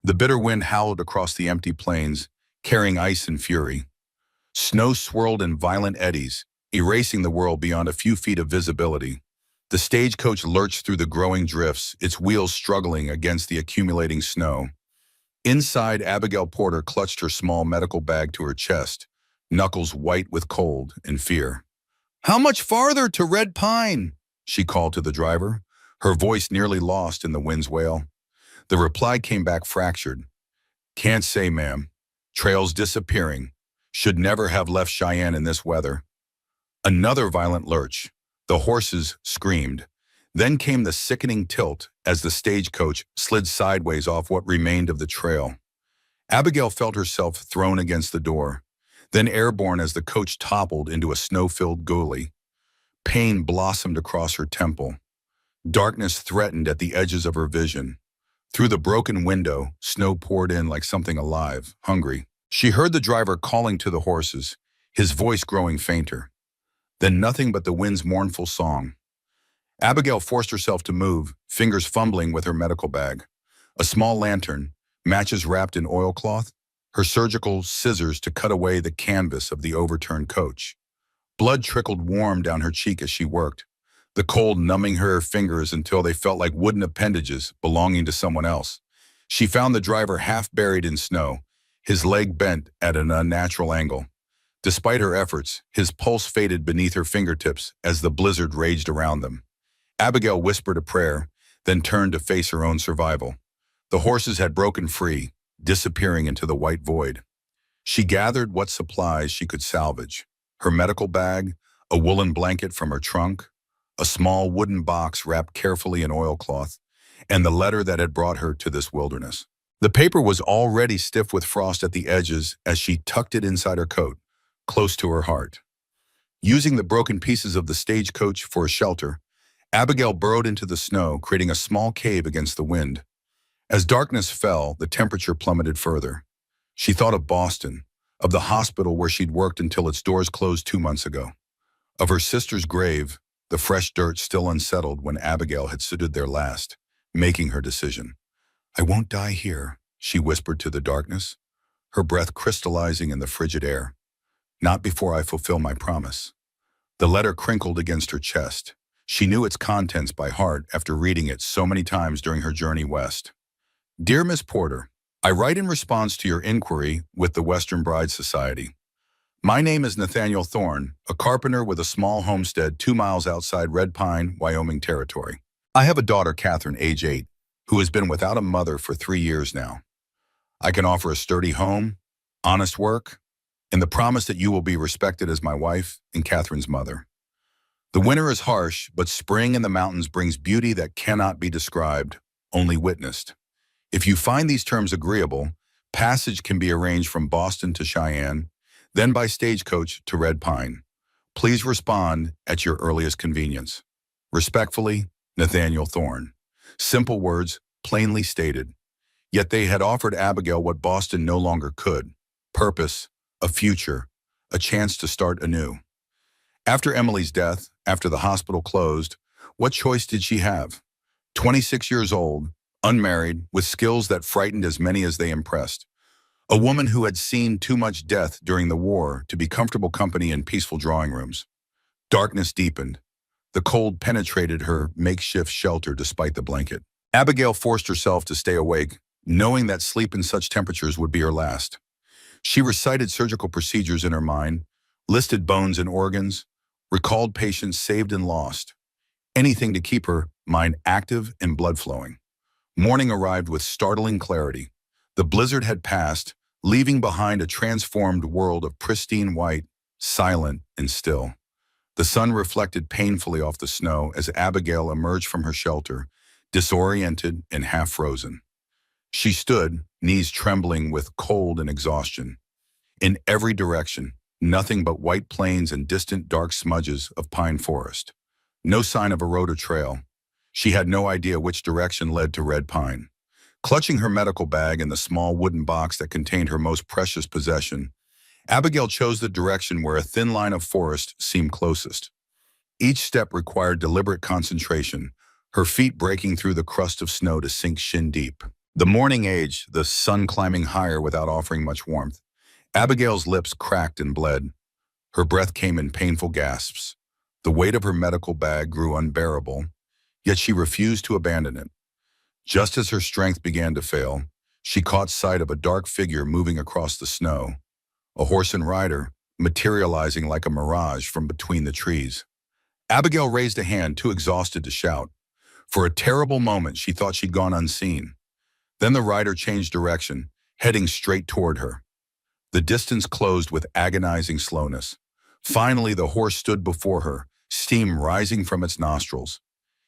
The bitter wind howled across the empty plains, carrying ice and fury. Snow swirled in violent eddies, erasing the world beyond a few feet of visibility. The stagecoach lurched through the growing drifts, its wheels struggling against the accumulating snow. Inside, Abigail Porter clutched her small medical bag to her chest, knuckles white with cold and fear. "How much farther to Red Pine?" she called to the driver, her voice nearly lost in the wind's wail. The reply came back fractured. "Can't say, ma'am. Trail's disappearing. Should never have left Cheyenne in this weather." Another violent lurch. The horses screamed. Then came the sickening tilt as the stagecoach slid sideways off what remained of the trail. Abigail felt herself thrown against the door, then airborne as the coach toppled into a snow-filled gully. Pain blossomed across her temple. Darkness threatened at the edges of her vision. Through the broken window, snow poured in like something alive, hungry. She heard the driver calling to the horses, his voice growing fainter. Then nothing but the wind's mournful song. Abigail forced herself to move, fingers fumbling with her medical bag. A small lantern, matches wrapped in oilcloth, her surgical scissors to cut away the canvas of the overturned coach. Blood trickled warm down her cheek as she worked, the cold numbing her fingers until they felt like wooden appendages belonging to someone else. She found the driver half buried in snow, his leg bent at an unnatural angle. Despite her efforts, his pulse faded beneath her fingertips as the blizzard raged around them. Abigail whispered a prayer, then turned to face her own survival. The horses had broken free, disappearing into the white void. She gathered what supplies she could salvage: her medical bag, a woolen blanket from her trunk, a small wooden box wrapped carefully in oilcloth, and the letter that had brought her to this wilderness. The paper was already stiff with frost at the edges as she tucked it inside her coat, close to her heart. Using the broken pieces of the stagecoach for a shelter, Abigail burrowed into the snow, creating a small cave against the wind. As darkness fell, the temperature plummeted further. She thought of Boston, of the hospital where she'd worked until its doors closed 2 months ago, of her sister's grave, the fresh dirt still unsettled when Abigail had stood there last, making her decision. "I won't die here," she whispered to the darkness, her breath crystallizing in the frigid air. "Not before I fulfill my promise." The letter crinkled against her chest. She knew its contents by heart after reading it so many times during her journey west. "Dear Miss Porter, I write in response to your inquiry with the Western Bride Society. My name is Nathaniel Thorne, a carpenter with a small homestead 2 miles outside Red Pine, Wyoming territory. I have a daughter, Catherine, age 8, who has been without a mother for 3 years now. I can offer a sturdy home, honest work, and the promise that you will be respected as my wife and Catherine's mother. The winter is harsh, but spring in the mountains brings beauty that cannot be described, only witnessed. If you find these terms agreeable, passage can be arranged from Boston to Cheyenne, then by stagecoach to Red Pine. Please respond at your earliest convenience. Respectfully, Nathaniel Thorne." Simple words, plainly stated. Yet they had offered Abigail what Boston no longer could: purpose, a future, a chance to start anew. After Emily's death, after the hospital closed, what choice did she have? 26 years old, unmarried, with skills that frightened as many as they impressed. A woman who had seen too much death during the war to be comfortable company in peaceful drawing rooms. Darkness deepened. The cold penetrated her makeshift shelter despite the blanket. Abigail forced herself to stay awake, knowing that sleep in such temperatures would be her last. She recited surgical procedures in her mind, listed bones and organs, recalled patients saved and lost. Anything to keep her mind active and blood flowing. Morning arrived with startling clarity. The blizzard had passed, leaving behind a transformed world of pristine white, silent and still. The sun reflected painfully off the snow as Abigail emerged from her shelter, disoriented and half frozen. She stood, knees trembling with cold and exhaustion. In every direction, nothing but white plains and distant dark smudges of pine forest. No sign of a road or trail. She had no idea which direction led to Red Pine. Clutching her medical bag and the small wooden box that contained her most precious possession, Abigail chose the direction where a thin line of forest seemed closest. Each step required deliberate concentration, her feet breaking through the crust of snow to sink shin deep. The morning age, the sun climbing higher without offering much warmth. Abigail's lips cracked and bled. Her breath came in painful gasps. The weight of her medical bag grew unbearable, yet she refused to abandon it. Just as her strength began to fail, she caught sight of a dark figure moving across the snow, a horse and rider, materializing like a mirage from between the trees. Abigail raised a hand, too exhausted to shout. For a terrible moment, she thought she'd gone unseen. Then the rider changed direction, heading straight toward her. The distance closed with agonizing slowness. Finally, the horse stood before her, steam rising from its nostrils.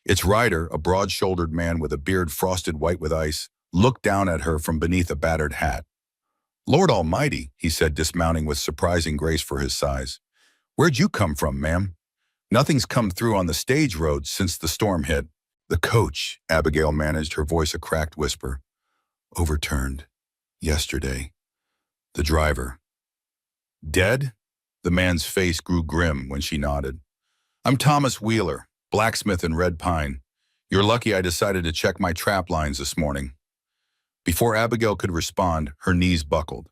Its rider, a broad-shouldered man with a beard frosted white with ice, looked down at her from beneath a battered hat. "Lord Almighty," he said, dismounting with surprising grace for his size. "Where'd you come from, ma'am? Nothing's come through on the stage road since the storm hit." "The coach," Abigail managed, her voice a cracked whisper. "Overturned. Yesterday." "The driver." "Dead?" The man's face grew grim when she nodded. "I'm Thomas Wheeler, blacksmith in Red Pine. You're lucky I decided to check my trap lines this morning." Before Abigail could respond, her knees buckled.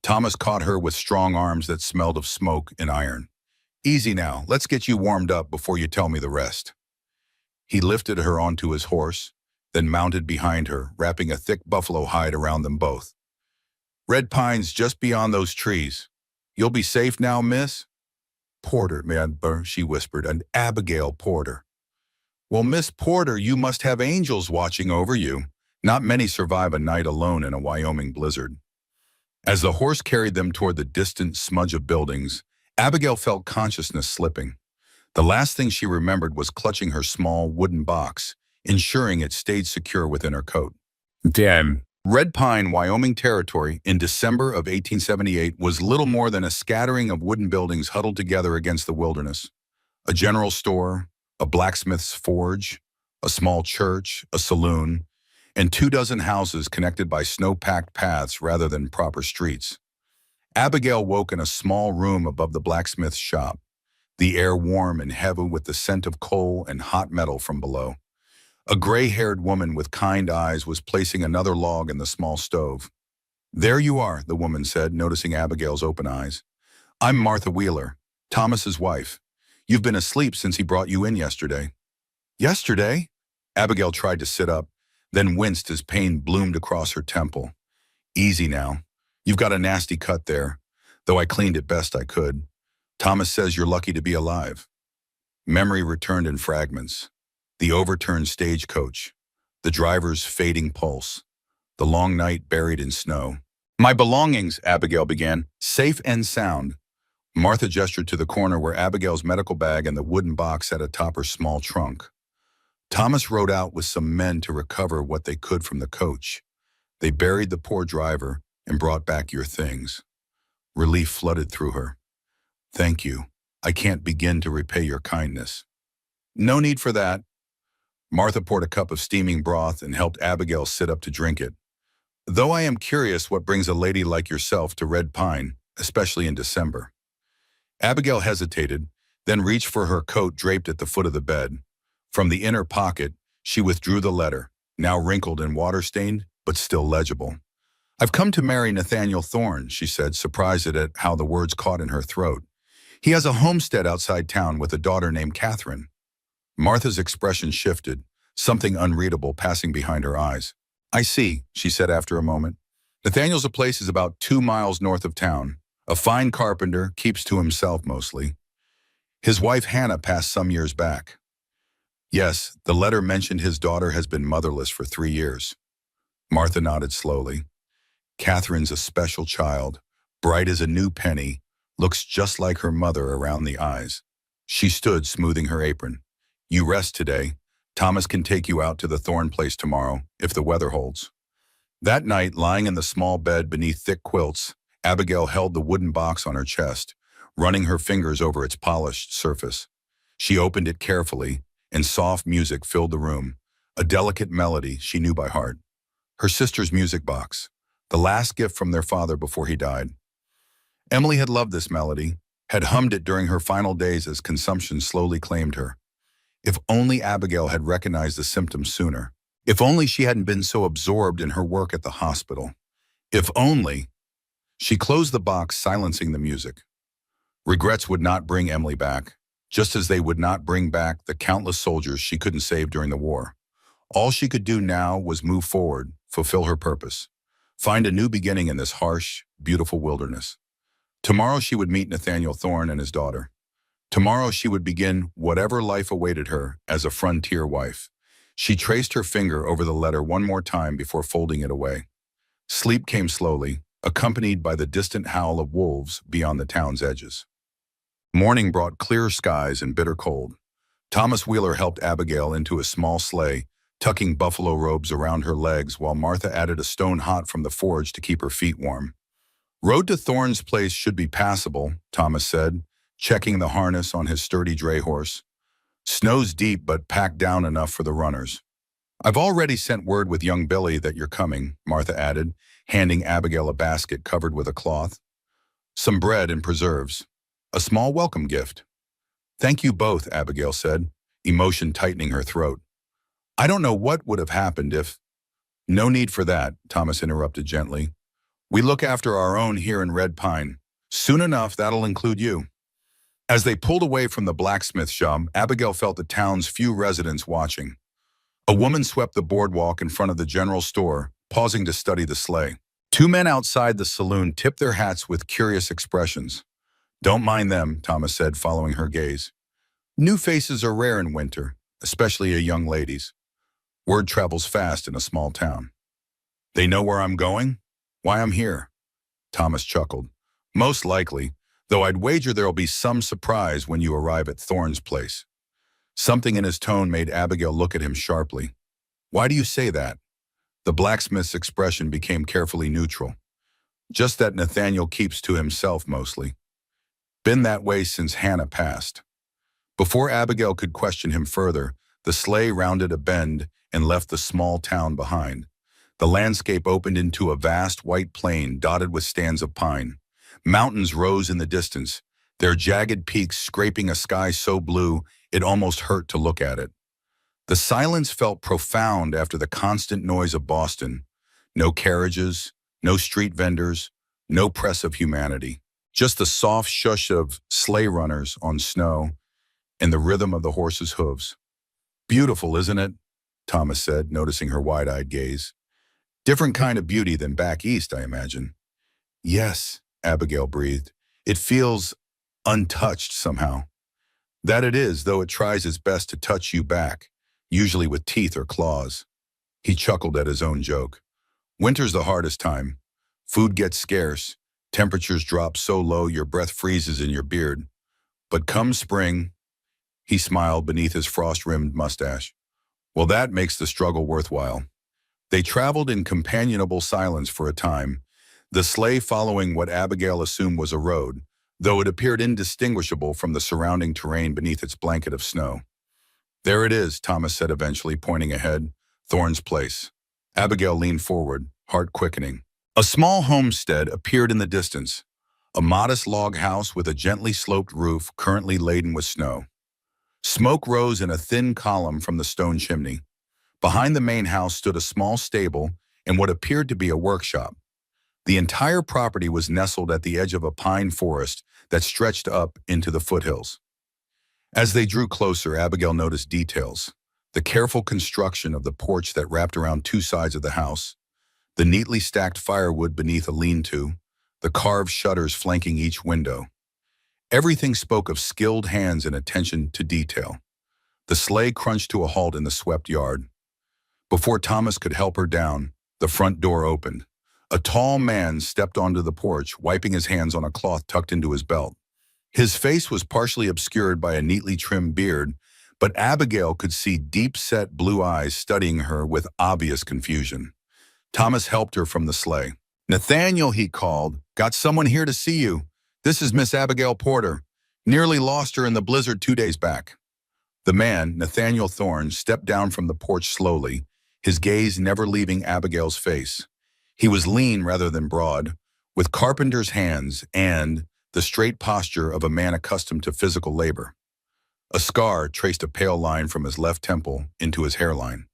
Thomas caught her with strong arms that smelled of smoke and iron. "Easy now, let's get you warmed up before you tell me the rest." He lifted her onto his horse, then mounted behind her, wrapping a thick buffalo hide around them both. "Red Pine's just beyond those trees. You'll be safe now, miss?" "Porter, man," she whispered, "and Abigail Porter." "Well, Miss Porter, you must have angels watching over you. Not many survive a night alone in a Wyoming blizzard." As the horse carried them toward the distant smudge of buildings, Abigail felt consciousness slipping. The last thing she remembered was clutching her small wooden box, ensuring it stayed secure within her coat. Damn. Red Pine, Wyoming Territory, in December of 1878, was little more than a scattering of wooden buildings huddled together against the wilderness. A general store, a blacksmith's forge, a small church, a saloon, and 24 houses connected by snow-packed paths rather than proper streets. Abigail woke in a small room above the blacksmith's shop, the air warm and heavy with the scent of coal and hot metal from below. A gray-haired woman with kind eyes was placing another log in the small stove. "There you are," the woman said, noticing Abigail's open eyes. "I'm Martha Wheeler, Thomas's wife. You've been asleep since he brought you in yesterday." "Yesterday?" Abigail tried to sit up, then winced as pain bloomed across her temple. "Easy now. You've got a nasty cut there, though I cleaned it best I could. Thomas says you're lucky to be alive." Memory returned in fragments. The overturned stagecoach, the driver's fading pulse, the long night buried in snow. "My belongings," Abigail began, "safe and sound." Martha gestured to the corner where Abigail's medical bag and the wooden box sat atop her small trunk. "Thomas rode out with some men to recover what they could from the coach. They buried the poor driver and brought back your things." Relief flooded through her. "Thank you. I can't begin to repay your kindness." "No need for that." Martha poured a cup of steaming broth and helped Abigail sit up to drink it. "Though I am curious what brings a lady like yourself to Red Pine, especially in December." Abigail hesitated, then reached for her coat draped at the foot of the bed. From the inner pocket, she withdrew the letter, now wrinkled and water-stained, but still legible. "I've come to marry Nathaniel Thorne," she said, surprised at how the words caught in her throat. "He has a homestead outside town with a daughter named Catherine." Martha's expression shifted, something unreadable passing behind her eyes. "I see," she said after a moment. "Nathaniel's place is about 2 miles north of town. A fine carpenter, keeps to himself mostly. His wife Hannah passed some years back." "Yes, the letter mentioned his daughter has been motherless for 3 years." Martha nodded slowly. "Catherine's a special child, bright as a new penny, looks just like her mother around the eyes." She stood, smoothing her apron. "You rest today. Thomas can take you out to the Thorne place tomorrow, if the weather holds." That night, lying in the small bed beneath thick quilts, Abigail held the wooden box on her chest, running her fingers over its polished surface. She opened it carefully, and soft music filled the room, a delicate melody she knew by heart. Her sister's music box, the last gift from their father before he died. Emily had loved this melody, had hummed it during her final days as consumption slowly claimed her. If only Abigail had recognized the symptoms sooner. If only she hadn't been so absorbed in her work at the hospital. If only. She closed the box, silencing the music. Regrets would not bring Emily back, just as they would not bring back the countless soldiers she couldn't save during the war. All she could do now was move forward, fulfill her purpose, find a new beginning in this harsh, beautiful wilderness. Tomorrow she would meet Nathaniel Thorne and his daughter. Tomorrow she would begin whatever life awaited her as a frontier wife. She traced her finger over the letter one more time before folding it away. Sleep came slowly, accompanied by the distant howl of wolves beyond the town's edges. Morning brought clear skies and bitter cold. Thomas Wheeler helped Abigail into a small sleigh, tucking buffalo robes around her legs while Martha added a stone hot from the forge to keep her feet warm. Road to Thorne's place should be passable, Thomas said, checking the harness on his sturdy dray horse. Snow's deep but packed down enough for the runners. I've already sent word with young Billy that you're coming, Martha added, handing Abigail a basket covered with a cloth. Some bread and preserves. A small welcome gift. Thank you both, Abigail said, emotion tightening her throat. I don't know what would have happened if— No need for that, Thomas interrupted gently. We look after our own here in Red Pine. Soon enough, that'll include you. As they pulled away from the blacksmith shop, Abigail felt the town's few residents watching. A woman swept the boardwalk in front of the general store, pausing to study the sleigh. Two men outside the saloon tipped their hats with curious expressions. Don't mind them, Thomas said, following her gaze. New faces are rare in winter, especially a young lady's. Word travels fast in a small town. They know where I'm going? Why I'm here? Thomas chuckled. Most likely, though I'd wager there'll be some surprise when you arrive at Thorne's place. Something in his tone made Abigail look at him sharply. Why do you say that? The blacksmith's expression became carefully neutral. Just that Nathaniel keeps to himself mostly. Been that way since Hannah passed. Before Abigail could question him further, the sleigh rounded a bend and left the small town behind. The landscape opened into a vast white plain dotted with stands of pine. Mountains rose in the distance, their jagged peaks scraping a sky so blue it almost hurt to look at it. The silence felt profound after the constant noise of Boston. No carriages, no street vendors, no press of humanity. Just the soft shush of sleigh runners on snow and the rhythm of the horses' hooves. Beautiful, isn't it? Thomas said, noticing her wide-eyed gaze. Different kind of beauty than back east, I imagine. Yes, Abigail breathed. It feels untouched somehow. That it is, though it tries its best to touch you back, usually with teeth or claws. He chuckled at his own joke. Winter's the hardest time. Food gets scarce. Temperatures drop so low your breath freezes in your beard. But come spring, he smiled beneath his frost-rimmed mustache. Well, that makes the struggle worthwhile. They traveled in companionable silence for a time, the sleigh following what Abigail assumed was a road, though it appeared indistinguishable from the surrounding terrain beneath its blanket of snow. There it is, Thomas said eventually, pointing ahead. Thorne's place. Abigail leaned forward, heart quickening. A small homestead appeared in the distance, a modest log house with a gently sloped roof currently laden with snow. Smoke rose in a thin column from the stone chimney. Behind the main house stood a small stable and what appeared to be a workshop. The entire property was nestled at the edge of a pine forest that stretched up into the foothills. As they drew closer, Abigail noticed details. The careful construction of the porch that wrapped around two sides of the house, the neatly stacked firewood beneath a lean-to, the carved shutters flanking each window. Everything spoke of skilled hands and attention to detail. The sleigh crunched to a halt in the swept yard. Before Thomas could help her down, the front door opened. A tall man stepped onto the porch, wiping his hands on a cloth tucked into his belt. His face was partially obscured by a neatly trimmed beard, but Abigail could see deep-set blue eyes studying her with obvious confusion. Thomas helped her from the sleigh. Nathaniel, he called, got someone here to see you. This is Miss Abigail Porter. Nearly lost her in the blizzard 2 days back. The man, Nathaniel Thorne, stepped down from the porch slowly, his gaze never leaving Abigail's face. He was lean rather than broad, with carpenter's hands and the straight posture of a man accustomed to physical labor. A scar traced a pale line from his left temple into his hairline.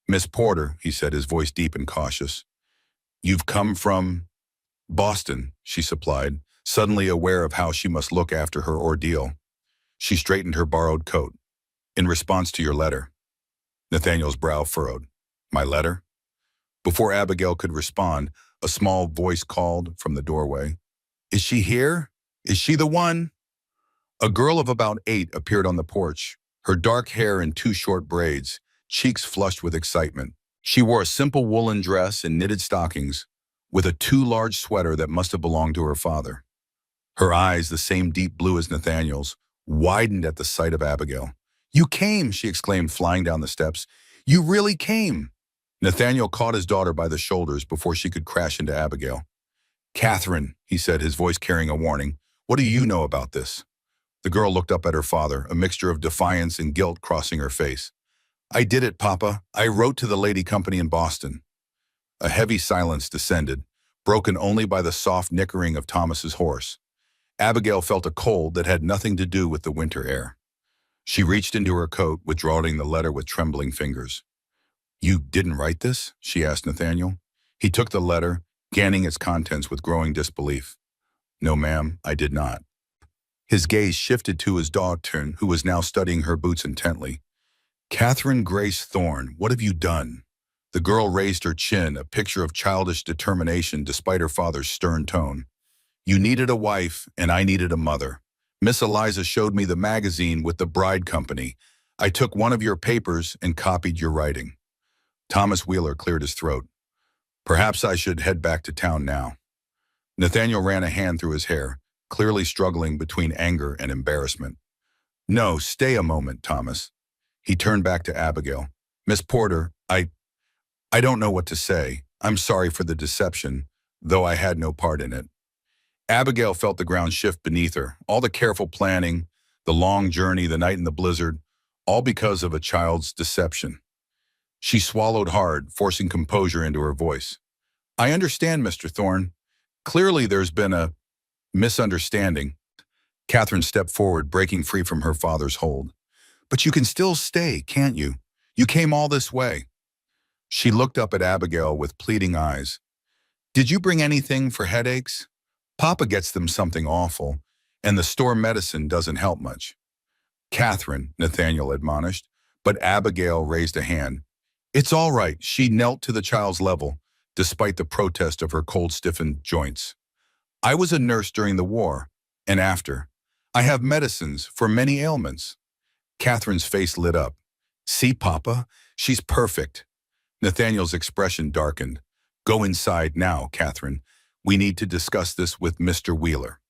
Miss Porter, he said, his voice deep and cautious. You've come from Boston, she supplied, suddenly aware of how she must look after her ordeal. She straightened her borrowed coat. In response to your letter. Nathaniel's brow furrowed. My letter? Before Abigail could respond, a small voice called from the doorway. Is she here? Is she the one? A girl of about 8 appeared on the porch, her dark hair in 2 short braids, cheeks flushed with excitement. She wore a simple woolen dress and knitted stockings, with a too large sweater that must have belonged to her father. Her eyes, the same deep blue as Nathaniel's, widened at the sight of Abigail. You came, she exclaimed, flying down the steps. You really came. Nathaniel caught his daughter by the shoulders before she could crash into Abigail. Catherine, he said, his voice carrying a warning, what do you know about this? The girl looked up at her father, a mixture of defiance and guilt crossing her face. I did it, Papa. I wrote to the lady company in Boston. A heavy silence descended, broken only by the soft nickering of Thomas's horse. Abigail felt a cold that had nothing to do with the winter air. She reached into her coat, withdrawing the letter with trembling fingers. You didn't write this? She asked Nathaniel. He took the letter, scanning its contents with growing disbelief. No, ma'am, I did not. His gaze shifted to his daughter, who was now studying her boots intently. Catherine Grace Thorne, what have you done? The girl raised her chin, a picture of childish determination despite her father's stern tone. You needed a wife, and I needed a mother. Miss Eliza showed me the magazine with the bride company. I took one of your papers and copied your writing. Thomas Wheeler cleared his throat. Perhaps I should head back to town now. Nathaniel ran a hand through his hair, clearly struggling between anger and embarrassment. No, stay a moment, Thomas. He turned back to Abigail. Miss Porter, I don't know what to say. I'm sorry for the deception, though I had no part in it. Abigail felt the ground shift beneath her, all the careful planning, the long journey, the night in the blizzard, all because of a child's deception. She swallowed hard, forcing composure into her voice. I understand, Mr. Thorne. Clearly there's been a misunderstanding. Catherine stepped forward, breaking free from her father's hold. But you can still stay, can't you? You came all this way. She looked up at Abigail with pleading eyes. Did you bring anything for headaches? Papa gets them something awful, and the store medicine doesn't help much. Catherine, Nathaniel admonished, but Abigail raised a hand. It's all right, she knelt to the child's level, despite the protest of her cold-stiffened joints. I was a nurse during the war, and after. I have medicines for many ailments. Catherine's face lit up. See, Papa? She's perfect. Nathaniel's expression darkened. Go inside now, Catherine. We need to discuss this with Mr. Wheeler.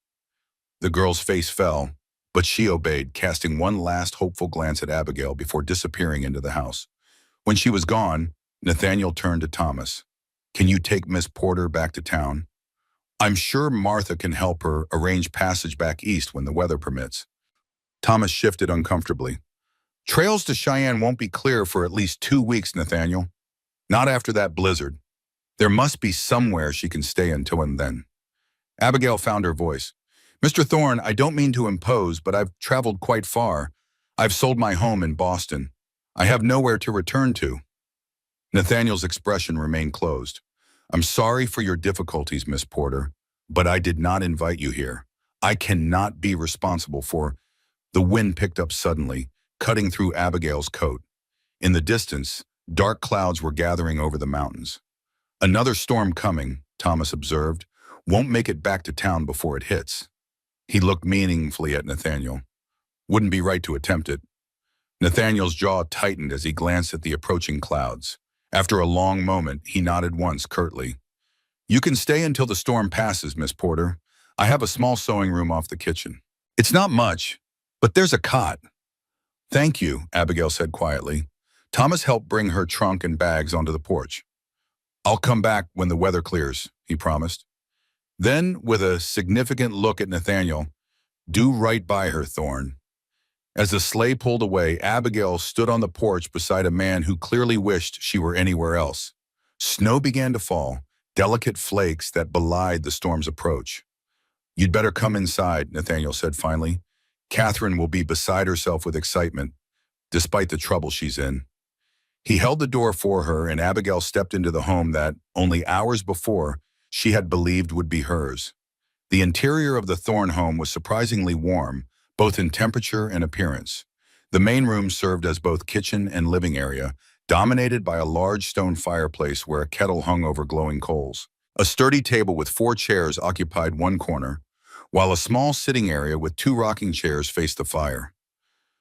The girl's face fell, but she obeyed, casting one last hopeful glance at Abigail before disappearing into the house. When she was gone, Nathaniel turned to Thomas. Can you take Miss Porter back to town? I'm sure Martha can help her arrange passage back east when the weather permits. Thomas shifted uncomfortably. Trails to Cheyenne won't be clear for at least 2 weeks, Nathaniel. Not after that blizzard. There must be somewhere she can stay until then. Abigail found her voice. Mr. Thorne, I don't mean to impose, but I've traveled quite far. I've sold my home in Boston. I have nowhere to return to. Nathaniel's expression remained closed. I'm sorry for your difficulties, Miss Porter, but I did not invite you here. I cannot be responsible for. The wind picked up suddenly, cutting through Abigail's coat. In the distance, dark clouds were gathering over the mountains. Another storm coming, Thomas observed, won't make it back to town before it hits. He looked meaningfully at Nathaniel. Wouldn't be right to attempt it. Nathaniel's jaw tightened as he glanced at the approaching clouds. After a long moment, he nodded once curtly. You can stay until the storm passes, Miss Porter. I have a small sewing room off the kitchen. It's not much, but there's a cot. Thank you, Abigail said quietly. Thomas helped bring her trunk and bags onto the porch. I'll come back when the weather clears, he promised. Then, with a significant look at Nathaniel, do right by her, Thorne. As the sleigh pulled away, Abigail stood on the porch beside a man who clearly wished she were anywhere else. Snow began to fall, delicate flakes that belied the storm's approach. You'd better come inside, Nathaniel said finally. Catherine will be beside herself with excitement, despite the trouble she's in. He held the door for her, and Abigail stepped into the home that, only hours before, she had believed would be hers. The interior of the Thorne home was surprisingly warm, both in temperature and appearance. The main room served as both kitchen and living area, dominated by a large stone fireplace where a kettle hung over glowing coals. A sturdy table with 4 chairs occupied one corner, while a small sitting area with 2 rocking chairs faced the fire.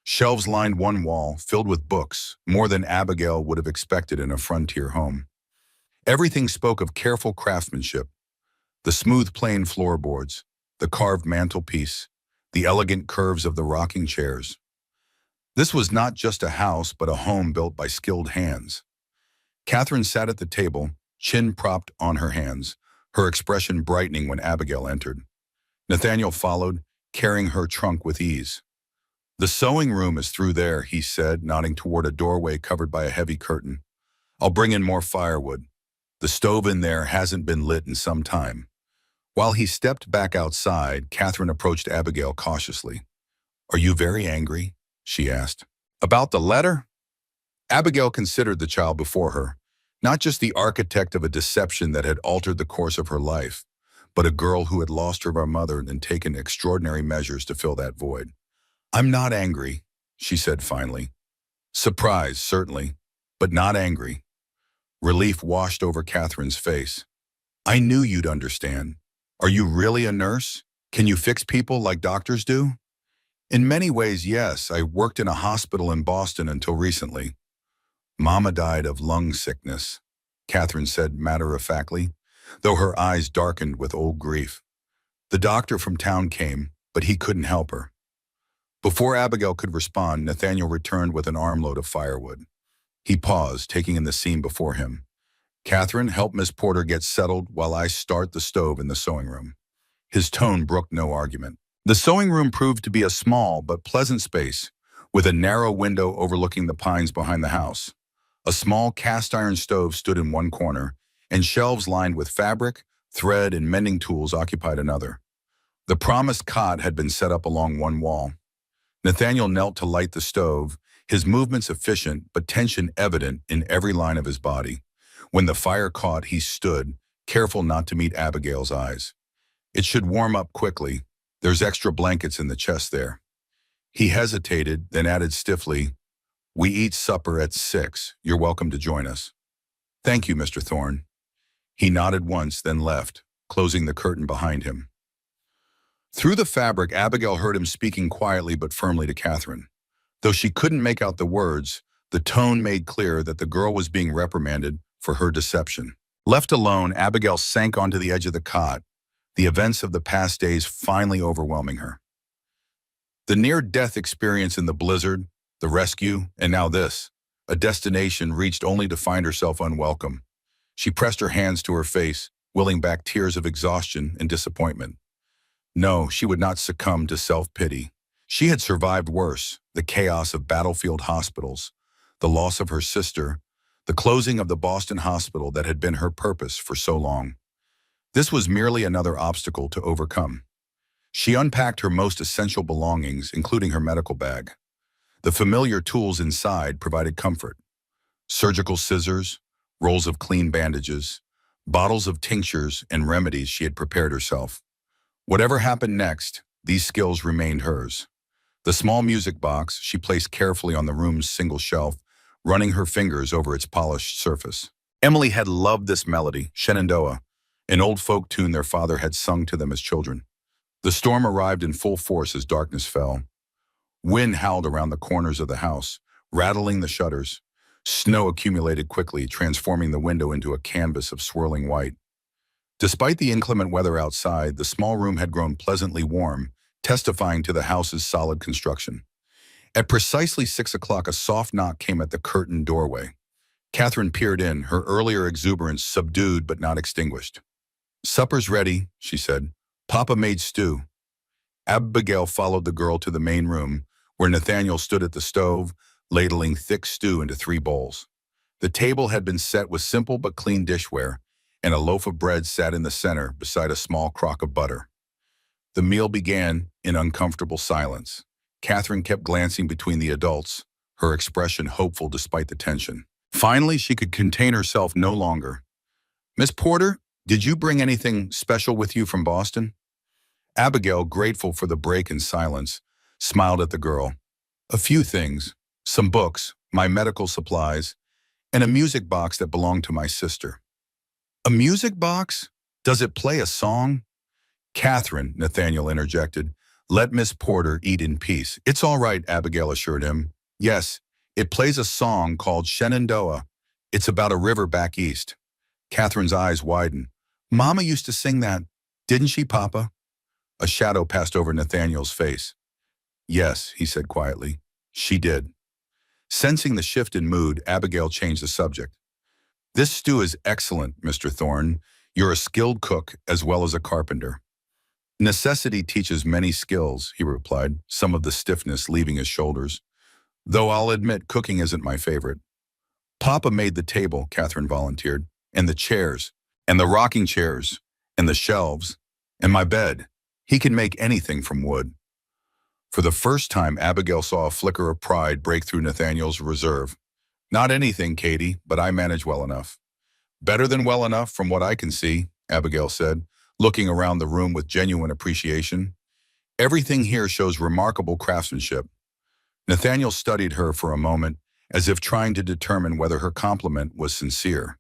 Shelves lined one wall, filled with books, more than Abigail would have expected in a frontier home. Everything spoke of careful craftsmanship: the smooth plain floorboards, the carved mantelpiece, the elegant curves of the rocking chairs. This was not just a house, but a home built by skilled hands. Catherine sat at the table, chin propped on her hands, her expression brightening when Abigail entered. Nathaniel followed, carrying her trunk with ease. "The sewing room is through there," he said, nodding toward a doorway covered by a heavy curtain. "I'll bring in more firewood. The stove in there hasn't been lit in some time." While he stepped back outside, Catherine approached Abigail cautiously. "Are you very angry?" she asked. "About the letter?" Abigail considered the child before her, not just the architect of a deception that had altered the course of her life, but a girl who had lost her mother and taken extraordinary measures to fill that void. "I'm not angry," she said finally. "Surprised, certainly, but not angry." Relief washed over Catherine's face. "I knew you'd understand. Are you really a nurse? Can you fix people like doctors do?" "In many ways, yes. I worked in a hospital in Boston until recently." "Mama died of lung sickness," Catherine said matter-of-factly, though her eyes darkened with old grief. "The doctor from town came, but he couldn't help her." Before Abigail could respond, Nathaniel returned with an armload of firewood. He paused, taking in the scene before him. "Catherine, help Miss Porter get settled while I start the stove in the sewing room." His tone brooked no argument. The sewing room proved to be a small but pleasant space, with a narrow window overlooking the pines behind the house. A small cast-iron stove stood in one corner, and shelves lined with fabric, thread, and mending tools occupied another. The promised cot had been set up along one wall. Nathaniel knelt to light the stove, his movements efficient but tension evident in every line of his body. When the fire caught, he stood, careful not to meet Abigail's eyes. "It should warm up quickly. There's extra blankets in the chest there." He hesitated, then added stiffly, "We eat supper at 6. You're welcome to join us." "Thank you, Mr. Thorne." He nodded once, then left, closing the curtain behind him. Through the fabric, Abigail heard him speaking quietly but firmly to Catherine. Though she couldn't make out the words, the tone made clear that the girl was being reprimanded for her deception. Left alone, Abigail sank onto the edge of the cot, the events of the past days finally overwhelming her. The near-death experience in the blizzard, the rescue, and now this, a destination reached only to find herself unwelcome. She pressed her hands to her face, willing back tears of exhaustion and disappointment. No, she would not succumb to self-pity. She had survived worse: the chaos of battlefield hospitals, the loss of her sister, the closing of the Boston hospital that had been her purpose for so long. This was merely another obstacle to overcome. She unpacked her most essential belongings, including her medical bag. The familiar tools inside provided comfort: surgical scissors, rolls of clean bandages, bottles of tinctures and remedies she had prepared herself. Whatever happened next, these skills remained hers. The small music box she placed carefully on the room's single shelf, running her fingers over its polished surface. Emily had loved this melody, Shenandoah, an old folk tune their father had sung to them as children. The storm arrived in full force as darkness fell. Wind howled around the corners of the house, rattling the shutters. Snow accumulated quickly, transforming the window into a canvas of swirling white. Despite the inclement weather outside, the small room had grown pleasantly warm, testifying to the house's solid construction. At precisely 6 o'clock, a soft knock came at the curtained doorway. Catherine peered in, her earlier exuberance subdued but not extinguished. "Supper's ready," she said. "Papa made stew." Abigail followed the girl to the main room, where Nathaniel stood at the stove, ladling thick stew into 3 bowls. The table had been set with simple but clean dishware, and a loaf of bread sat in the center beside a small crock of butter. The meal began in uncomfortable silence. Catherine kept glancing between the adults, her expression hopeful despite the tension. Finally, she could contain herself no longer. Miss Porter, did you bring anything special with you from Boston? Abigail, grateful for the break in silence, smiled at the girl. A few things, some books, my medical supplies, and a music box that belonged to my sister. A music box? Does it play a song? Catherine, Nathaniel interjected, let Miss Porter eat in peace. It's all right, Abigail assured him. Yes, it plays a song called Shenandoah. It's about a river back east. Catherine's eyes widened. Mama used to sing that, didn't she, Papa? A shadow passed over Nathaniel's face. Yes, he said quietly. She did. Sensing the shift in mood, Abigail changed the subject. This stew is excellent, Mr. Thorne. You're a skilled cook as well as a carpenter. Necessity teaches many skills, he replied, some of the stiffness leaving his shoulders. Though I'll admit cooking isn't my favorite. Papa made the table, Catherine volunteered, and the chairs, and the rocking chairs, and the shelves, and my bed. He can make anything from wood. For the first time, Abigail saw a flicker of pride break through Nathaniel's reserve. Not anything, Katie, but I manage well enough. Better than well enough from what I can see, Abigail said, looking around the room with genuine appreciation. Everything here shows remarkable craftsmanship. Nathaniel studied her for a moment, as if trying to determine whether her compliment was sincere.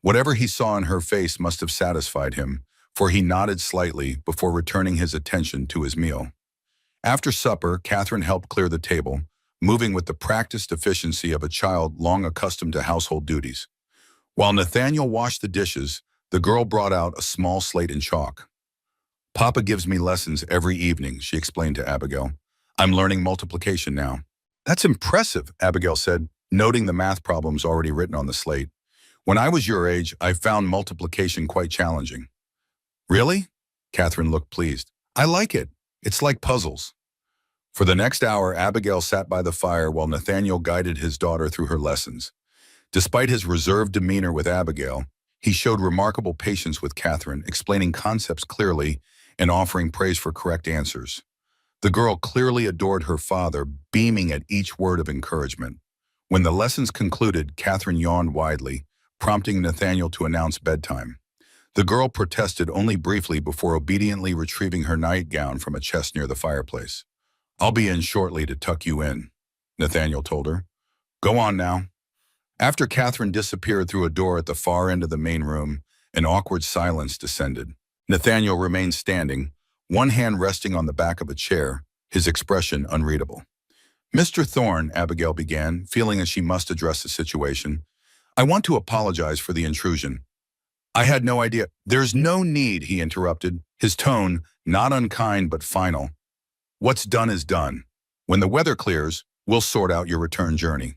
Whatever he saw in her face must have satisfied him, for he nodded slightly before returning his attention to his meal. After supper, Catherine helped clear the table, moving with the practiced efficiency of a child long accustomed to household duties. While Nathaniel washed the dishes, the girl brought out a small slate and chalk. Papa gives me lessons every evening, she explained to Abigail. I'm learning multiplication now. That's impressive, Abigail said, noting the math problems already written on the slate. When I was your age, I found multiplication quite challenging. Really? Catherine looked pleased. I like it. It's like puzzles. For the next hour, Abigail sat by the fire while Nathaniel guided his daughter through her lessons. Despite his reserved demeanor with Abigail, he showed remarkable patience with Catherine, explaining concepts clearly and offering praise for correct answers. The girl clearly adored her father, beaming at each word of encouragement. When the lessons concluded, Catherine yawned widely, prompting Nathaniel to announce bedtime. The girl protested only briefly before obediently retrieving her nightgown from a chest near the fireplace. I'll be in shortly to tuck you in, Nathaniel told her. Go on now. After Catherine disappeared through a door at the far end of the main room, an awkward silence descended. Nathaniel remained standing, one hand resting on the back of a chair, his expression unreadable. Mr. Thorne, Abigail began, feeling as she must address the situation. I want to apologize for the intrusion. I had no idea. There's no need, he interrupted, his tone not unkind but final. What's done is done. When the weather clears, we'll sort out your return journey.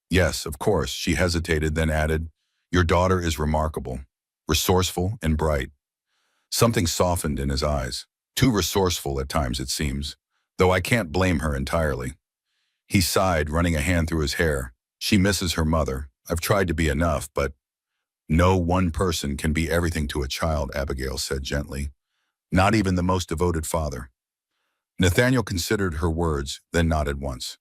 Yes, of course, she hesitated, then added, your daughter is remarkable, resourceful and bright. Something softened in his eyes. Too resourceful at times, it seems, though I can't blame her entirely. He sighed, running a hand through his hair. She misses her mother. I've tried to be enough, but no one person can be everything to a child, Abigail said gently. Not even the most devoted father. Nathaniel considered her words, then nodded once.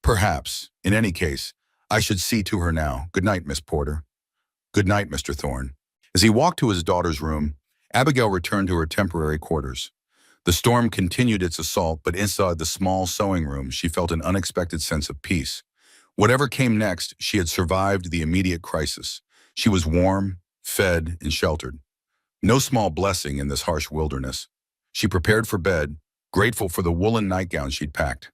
Perhaps. In any case, I should see to her now. Good night, Miss Porter. Good night, Mr. Thorne. As he walked to his daughter's room, Abigail returned to her temporary quarters. The storm continued its assault, but inside the small sewing room, she felt an unexpected sense of peace. Whatever came next, she had survived the immediate crisis. She was warm, fed, and sheltered. No small blessing in this harsh wilderness. She prepared for bed, grateful for the woolen nightgown she'd packed.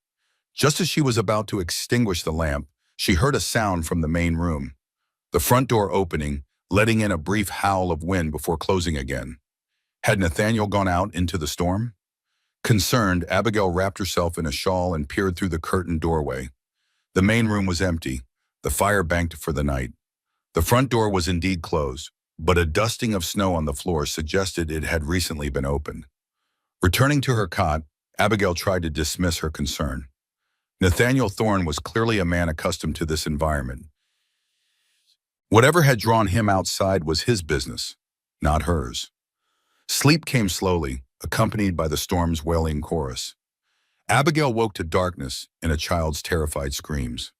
Just as she was about to extinguish the lamp, she heard a sound from the main room. The front door opening, letting in a brief howl of wind before closing again. Had Nathaniel gone out into the storm? Concerned, Abigail wrapped herself in a shawl and peered through the curtained doorway. The main room was empty, the fire banked for the night. The front door was indeed closed, but a dusting of snow on the floor suggested it had recently been opened. Returning to her cot, Abigail tried to dismiss her concern. Nathaniel Thorne was clearly a man accustomed to this environment. Whatever had drawn him outside was his business, not hers. Sleep came slowly, accompanied by the storm's wailing chorus. Abigail woke to darkness and a child's terrified screams.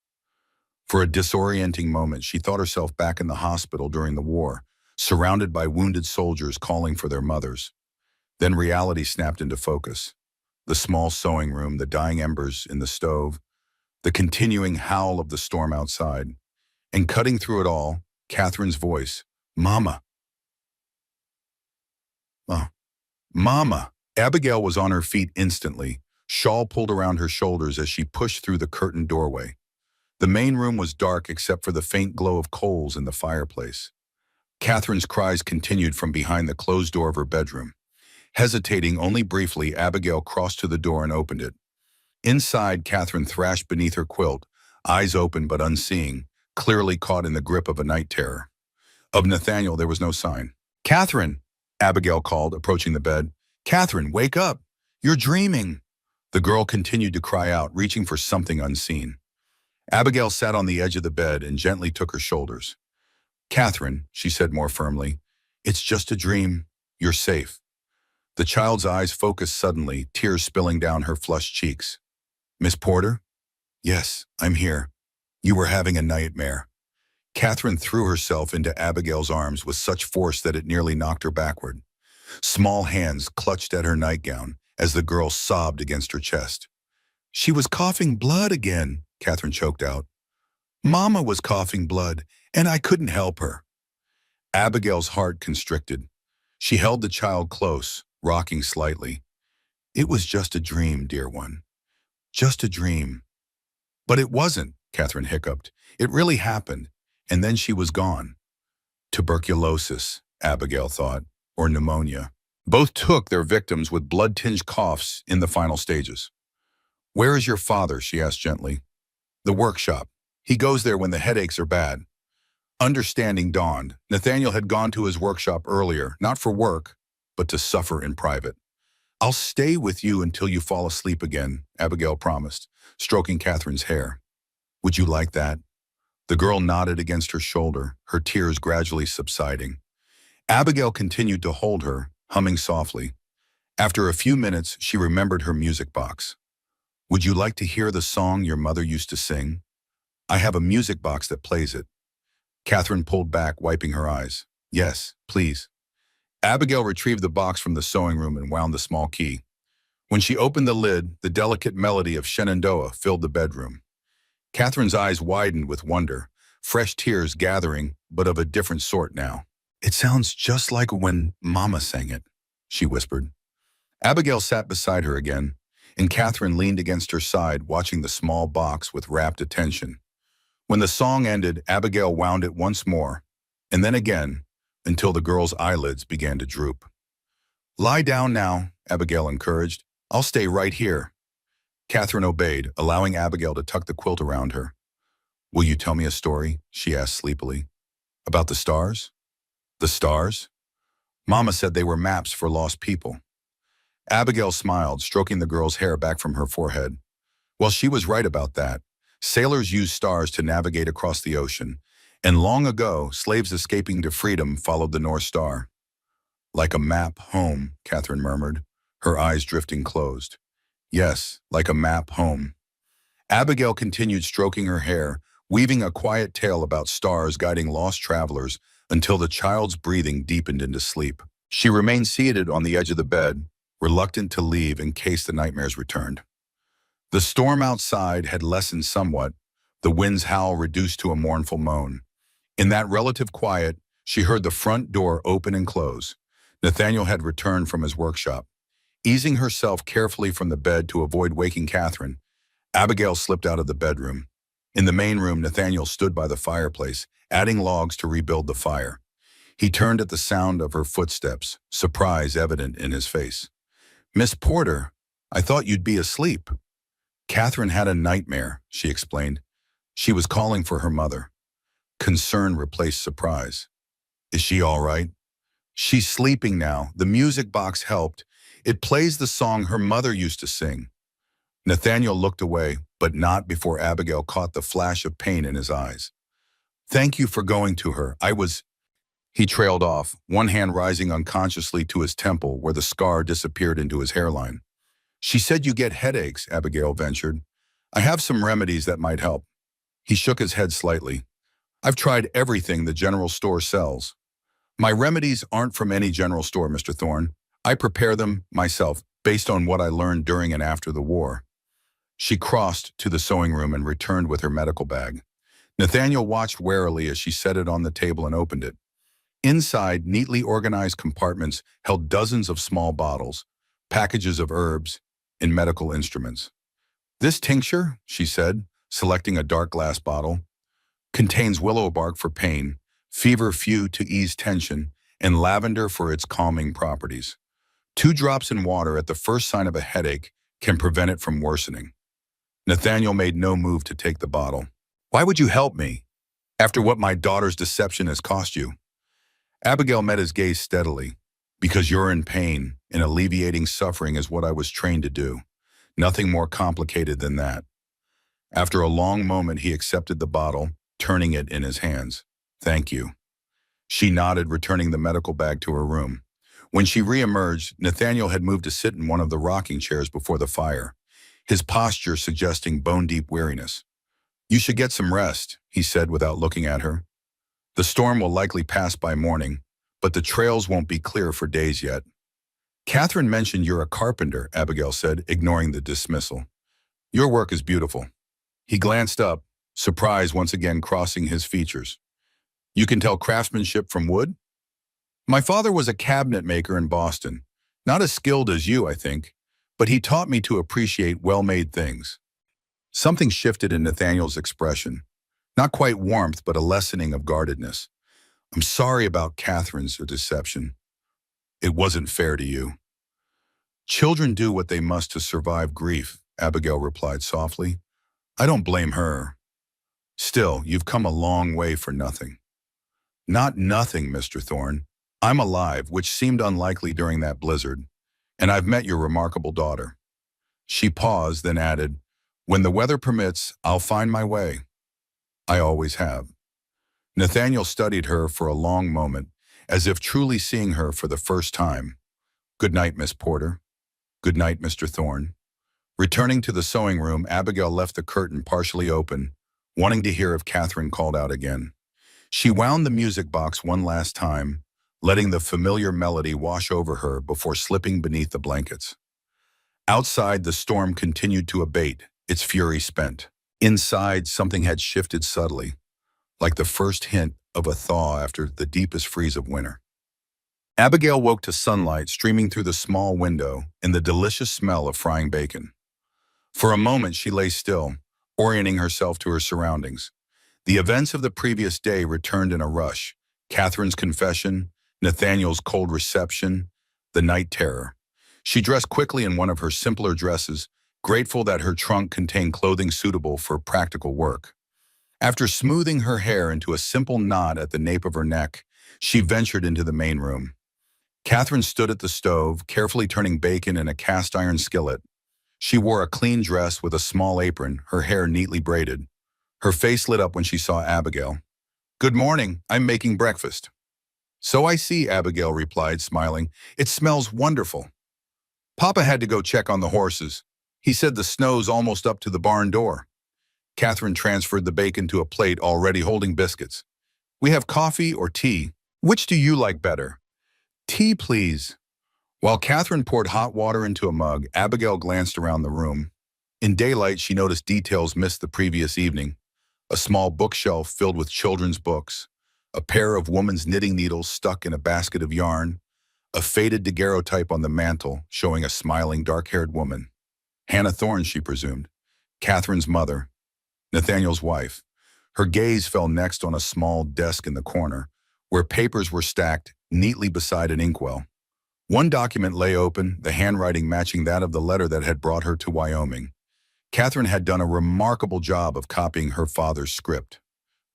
For a disorienting moment, she thought herself back in the hospital during the war, surrounded by wounded soldiers calling for their mothers. Then reality snapped into focus. The small sewing room, the dying embers in the stove, the continuing howl of the storm outside. And cutting through it all, Catherine's voice, "Mama, uh, Mama." Abigail was on her feet instantly, shawl pulled around her shoulders as she pushed through the curtained doorway. The main room was dark except for the faint glow of coals in the fireplace. Catherine's cries continued from behind the closed door of her bedroom. Hesitating only briefly, Abigail crossed to the door and opened it. Inside, Catherine thrashed beneath her quilt, eyes open but unseeing, clearly caught in the grip of a night terror. Of Nathaniel, there was no sign. "Catherine," Abigail called, approaching the bed. "Catherine, wake up! You're dreaming!" The girl continued to cry out, reaching for something unseen. Abigail sat on the edge of the bed and gently took her shoulders. "Catherine," she said more firmly, "it's just a dream. You're safe." The child's eyes focused suddenly, tears spilling down her flushed cheeks. "Miss Porter?" "Yes, I'm here. You were having a nightmare." Catherine threw herself into Abigail's arms with such force that it nearly knocked her backward. Small hands clutched at her nightgown as the girl sobbed against her chest. "She was coughing blood again," Catherine choked out. "Mama was coughing blood, and I couldn't help her." Abigail's heart constricted. She held the child close, rocking slightly. "It was just a dream, dear one. Just a dream." "But it wasn't," Catherine hiccuped. "It really happened, and then she was gone." Tuberculosis, Abigail thought, or pneumonia. Both took their victims with blood-tinged coughs in the final stages. "Where is your father?" she asked gently. "The workshop. He goes there when the headaches are bad." Understanding dawned. Nathaniel had gone to his workshop earlier, not for work, but to suffer in private. "I'll stay with you until you fall asleep again," Abigail promised, stroking Catherine's hair. "Would you like that?" The girl nodded against her shoulder, her tears gradually subsiding. Abigail continued to hold her, humming softly. After a few minutes, she remembered her music box. "Would you like to hear the song your mother used to sing? I have a music box that plays it." Catherine pulled back, wiping her eyes. "Yes, please." Abigail retrieved the box from the sewing room and wound the small key. When she opened the lid, the delicate melody of Shenandoah filled the bedroom. Catherine's eyes widened with wonder, fresh tears gathering, but of a different sort now. "It sounds just like when Mama sang it," she whispered. Abigail sat beside her again, and Catherine leaned against her side, watching the small box with rapt attention. When the song ended, Abigail wound it once more, and then again, until the girl's eyelids began to droop. "Lie down now," Abigail encouraged. "I'll stay right here." Catherine obeyed, allowing Abigail to tuck the quilt around her. "Will you tell me a story?" she asked sleepily. "About the stars?" "The stars?" "Mama said they were maps for lost people." Abigail smiled, stroking the girl's hair back from her forehead. Well, she was right about that. Sailors used stars to navigate across the ocean, and long ago, slaves escaping to freedom followed the North Star. "Like a map home," Catherine murmured, her eyes drifting closed. "Yes, like a map home." Abigail continued stroking her hair, weaving a quiet tale about stars guiding lost travelers until the child's breathing deepened into sleep. She remained seated on the edge of the bed, reluctant to leave in case the nightmares returned. The storm outside had lessened somewhat, the wind's howl reduced to a mournful moan. In that relative quiet, she heard the front door open and close. Nathaniel had returned from his workshop. Easing herself carefully from the bed to avoid waking Catherine, Abigail slipped out of the bedroom. In the main room, Nathaniel stood by the fireplace, adding logs to rebuild the fire. He turned at the sound of her footsteps, surprise evident in his face. "Miss Porter, I thought you'd be asleep." "Catherine had a nightmare," she explained. "She was calling for her mother." Concern replaced surprise. "Is she all right?" "She's sleeping now. The music box helped. It plays the song her mother used to sing." Nathaniel looked away, but not before Abigail caught the flash of pain in his eyes. "Thank you for going to her. I was—" He trailed off, one hand rising unconsciously to his temple where the scar disappeared into his hairline. "She said you get headaches," Abigail ventured. "I have some remedies that might help." He shook his head slightly. I've tried everything the general store sells. My remedies aren't from any general store, Mr. Thorne. I prepare them myself, based on what I learned during and after the war. She crossed to the sewing room and returned with her medical bag. Nathaniel watched warily as she set it on the table and opened it. Inside, neatly organized compartments held dozens of small bottles, packages of herbs, and medical instruments. This tincture, she said, selecting a dark glass bottle, contains willow bark for pain, feverfew to ease tension, and lavender for its calming properties. 2 drops in water at the first sign of a headache can prevent it from worsening. Nathaniel made no move to take the bottle. Why would you help me, after what my daughter's deception has cost you? Abigail met his gaze steadily. Because you're in pain, and alleviating suffering is what I was trained to do. Nothing more complicated than that. After a long moment, he accepted the bottle, turning it in his hands. Thank you. She nodded, returning the medical bag to her room. When she re-emerged, Nathaniel had moved to sit in one of the rocking chairs before the fire, his posture suggesting bone-deep weariness. You should get some rest, he said without looking at her. The storm will likely pass by morning, but the trails won't be clear for days yet. Catherine mentioned you're a carpenter, Abigail said, ignoring the dismissal. Your work is beautiful. He glanced up, surprise once again crossing his features. You can tell craftsmanship from wood? My father was a cabinet maker in Boston. Not as skilled as you, I think, but he taught me to appreciate well-made things. Something shifted in Nathaniel's expression. Not quite warmth, but a lessening of guardedness. I'm sorry about Catherine's deception. It wasn't fair to you. Children do what they must to survive grief, Abigail replied softly. I don't blame her. Still, you've come a long way for nothing. Not nothing, Mr. Thorne. I'm alive, which seemed unlikely during that blizzard, and I've met your remarkable daughter. She paused, then added, when the weather permits, I'll find my way. I always have. Nathaniel studied her for a long moment, as if truly seeing her for the first time. Good night, Miss Porter. Good night, Mr. Thorne. Returning to the sewing room, Abigail left the curtain partially open, wanting to hear if Catherine called out again. She wound the music box one last time, letting the familiar melody wash over her before slipping beneath the blankets. Outside, the storm continued to abate, its fury spent. Inside, something had shifted subtly, like the first hint of a thaw after the deepest freeze of winter. Abigail woke to sunlight streaming through the small window and the delicious smell of frying bacon. For a moment, she lay still, orienting herself to her surroundings. The events of the previous day returned in a rush. Catherine's confession, Nathaniel's cold reception, the night terror. She dressed quickly in one of her simpler dresses, grateful that her trunk contained clothing suitable for practical work. After smoothing her hair into a simple knot at the nape of her neck, she ventured into the main room. Catherine stood at the stove, carefully turning bacon in a cast-iron skillet. She wore a clean dress with a small apron, her hair neatly braided. Her face lit up when she saw Abigail. Good morning, I'm making breakfast. So I see, Abigail replied, smiling. It smells wonderful. Papa had to go check on the horses. He said the snow's almost up to the barn door. Catherine transferred the bacon to a plate already holding biscuits. We have coffee or tea. Which do you like better? Tea, please. While Catherine poured hot water into a mug, Abigail glanced around the room. In daylight, she noticed details missed the previous evening. A small bookshelf filled with children's books, a pair of woman's knitting needles stuck in a basket of yarn, a faded daguerreotype on the mantel showing a smiling dark-haired woman. Hannah Thorne, she presumed. Catherine's mother. Nathaniel's wife. Her gaze fell next on a small desk in the corner, where papers were stacked neatly beside an inkwell. One document lay open, the handwriting matching that of the letter that had brought her to Wyoming. Catherine had done a remarkable job of copying her father's script.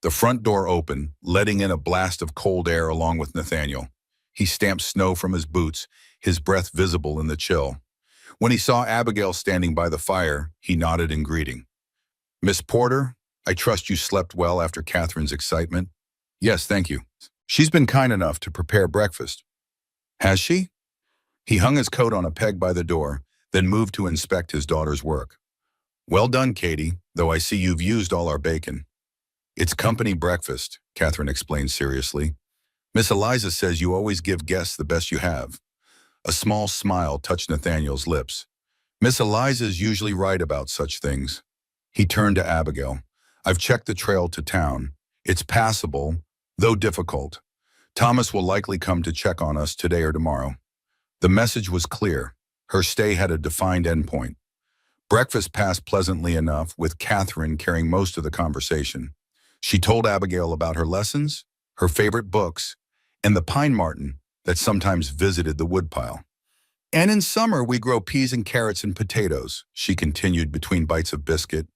The front door opened, letting in a blast of cold air along with Nathaniel. He stamped snow from his boots, his breath visible in the chill. When he saw Abigail standing by the fire, he nodded in greeting. Miss Porter, I trust you slept well after Catherine's excitement? Yes, thank you. She's been kind enough to prepare breakfast. Has she? He hung his coat on a peg by the door, then moved to inspect his daughter's work. Well done, Katie, though I see you've used all our bacon. It's company breakfast, Catherine explained seriously. Miss Eliza says you always give guests the best you have. A small smile touched Nathaniel's lips. Miss Eliza's usually right about such things. He turned to Abigail. I've checked the trail to town. It's passable, though difficult. Thomas will likely come to check on us today or tomorrow. The message was clear. Her stay had a defined endpoint. Breakfast passed pleasantly enough, with Catherine carrying most of the conversation. She told Abigail about her lessons, her favorite books, and the pine marten that sometimes visited the woodpile. And in summer, we grow peas and carrots and potatoes, she continued between bites of biscuit.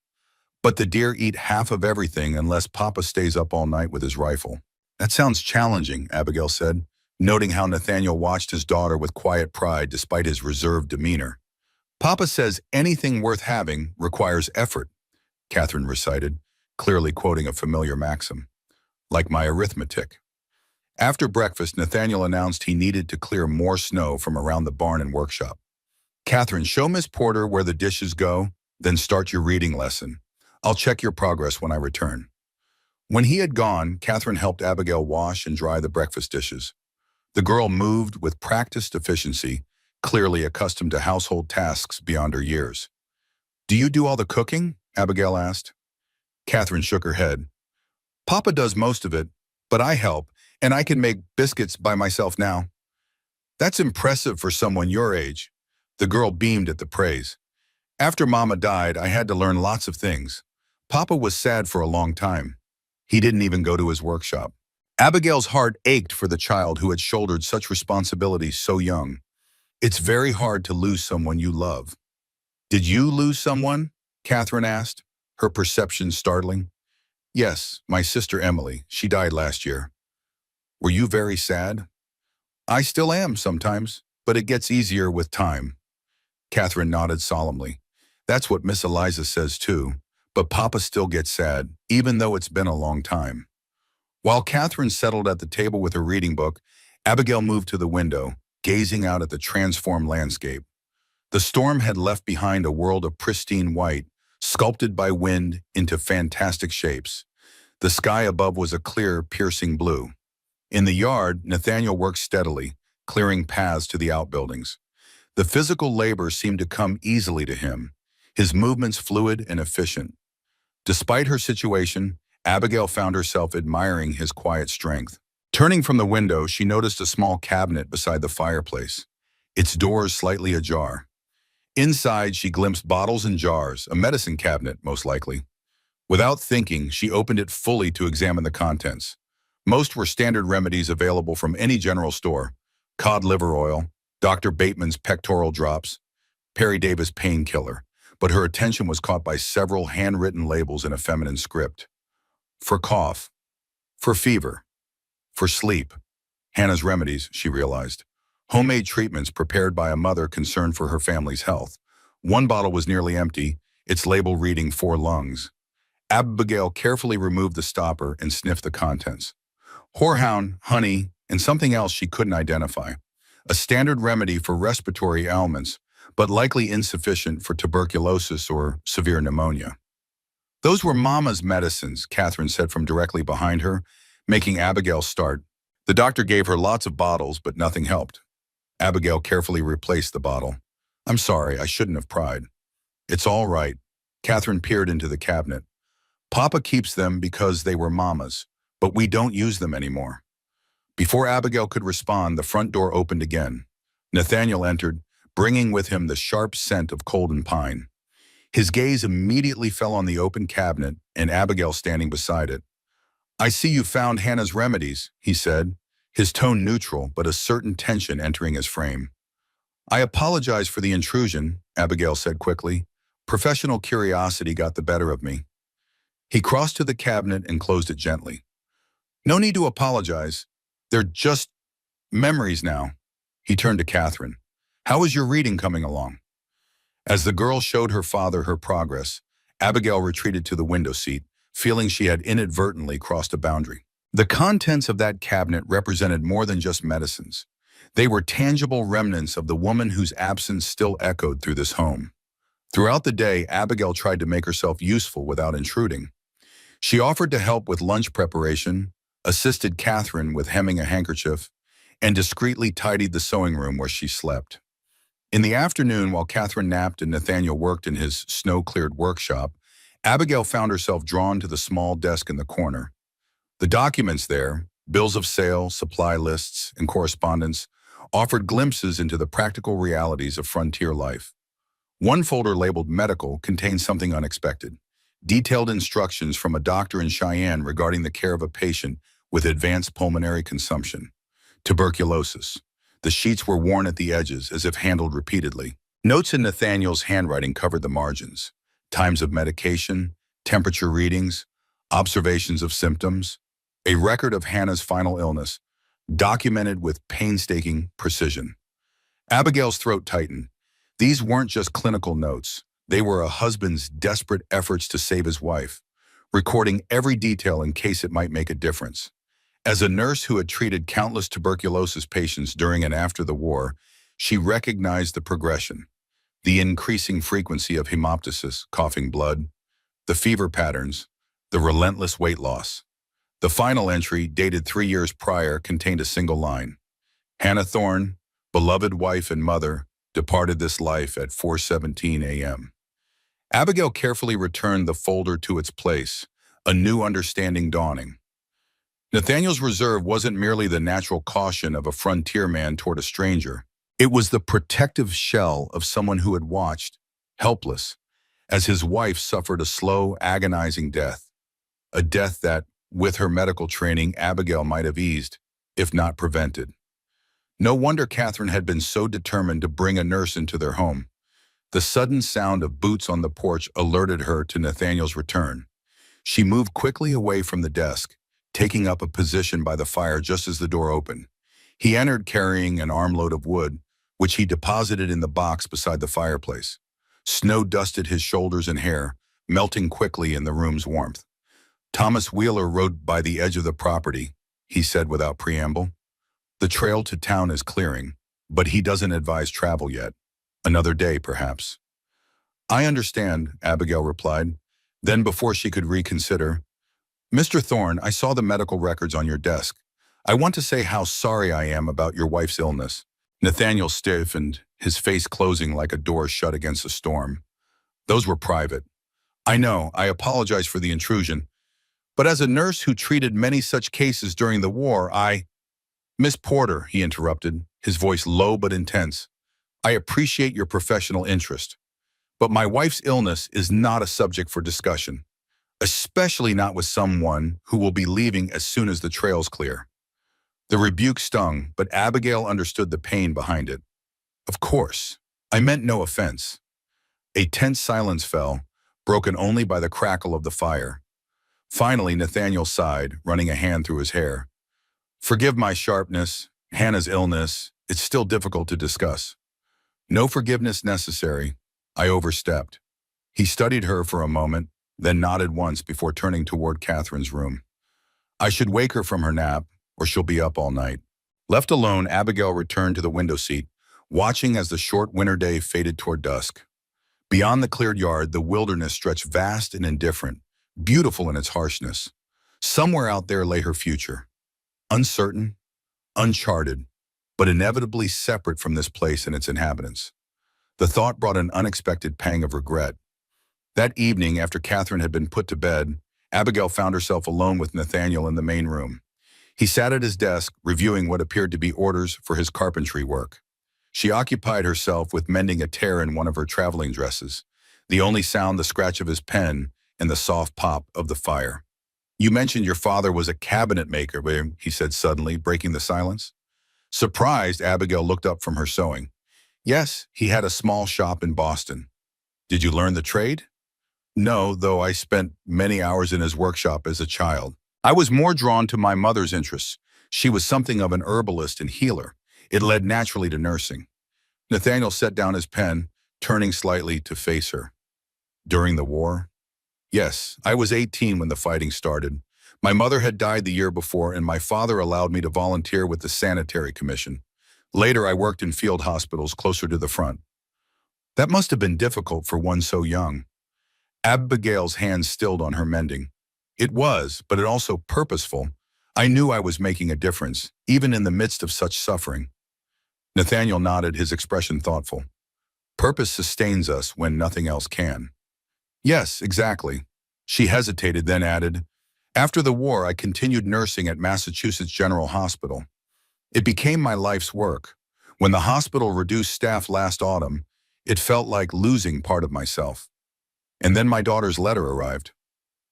But the deer eat half of everything unless Papa stays up all night with his rifle. That sounds challenging, Abigail said, noting how Nathaniel watched his daughter with quiet pride despite his reserved demeanor. Papa says anything worth having requires effort, Catherine recited, clearly quoting a familiar maxim. Like my arithmetic. After breakfast, Nathaniel announced he needed to clear more snow from around the barn and workshop. Catherine, show Miss Porter where the dishes go, then start your reading lesson. I'll check your progress when I return. When he had gone, Catherine helped Abigail wash and dry the breakfast dishes. The girl moved with practiced efficiency, clearly accustomed to household tasks beyond her years. Do you do all the cooking? Abigail asked. Catherine shook her head. Papa does most of it, but I help, and I can make biscuits by myself now. That's impressive for someone your age. The girl beamed at the praise. After Mama died, I had to learn lots of things. Papa was sad for a long time. He didn't even go to his workshop. Abigail's heart ached for the child who had shouldered such responsibilities so young. It's very hard to lose someone you love. Did you lose someone? Catherine asked, her perception startling. Yes, my sister Emily. She died last year. Were you very sad? I still am sometimes, but it gets easier with time. Catherine nodded solemnly. That's what Miss Eliza says too, but Papa still gets sad, even though it's been a long time. While Catherine settled at the table with her reading book, Abigail moved to the window, gazing out at the transformed landscape. The storm had left behind a world of pristine white, sculpted by wind into fantastic shapes. The sky above was a clear, piercing blue. In the yard, Nathaniel worked steadily, clearing paths to the outbuildings. The physical labor seemed to come easily to him, his movements fluid and efficient. Despite her situation, Abigail found herself admiring his quiet strength. Turning from the window, she noticed a small cabinet beside the fireplace, its doors slightly ajar. Inside, she glimpsed bottles and jars, a medicine cabinet, most likely. Without thinking, she opened it fully to examine the contents. Most were standard remedies available from any general store: cod liver oil, Dr. Bateman's pectoral drops, Perry Davis painkiller, but her attention was caught by several handwritten labels in a feminine script. For cough, for fever, for sleep. Hannah's remedies, she realized. Homemade treatments prepared by a mother concerned for her family's health. One bottle was nearly empty, its label reading for lungs. Abigail carefully removed the stopper and sniffed the contents. Horehound, honey, and something else she couldn't identify. A standard remedy for respiratory ailments, but likely insufficient for tuberculosis or severe pneumonia. Those were Mama's medicines, Catherine said from directly behind her, making Abigail start. The doctor gave her lots of bottles, but nothing helped. Abigail carefully replaced the bottle. I'm sorry, I shouldn't have pried. It's all right. Catherine peered into the cabinet. Papa keeps them because they were Mama's, but we don't use them anymore. Before Abigail could respond, the front door opened again. Nathaniel entered, bringing with him the sharp scent of colden pine. His gaze immediately fell on the open cabinet and Abigail standing beside it. I see you found Hannah's remedies, he said, his tone neutral but a certain tension entering his frame. I apologize for the intrusion, Abigail said quickly. Professional curiosity got the better of me. He crossed to the cabinet and closed it gently. No need to apologize. They're just memories now. He turned to Catherine. How is your reading coming along? As the girl showed her father her progress, Abigail retreated to the window seat, feeling she had inadvertently crossed a boundary. The contents of that cabinet represented more than just medicines. They were tangible remnants of the woman whose absence still echoed through this home. Throughout the day, Abigail tried to make herself useful without intruding. She offered to help with lunch preparation, assisted Catherine with hemming a handkerchief, and discreetly tidied the sewing room where she slept. In the afternoon, while Catherine napped and Nathaniel worked in his snow-cleared workshop, Abigail found herself drawn to the small desk in the corner. The documents there, bills of sale, supply lists, and correspondence, offered glimpses into the practical realities of frontier life. One folder labeled medical contained something unexpected: detailed instructions from a doctor in Cheyenne regarding the care of a patient with advanced pulmonary consumption, tuberculosis. The sheets were worn at the edges as if handled repeatedly. Notes in Nathaniel's handwriting covered the margins: times of medication, temperature readings, observations of symptoms, a record of Hannah's final illness, documented with painstaking precision. Abigail's throat tightened. These weren't just clinical notes. They were a husband's desperate efforts to save his wife, recording every detail in case it might make a difference. As a nurse who had treated countless tuberculosis patients during and after the war, she recognized the progression: the increasing frequency of hemoptysis, coughing blood, the fever patterns, the relentless weight loss. The final entry, dated 3 years prior, contained a single line: Hannah Thorne, beloved wife and mother, departed this life at 4:17 a.m. Abigail carefully returned the folder to its place, a new understanding dawning. Nathaniel's reserve wasn't merely the natural caution of a frontier man toward a stranger. It was the protective shell of someone who had watched, helpless, as his wife suffered a slow, agonizing death. A death that, with her medical training, Abigail might have eased, if not prevented. No wonder Catherine had been so determined to bring a nurse into their home. The sudden sound of boots on the porch alerted her to Nathaniel's return. She moved quickly away from the desk, taking up a position by the fire just as the door opened. He entered carrying an armload of wood, which he deposited in the box beside the fireplace. Snow dusted his shoulders and hair, melting quickly in the room's warmth. "Thomas Wheeler rode by the edge of the property," he said without preamble. "The trail to town is clearing, but he doesn't advise travel yet. Another day, perhaps." "I understand," Abigail replied. Then, before she could reconsider, "Mr. Thorne, I saw the medical records on your desk. I want to say how sorry I am about your wife's illness." Nathaniel stiffened, his face closing like a door shut against a storm. "Those were private. I know, I apologize for the intrusion. But as a nurse who treated many such cases during the war, Miss Porter," he interrupted, his voice low but intense, "I appreciate your professional interest. But my wife's illness is not a subject for discussion, especially not with someone who will be leaving as soon as the trail's clear." The rebuke stung, but Abigail understood the pain behind it. "Of course, I meant no offense." A tense silence fell, broken only by the crackle of the fire. Finally, Nathaniel sighed, running a hand through his hair. "Forgive my sharpness, Hannah's illness. It's still difficult to discuss." "No forgiveness necessary. I overstepped." He studied her for a moment, then nodded once before turning toward Catherine's room. "I should wake her from her nap, or she'll be up all night." Left alone, Abigail returned to the window seat, watching as the short winter day faded toward dusk. Beyond the cleared yard, the wilderness stretched vast and indifferent, beautiful in its harshness. Somewhere out there lay her future, uncertain, uncharted, but inevitably separate from this place and its inhabitants. The thought brought an unexpected pang of regret. That evening, after Catherine had been put to bed, Abigail found herself alone with Nathaniel in the main room. He sat at his desk, reviewing what appeared to be orders for his carpentry work. She occupied herself with mending a tear in one of her traveling dresses, the only sound the scratch of his pen and the soft pop of the fire. "You mentioned your father was a cabinet maker," he said suddenly, breaking the silence. Surprised, Abigail looked up from her sewing. "Yes, he had a small shop in Boston." "Did you learn the trade?" "No, though I spent many hours in his workshop as a child. I was more drawn to my mother's interests. She was something of an herbalist and healer. It led naturally to nursing." Nathaniel set down his pen, turning slightly to face her. "During the war?" "Yes, I was 18 when the fighting started. My mother had died the year before, and my father allowed me to volunteer with the Sanitary Commission. Later, I worked in field hospitals closer to the front." "That must have been difficult for one so young." Abigail's hands stilled on her mending. It was, but it also purposeful. I knew I was making a difference, even in the midst of such suffering. Nathaniel nodded, his expression thoughtful. Purpose sustains us when nothing else can. Yes, exactly. She hesitated, then added, after the war, I continued nursing at Massachusetts General Hospital. It became my life's work. When the hospital reduced staff last autumn, it felt like losing part of myself. And then my daughter's letter arrived.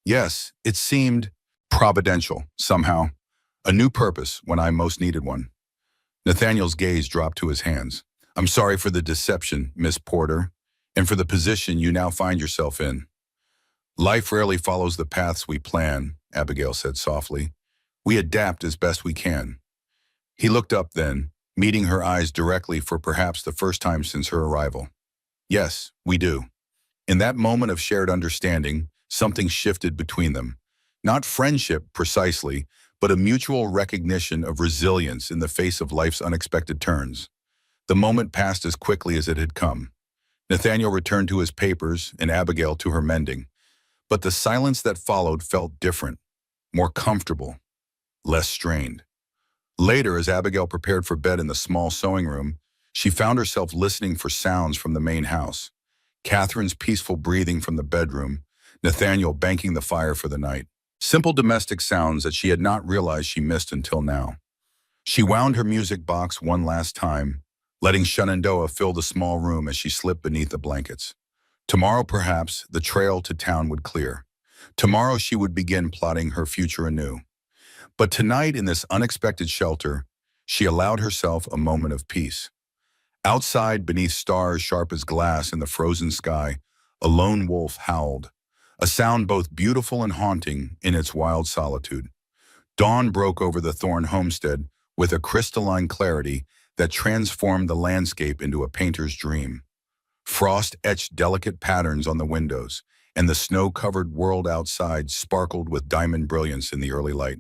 Yes, it seemed providential, somehow. A new purpose when I most needed one. Nathaniel's gaze dropped to his hands. I'm sorry for the deception, Miss Porter, and for the position you now find yourself in. Life rarely follows the paths we plan, Abigail said softly. We adapt as best we can. He looked up then, meeting her eyes directly for perhaps the first time since her arrival. Yes, we do. In that moment of shared understanding, something shifted between them. Not friendship, precisely, but a mutual recognition of resilience in the face of life's unexpected turns. The moment passed as quickly as it had come. Nathaniel returned to his papers and Abigail to her mending. But the silence that followed felt different, more comfortable, less strained. Later, as Abigail prepared for bed in the small sewing room, she found herself listening for sounds from the main house. Catherine's peaceful breathing from the bedroom, Nathaniel banking the fire for the night. Simple domestic sounds that she had not realized she missed until now. She wound her music box one last time, letting Shenandoah fill the small room as she slipped beneath the blankets. Tomorrow, perhaps, the trail to town would clear. Tomorrow she would begin plotting her future anew. But tonight, in this unexpected shelter, she allowed herself a moment of peace. Outside, beneath stars sharp as glass in the frozen sky, a lone wolf howled, a sound both beautiful and haunting in its wild solitude. Dawn broke over the Thorne homestead with a crystalline clarity that transformed the landscape into a painter's dream. Frost etched delicate patterns on the windows, and the snow-covered world outside sparkled with diamond brilliance in the early light.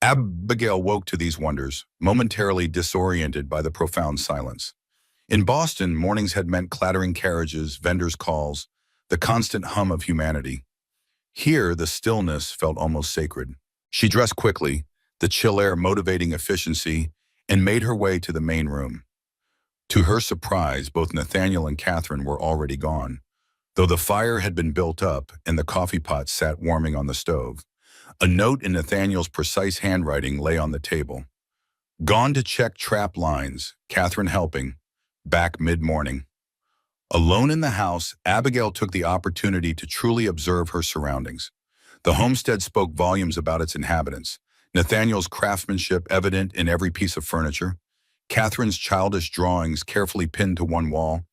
Abigail woke to these wonders, momentarily disoriented by the profound silence. In Boston, mornings had meant clattering carriages, vendors' calls, the constant hum of humanity. Here, the stillness felt almost sacred. She dressed quickly, the chill air motivating efficiency, and made her way to the main room. To her surprise, both Nathaniel and Catherine were already gone, though the fire had been built up and the coffee pot sat warming on the stove. A note in Nathaniel's precise handwriting lay on the table. Gone to check trap lines, Catherine helping, back mid-morning. Alone in the house, Abigail took the opportunity to truly observe her surroundings. The homestead spoke volumes about its inhabitants, Nathaniel's craftsmanship evident in every piece of furniture, Catherine's childish drawings carefully pinned to one wall,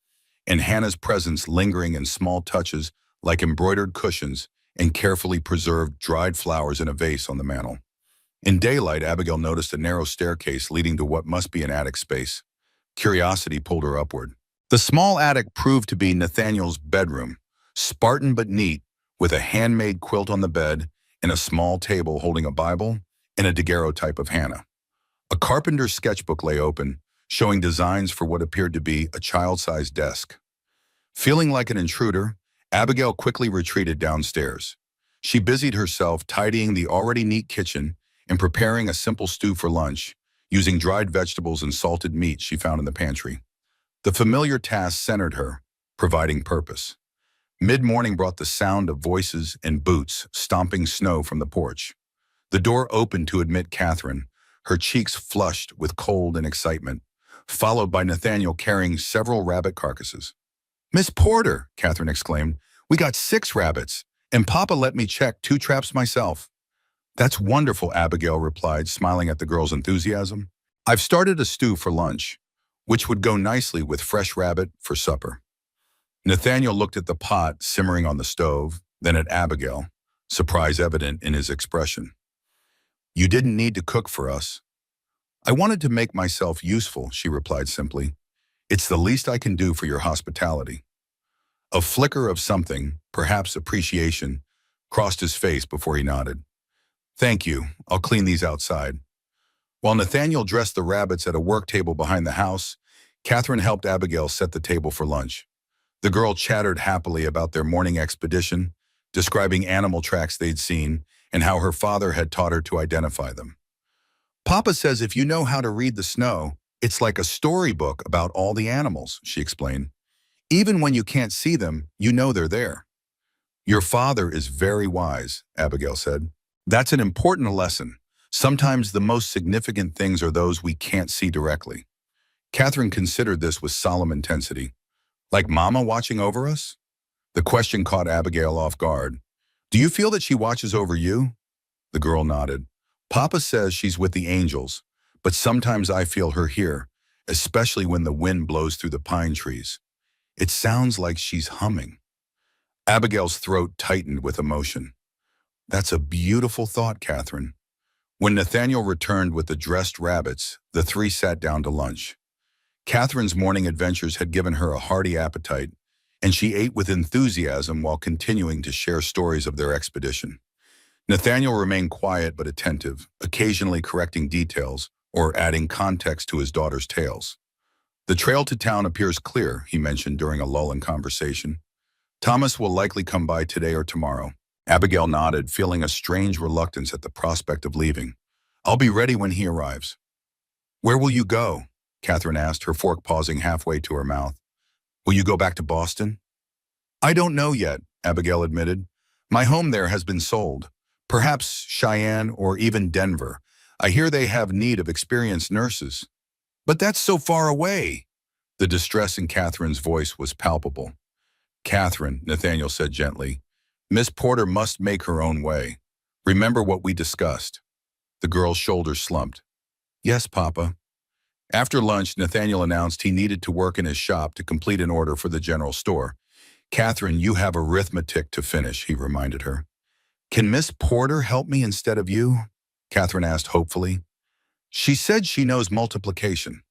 and Hannah's presence lingering in small touches like embroidered cushions and carefully preserved dried flowers in a vase on the mantel. In daylight, Abigail noticed a narrow staircase leading to what must be an attic space. Curiosity pulled her upward. The small attic proved to be Nathaniel's bedroom, Spartan but neat, with a handmade quilt on the bed and a small table holding a Bible and a daguerreotype of Hannah. A carpenter's sketchbook lay open, showing designs for what appeared to be a child-sized desk. Feeling like an intruder, Abigail quickly retreated downstairs. She busied herself tidying the already neat kitchen and preparing a simple stew for lunch, using dried vegetables and salted meat she found in the pantry. The familiar task centered her, providing purpose. Mid-morning brought the sound of voices and boots stomping snow from the porch. The door opened to admit Catherine, her cheeks flushed with cold and excitement, followed by Nathaniel carrying several rabbit carcasses. "Miss Porter," Catherine exclaimed, "we got 6 rabbits, and Papa let me check 2 traps myself." "That's wonderful," Abigail replied, smiling at the girl's enthusiasm. "I've started a stew for lunch, which would go nicely with fresh rabbit for supper." Nathaniel looked at the pot simmering on the stove, then at Abigail, surprise evident in his expression. "You didn't need to cook for us." "I wanted to make myself useful," she replied simply. "It's the least I can do for your hospitality." A flicker of something, perhaps appreciation, crossed his face before he nodded. "Thank you. I'll clean these outside." While Nathaniel dressed the rabbits at a work table behind the house, Catherine helped Abigail set the table for lunch. The girl chattered happily about their morning expedition, describing animal tracks they'd seen and how her father had taught her to identify them. Papa says if you know how to read the snow, it's like a storybook about all the animals, she explained. Even when you can't see them, you know they're there. Your father is very wise, Abigail said. That's an important lesson. Sometimes the most significant things are those we can't see directly. Catherine considered this with solemn intensity. Like Mama watching over us? The question caught Abigail off guard. Do you feel that she watches over you? The girl nodded. Papa says she's with the angels, but sometimes I feel her here, especially when the wind blows through the pine trees. It sounds like she's humming. Abigail's throat tightened with emotion. That's a beautiful thought, Catherine. When Nathaniel returned with the dressed rabbits, the three sat down to lunch. Catherine's morning adventures had given her a hearty appetite, and she ate with enthusiasm while continuing to share stories of their expedition. Nathaniel remained quiet but attentive, occasionally correcting details or adding context to his daughter's tales. The trail to town appears clear, he mentioned during a lull in conversation. Thomas will likely come by today or tomorrow. Abigail nodded, feeling a strange reluctance at the prospect of leaving. I'll be ready when he arrives. Where will you go? Catherine asked, her fork pausing halfway to her mouth. Will you go back to Boston? I don't know yet, Abigail admitted. My home there has been sold. Perhaps Cheyenne or even Denver. I hear they have need of experienced nurses. But that's so far away. The distress in Catherine's voice was palpable. Catherine, Nathaniel said gently, Miss Porter must make her own way. Remember what we discussed. The girl's shoulders slumped. Yes, Papa. After lunch, Nathaniel announced he needed to work in his shop to complete an order for the general store. Catherine, you have arithmetic to finish, he reminded her. Can Miss Porter help me instead of you? Catherine asked hopefully. She said she knows multiplication.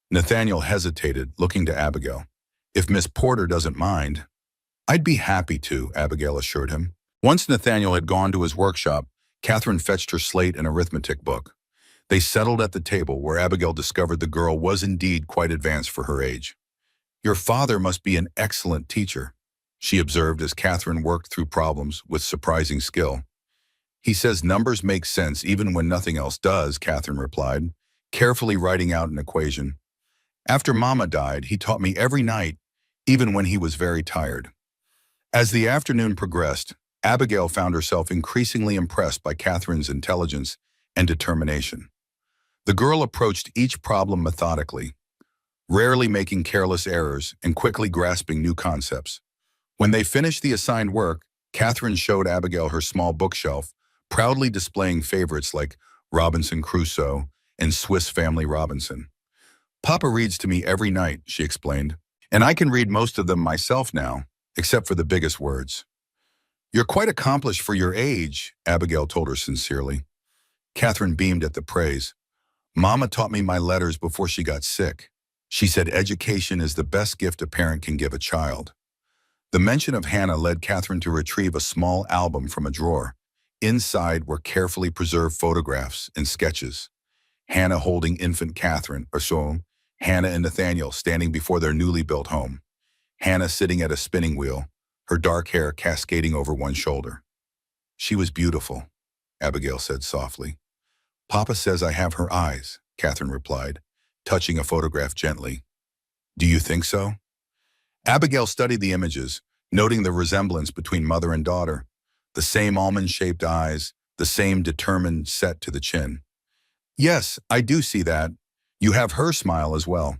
Nathaniel hesitated, looking to Abigail. If Miss Porter doesn't mind. I'd be happy to, Abigail assured him. Once Nathaniel had gone to his workshop, Catherine fetched her slate and arithmetic book. They settled at the table, where Abigail discovered the girl was indeed quite advanced for her age. Your father must be an excellent teacher, she observed as Catherine worked through problems with surprising skill. He says numbers make sense even when nothing else does, Catherine replied, carefully writing out an equation. After Mama died, he taught me every night, even when he was very tired. As the afternoon progressed, Abigail found herself increasingly impressed by Catherine's intelligence and determination. The girl approached each problem methodically, rarely making careless errors and quickly grasping new concepts. When they finished the assigned work, Catherine showed Abigail her small bookshelf, proudly displaying favorites like Robinson Crusoe and Swiss Family Robinson. Papa reads to me every night, she explained, and I can read most of them myself now, except for the biggest words. You're quite accomplished for your age, Abigail told her sincerely. Catherine beamed at the praise. Mama taught me my letters before she got sick. She said education is the best gift a parent can give a child. The mention of Hannah led Catherine to retrieve a small album from a drawer. Inside were carefully preserved photographs and sketches. Hannah holding infant Catherine, or so, Hannah and Nathaniel standing before their newly built home. Hannah sitting at a spinning wheel, her dark hair cascading over one shoulder. She was beautiful, Abigail said softly. Papa says I have her eyes, Catherine replied, touching a photograph gently. Do you think so? Abigail studied the images, noting the resemblance between mother and daughter. The same almond-shaped eyes, the same determined set to the chin. Yes, I do see that. You have her smile as well.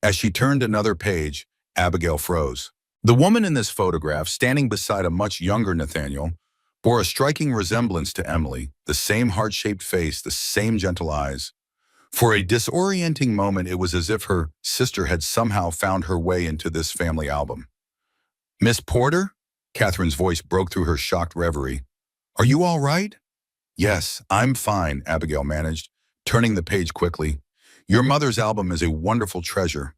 As she turned another page, Abigail froze. The woman in this photograph, standing beside a much younger Nathaniel, bore a striking resemblance to Emily, the same heart-shaped face, the same gentle eyes. For a disorienting moment, it was as if her sister had somehow found her way into this family album. Miss Porter? Catherine's voice broke through her shocked reverie. Are you all right? Yes, I'm fine, Abigail managed, turning the page quickly. Your mother's album is a wonderful treasure.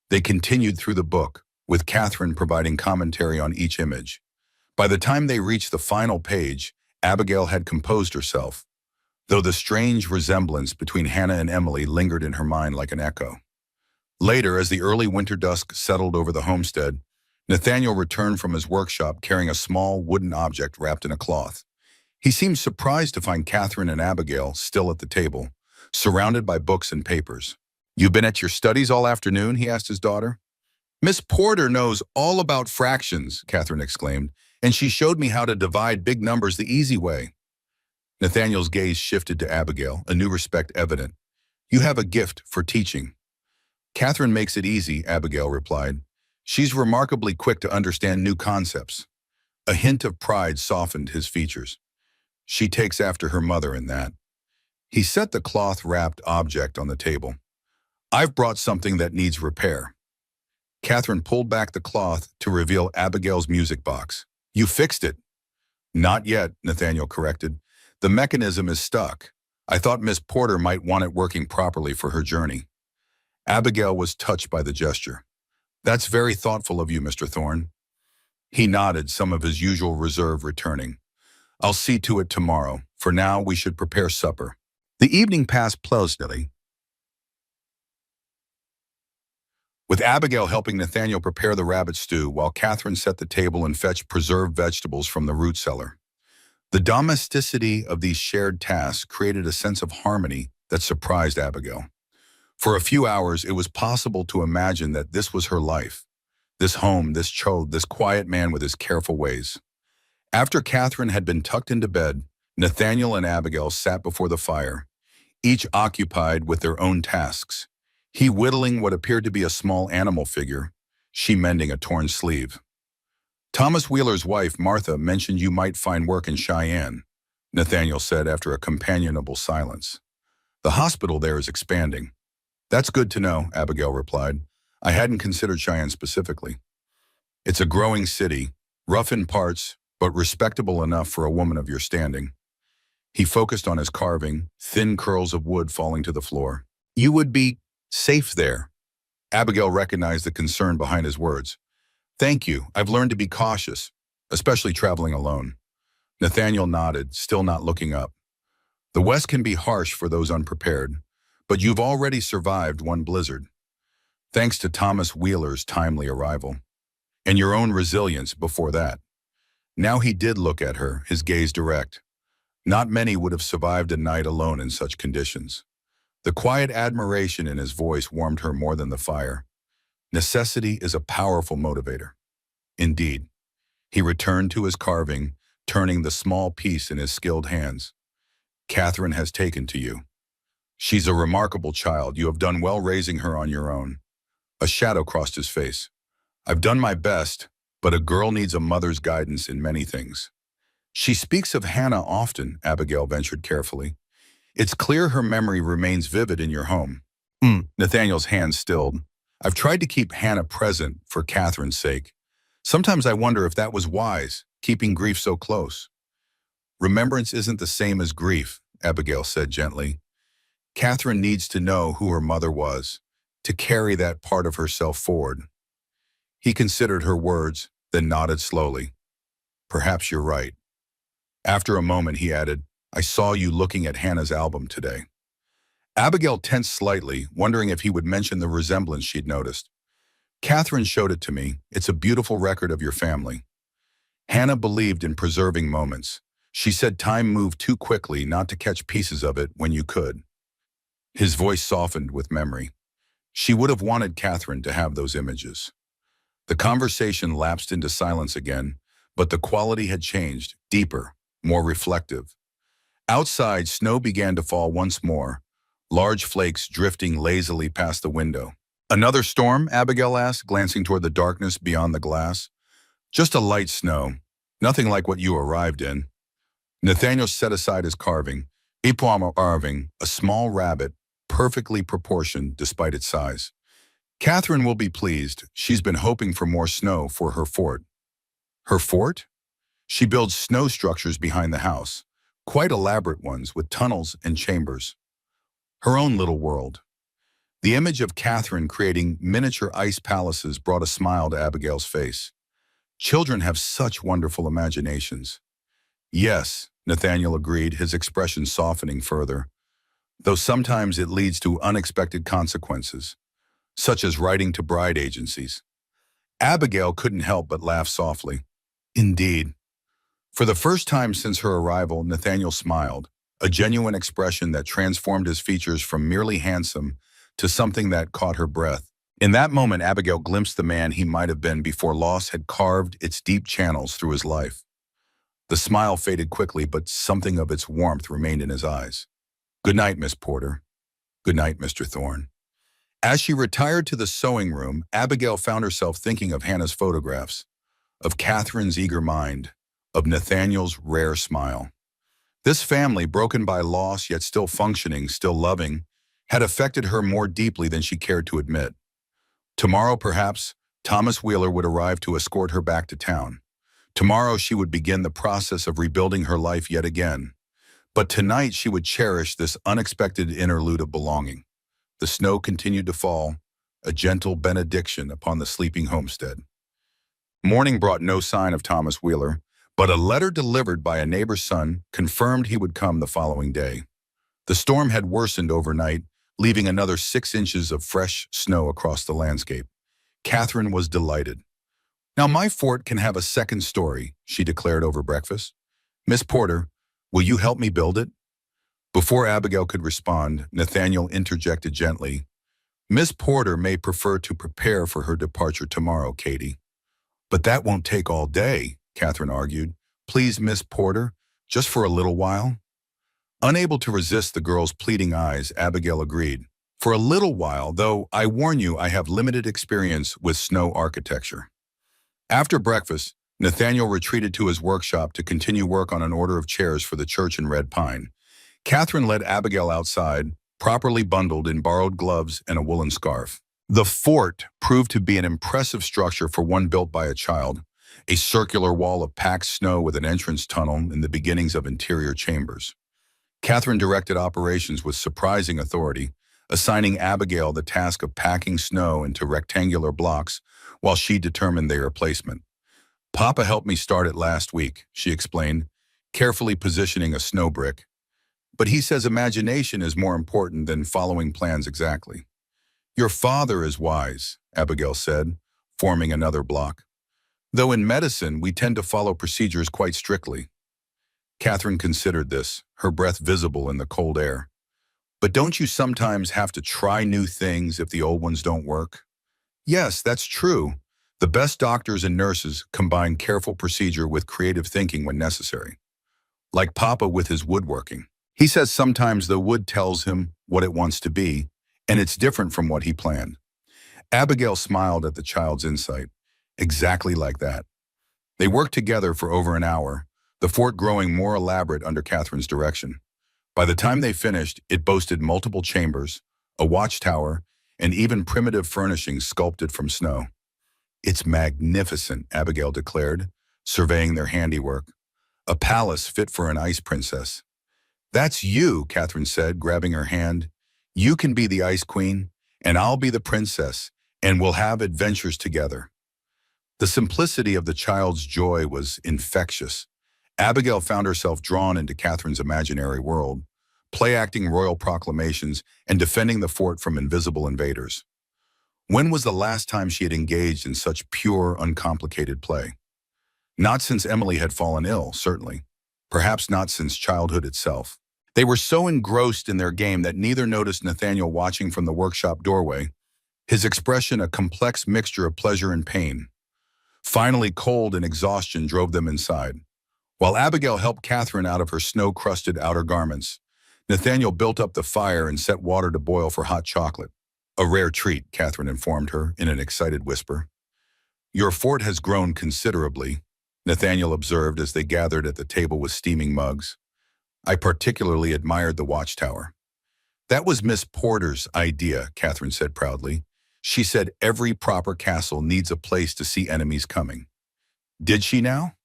They continued through the book, with Catherine providing commentary on each image. By the time they reached the final page, Abigail had composed herself, though the strange resemblance between Hannah and Emily lingered in her mind like an echo. Later, as the early winter dusk settled over the homestead, Nathaniel returned from his workshop carrying a small wooden object wrapped in a cloth. He seemed surprised to find Catherine and Abigail still at the table, surrounded by books and papers. "You've been at your studies all afternoon?" he asked his daughter. "Miss Porter knows all about fractions," Catherine exclaimed, "and she showed me how to divide big numbers the easy way." Nathaniel's gaze shifted to Abigail, a new respect evident. "You have a gift for teaching." "Catherine makes it easy," Abigail replied. "She's remarkably quick to understand new concepts." A hint of pride softened his features. "She takes after her mother in that." He set the cloth-wrapped object on the table. "I've brought something that needs repair." Catherine pulled back the cloth to reveal Abigail's music box. "You fixed it." "Not yet," Nathaniel corrected. "The mechanism is stuck. I thought Miss Porter might want it working properly for her journey." Abigail was touched by the gesture. "That's very thoughtful of you, Mr. Thorne." He nodded, some of his usual reserve returning. "I'll see to it tomorrow. For now, we should prepare supper." The evening passed pleasantly, with Abigail helping Nathaniel prepare the rabbit stew while Catherine set the table and fetched preserved vegetables from the root cellar. The domesticity of these shared tasks created a sense of harmony that surprised Abigail. For a few hours, it was possible to imagine that this was her life. This home, this chode, this quiet man with his careful ways. After Catherine had been tucked into bed, Nathaniel and Abigail sat before the fire, each occupied with their own tasks. He whittling what appeared to be a small animal figure, she mending a torn sleeve. "Thomas Wheeler's wife, Martha, mentioned you might find work in Cheyenne," Nathaniel said after a companionable silence. "The hospital there is expanding." "That's good to know," Abigail replied. "I hadn't considered Cheyenne specifically." "It's a growing city, rough in parts, but respectable enough for a woman of your standing." He focused on his carving, thin curls of wood falling to the floor. "You would be safe there." Abigail recognized the concern behind his words. "Thank you. I've learned to be cautious, especially traveling alone." Nathaniel nodded, still not looking up. "The West can be harsh for those unprepared, but you've already survived one blizzard, thanks to Thomas Wheeler's timely arrival, and your own resilience before that." Now he did look at her, his gaze direct. Not many would have survived a night alone in such conditions. The quiet admiration in his voice warmed her more than the fire. Necessity is a powerful motivator. Indeed. He returned to his carving, turning the small piece in his skilled hands. "Catherine has taken to you. She's a remarkable child. You have done well raising her on your own." A shadow crossed his face. "I've done my best, but a girl needs a mother's guidance in many things." "She speaks of Hannah often," Abigail ventured carefully. "It's clear her memory remains vivid in your home." Nathaniel's hand stilled. "I've tried to keep Hannah present for Catherine's sake. Sometimes I wonder if that was wise, keeping grief so close." "Remembrance isn't the same as grief," Abigail said gently. "Catherine needs to know who her mother was, to carry that part of herself forward." He considered her words, then nodded slowly. "Perhaps you're right." After a moment, he added, "I saw you looking at Hannah's album today." Abigail tensed slightly, wondering if he would mention the resemblance she'd noticed. "Catherine showed it to me. It's a beautiful record of your family." Hannah believed in preserving moments. She said time moved too quickly not to catch pieces of it when you could. His voice softened with memory. She would have wanted Catherine to have those images. The conversation lapsed into silence again, but the quality had changed, deeper, more reflective. Outside, snow began to fall once more, large flakes drifting lazily past the window. "Another storm?" Abigail asked, glancing toward the darkness beyond the glass. "Just a light snow, nothing like what you arrived in." Nathaniel set aside his carving, a small rabbit, perfectly proportioned despite its size. "Catherine will be pleased. She's been hoping for more snow for her fort." "Her fort?" "She builds snow structures behind the house, quite elaborate ones with tunnels and chambers. Her own little world." The image of Catherine creating miniature ice palaces brought a smile to Abigail's face. Children have such wonderful imaginations. "Yes," Nathaniel agreed, his expression softening further, "though sometimes it leads to unexpected consequences, such as writing to bride agencies." Abigail couldn't help but laugh softly. "Indeed. For the first time since her arrival, Nathaniel smiled, a genuine expression that transformed his features from merely handsome to something that caught her breath. In that moment, Abigail glimpsed the man he might have been before loss had carved its deep channels through his life. The smile faded quickly, but something of its warmth remained in his eyes. "Good night, Miss Porter. Good night, Mr. Thorne." As she retired to the sewing room, Abigail found herself thinking of Hannah's photographs, of Catherine's eager mind, of Nathaniel's rare smile. This family, broken by loss yet still functioning, still loving, had affected her more deeply than she cared to admit. Tomorrow, perhaps, Thomas Wheeler would arrive to escort her back to town. Tomorrow she would begin the process of rebuilding her life yet again. But tonight she would cherish this unexpected interlude of belonging. The snow continued to fall, a gentle benediction upon the sleeping homestead. Morning brought no sign of Thomas Wheeler, but a letter delivered by a neighbor's son confirmed he would come the following day. The storm had worsened overnight, leaving another 6 inches of fresh snow across the landscape. Catherine was delighted. "Now my fort can have a second story," she declared over breakfast. "Miss Porter, will you help me build it?" Before Abigail could respond, Nathaniel interjected gently. "Miss Porter may prefer to prepare for her departure tomorrow, Katie." "But that won't take all day," Catherine argued. "Please, Miss Porter, just for a little while." Unable to resist the girl's pleading eyes, Abigail agreed. "For a little while, though I warn you I have limited experience with snow architecture." After breakfast, Nathaniel retreated to his workshop to continue work on an order of chairs for the church in Red Pine. Catherine led Abigail outside, properly bundled in borrowed gloves and a woolen scarf. The fort proved to be an impressive structure for one built by a child, a circular wall of packed snow with an entrance tunnel and the beginnings of interior chambers. Catherine directed operations with surprising authority, assigning Abigail the task of packing snow into rectangular blocks while she determined their placement. "Papa helped me start it last week," she explained, carefully positioning a snow brick. "But he says imagination is more important than following plans exactly." "Your father is wise," Abigail said, forming another block. "Though in medicine, we tend to follow procedures quite strictly." Catherine considered this, her breath visible in the cold air. "But don't you sometimes have to try new things if the old ones don't work?" "Yes, that's true. The best doctors and nurses combine careful procedure with creative thinking when necessary. Like Papa with his woodworking. He says sometimes the wood tells him what it wants to be, and it's different from what he planned." Abigail smiled at the child's insight. Exactly like that. They worked together for over an hour, the fort growing more elaborate under Catherine's direction. By the time they finished, it boasted multiple chambers, a watchtower, and even primitive furnishings sculpted from snow. "It's magnificent," Abigail declared, surveying their handiwork. "A palace fit for an ice princess." "That's you," Catherine said, grabbing her hand. "You can be the ice queen, and I'll be the princess, and we'll have adventures together." The simplicity of the child's joy was infectious. Abigail found herself drawn into Catherine's imaginary world, play-acting royal proclamations and defending the fort from invisible invaders. When was the last time she had engaged in such pure, uncomplicated play? Not since Emily had fallen ill, certainly. Perhaps not since childhood itself. They were so engrossed in their game that neither noticed Nathaniel watching from the workshop doorway, his expression a complex mixture of pleasure and pain. Finally, cold and exhaustion drove them inside. While Abigail helped Catherine out of her snow-crusted outer garments, Nathaniel built up the fire and set water to boil for hot chocolate. "A rare treat," Catherine informed her in an excited whisper. "Your fort has grown considerably," Nathaniel observed as they gathered at the table with steaming mugs. "I particularly admired the watchtower." "That was Miss Porter's idea," Catherine said proudly. "She said every proper castle needs a place to see enemies coming." "Did she now?"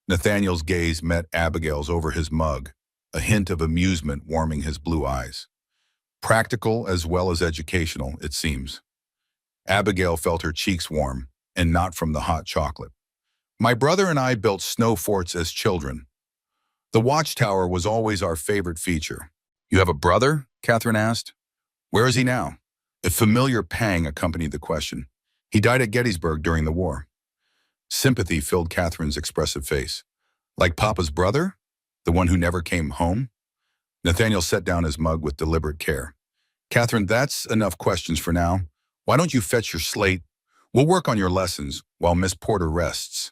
Nathaniel's gaze met Abigail's over his mug, a hint of amusement warming his blue eyes. "Practical as well as educational, it seems." Abigail felt her cheeks warm, and not from the hot chocolate. "My brother and I built snow forts as children. The watchtower was always our favorite feature." "You have a brother?" Catherine asked. "Where is he now?" A familiar pang accompanied the question. "He died at Gettysburg during the war." Sympathy filled Catherine's expressive face. Like Papa's brother? The one who never came home? Nathaniel set down his mug with deliberate care. Catherine, that's enough questions for now. Why don't you fetch your slate? We'll work on your lessons while Miss Porter rests.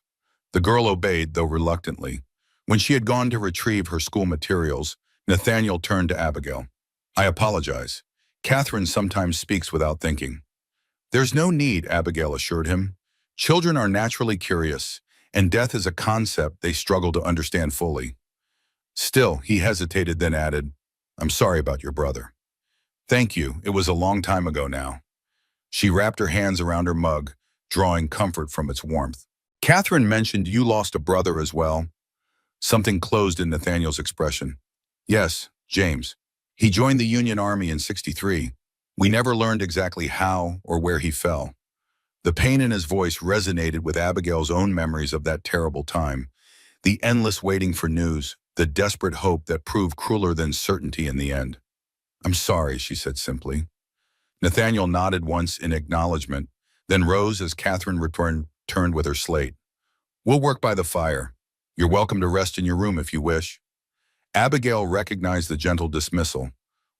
The girl obeyed, though reluctantly. When she had gone to retrieve her school materials, Nathaniel turned to Abigail. I apologize. Catherine sometimes speaks without thinking. There's no need, Abigail assured him. Children are naturally curious, and death is a concept they struggle to understand fully. Still, he hesitated, then added, I'm sorry about your brother. Thank you, it was a long time ago now. She wrapped her hands around her mug, drawing comfort from its warmth. Catherine mentioned you lost a brother as well. Something closed in Nathaniel's expression. Yes, James. He joined the Union Army in '63. We never learned exactly how or where he fell. The pain in his voice resonated with Abigail's own memories of that terrible time. The endless waiting for news, the desperate hope that proved crueler than certainty in the end. I'm sorry, she said simply. Nathaniel nodded once in acknowledgement, then rose as Catherine returned with her slate. We'll work by the fire. You're welcome to rest in your room if you wish. Abigail recognized the gentle dismissal.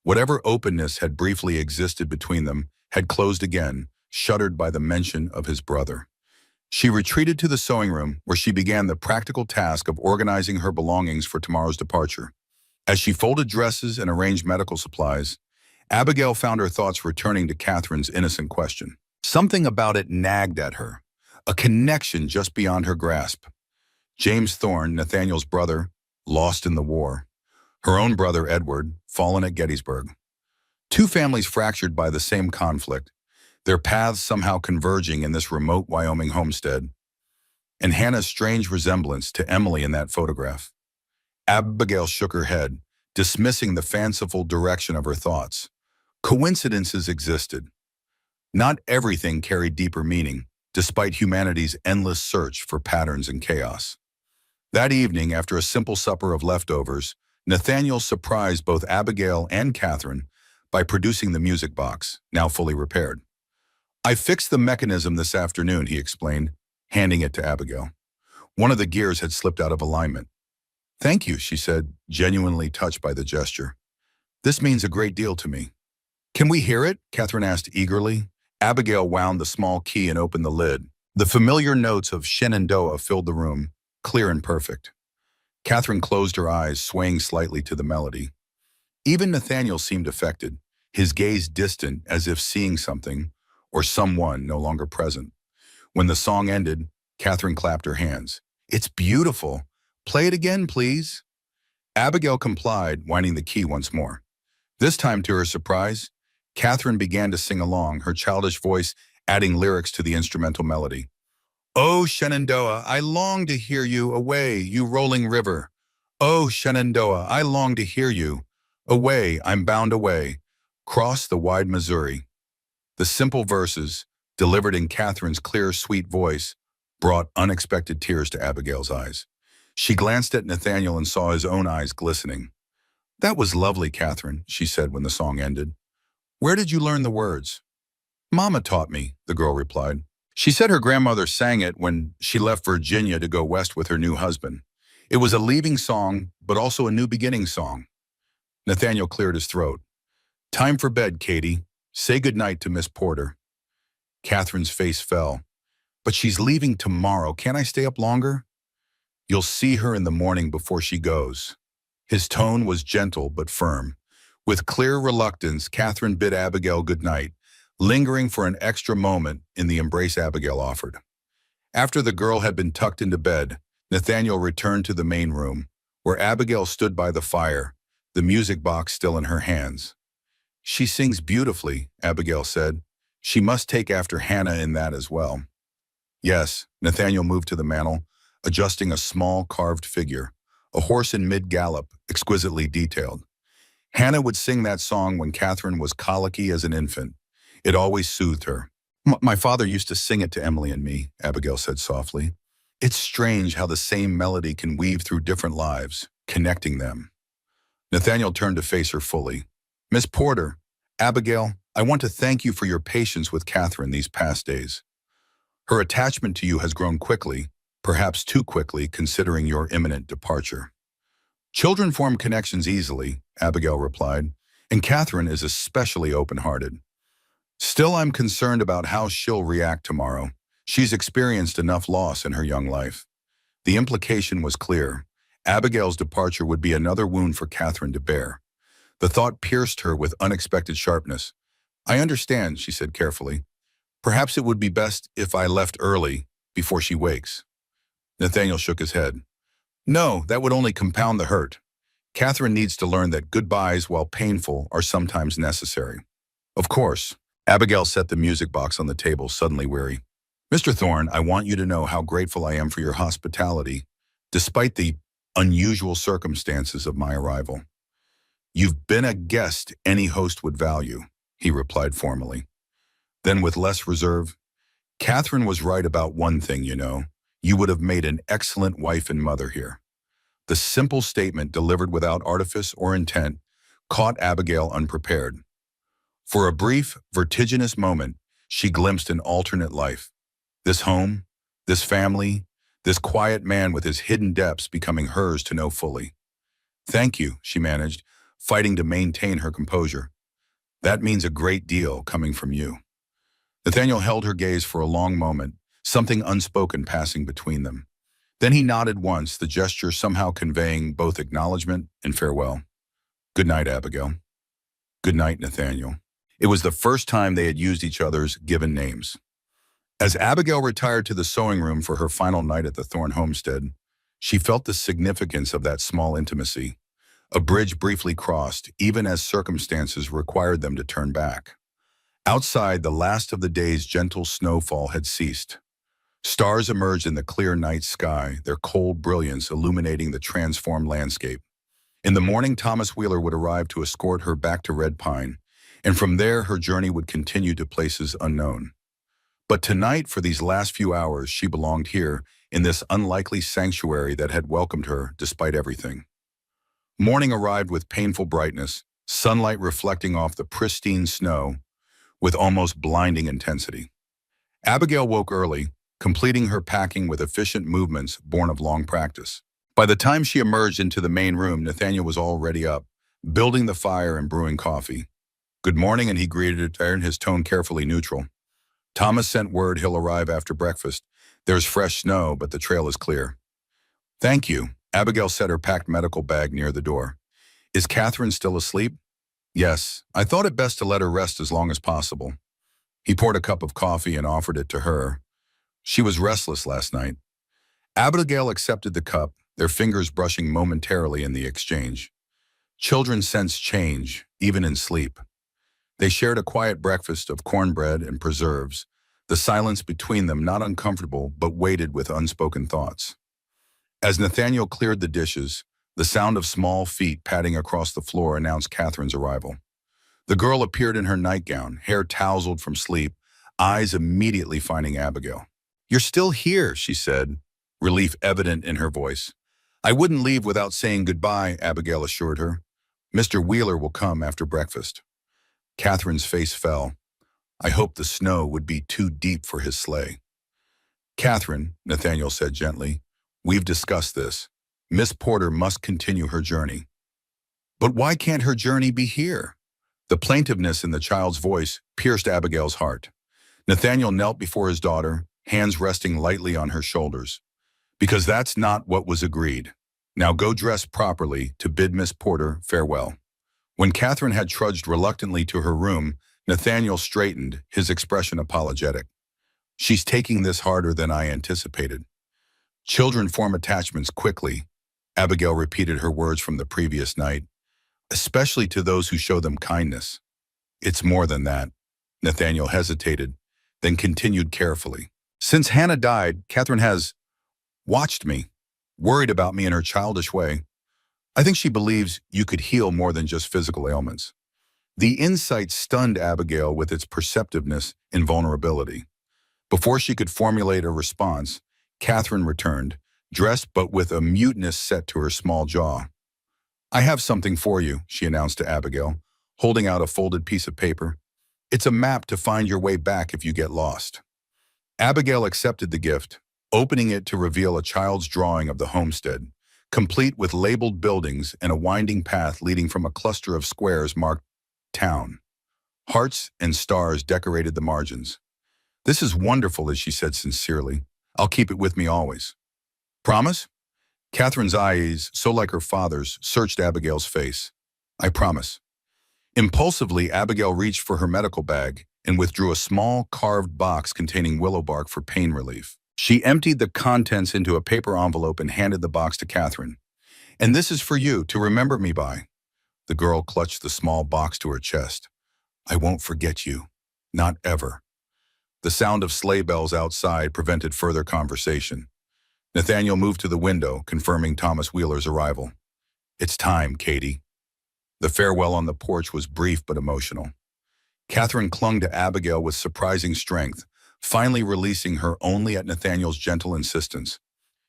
Whatever openness had briefly existed between them had closed again, shuttered by the mention of his brother. She retreated to the sewing room, where she began the practical task of organizing her belongings for tomorrow's departure. As she folded dresses and arranged medical supplies, Abigail found her thoughts returning to Catherine's innocent question. Something about it nagged at her, a connection just beyond her grasp. James Thorne, Nathaniel's brother, lost in the war. Her own brother, Edward, fallen at Gettysburg. Two families fractured by the same conflict, their paths somehow converging in this remote Wyoming homestead. And Hannah's strange resemblance to Emily in that photograph. Abigail shook her head, dismissing the fanciful direction of her thoughts. Coincidences existed. Not everything carried deeper meaning, despite humanity's endless search for patterns and chaos. That evening, after a simple supper of leftovers, Nathaniel surprised both Abigail and Catherine by producing the music box, now fully repaired. I fixed the mechanism this afternoon, he explained, handing it to Abigail. One of the gears had slipped out of alignment. Thank you, she said, genuinely touched by the gesture. This means a great deal to me. Can we hear it? Catherine asked eagerly. Abigail wound the small key and opened the lid. The familiar notes of Shenandoah filled the room, clear and perfect. Catherine closed her eyes, swaying slightly to the melody. Even Nathaniel seemed affected, his gaze distant as if seeing something, or someone no longer present. When the song ended, Catherine clapped her hands. It's beautiful. Play it again, please. Abigail complied, winding the key once more. This time, to her surprise, Catherine began to sing along, her childish voice adding lyrics to the instrumental melody. Oh, Shenandoah, I long to hear you, away, you rolling river. Oh, Shenandoah, I long to hear you. Away, I'm bound away. Cross the wide Missouri. The simple verses, delivered in Catherine's clear, sweet voice, brought unexpected tears to Abigail's eyes. She glanced at Nathaniel and saw his own eyes glistening. That was lovely, Catherine, she said when the song ended. Where did you learn the words? Mama taught me, the girl replied. She said her grandmother sang it when she left Virginia to go west with her new husband. It was a leaving song, but also a new beginning song. Nathaniel cleared his throat. Time for bed, Katie. Say goodnight to Miss Porter. Catherine's face fell. But she's leaving tomorrow. Can't I stay up longer? You'll see her in the morning before she goes. His tone was gentle but firm. With clear reluctance, Catherine bid Abigail goodnight, lingering for an extra moment in the embrace Abigail offered. After the girl had been tucked into bed, Nathaniel returned to the main room, where Abigail stood by the fire, the music box still in her hands. She sings beautifully, Abigail said. She must take after Hannah in that as well. Yes, Nathaniel moved to the mantel, adjusting a small carved figure, a horse in mid-gallop, exquisitely detailed. Hannah would sing that song when Catherine was colicky as an infant. It always soothed her. My father used to sing it to Emily and me, Abigail said softly. It's strange how the same melody can weave through different lives, connecting them. Nathaniel turned to face her fully. Miss Porter, Abigail, I want to thank you for your patience with Catherine these past days. Her attachment to you has grown quickly, perhaps too quickly considering your imminent departure. Children form connections easily, Abigail replied, and Catherine is especially open-hearted. Still, I'm concerned about how she'll react tomorrow. She's experienced enough loss in her young life. The implication was clear. Abigail's departure would be another wound for Catherine to bear. The thought pierced her with unexpected sharpness. I understand, she said carefully. Perhaps it would be best if I left early, before she wakes. Nathaniel shook his head. No, that would only compound the hurt. Catherine needs to learn that goodbyes, while painful, are sometimes necessary. Of course. Abigail set the music box on the table, suddenly weary. Mr. Thorne, I want you to know how grateful I am for your hospitality, despite the unusual circumstances of my arrival. You've been a guest any host would value, he replied formally. Then with less reserve, Catherine was right about one thing, you know. You would have made an excellent wife and mother here. The simple statement, delivered without artifice or intent, caught Abigail unprepared. For a brief, vertiginous moment, she glimpsed an alternate life. This home, this family, this quiet man with his hidden depths becoming hers to know fully. Thank you, she managed, fighting to maintain her composure. That means a great deal coming from you. Nathaniel held her gaze for a long moment, something unspoken passing between them. Then he nodded once, the gesture somehow conveying both acknowledgement and farewell. Good night, Abigail. Good night, Nathaniel. It was the first time they had used each other's given names. As Abigail retired to the sewing room for her final night at the Thorne homestead, she felt the significance of that small intimacy. A bridge briefly crossed, even as circumstances required them to turn back. Outside, the last of the day's gentle snowfall had ceased. Stars emerged in the clear night sky, their cold brilliance illuminating the transformed landscape. In the morning, Thomas Wheeler would arrive to escort her back to Red Pine, and from there her journey would continue to places unknown. But tonight, for these last few hours, she belonged here, in this unlikely sanctuary that had welcomed her despite everything. Morning arrived with painful brightness, sunlight reflecting off the pristine snow with almost blinding intensity. Abigail woke early, completing her packing with efficient movements born of long practice. By the time she emerged into the main room, Nathaniel was already up, building the fire and brewing coffee. Good morning, and he greeted her, his tone carefully neutral. Thomas sent word he'll arrive after breakfast. There's fresh snow, but the trail is clear. Thank you. Abigail set her packed medical bag near the door. Is Catherine still asleep? Yes. I thought it best to let her rest as long as possible. He poured a cup of coffee and offered it to her. She was restless last night. Abigail accepted the cup, their fingers brushing momentarily in the exchange. Children sense change, even in sleep. They shared a quiet breakfast of cornbread and preserves, the silence between them not uncomfortable but weighted with unspoken thoughts. As Nathaniel cleared the dishes, the sound of small feet padding across the floor announced Catherine's arrival. The girl appeared in her nightgown, hair tousled from sleep, eyes immediately finding Abigail. You're still here, she said, relief evident in her voice. I wouldn't leave without saying goodbye, Abigail assured her. Mr. Wheeler will come after breakfast. Catherine's face fell. I hoped the snow would be too deep for his sleigh. Catherine, Nathaniel said gently, we've discussed this. Miss Porter must continue her journey. But why can't her journey be here? The plaintiveness in the child's voice pierced Abigail's heart. Nathaniel knelt before his daughter, hands resting lightly on her shoulders. Because that's not what was agreed. Now go dress properly to bid Miss Porter farewell. When Catherine had trudged reluctantly to her room, Nathaniel straightened, his expression apologetic. She's taking this harder than I anticipated. Children form attachments quickly, Abigail repeated her words from the previous night, especially to those who show them kindness. It's more than that. Nathaniel hesitated, then continued carefully. Since Hannah died, Catherine has watched me, worried about me in her childish way. I think she believes you could heal more than just physical ailments. The insight stunned Abigail with its perceptiveness and vulnerability. Before she could formulate a response, Catherine returned, dressed but with a muteness set to her small jaw. I have something for you, she announced to Abigail, holding out a folded piece of paper. It's a map to find your way back if you get lost. Abigail accepted the gift, opening it to reveal a child's drawing of the homestead, complete with labeled buildings and a winding path leading from a cluster of squares marked town. Hearts and stars decorated the margins. "This is wonderful," as she said sincerely. "I'll keep it with me always." "Promise?" Catherine's eyes, so like her father's, searched Abigail's face. "I promise." Impulsively, Abigail reached for her medical bag and withdrew a small, carved box containing willow bark for pain relief. She emptied the contents into a paper envelope and handed the box to Catherine. "And this is for you, to remember me by." The girl clutched the small box to her chest. "I won't forget you. Not ever." The sound of sleigh bells outside prevented further conversation. Nathaniel moved to the window, confirming Thomas Wheeler's arrival. "It's time, Katie." The farewell on the porch was brief but emotional. Catherine clung to Abigail with surprising strength, finally releasing her only at Nathaniel's gentle insistence.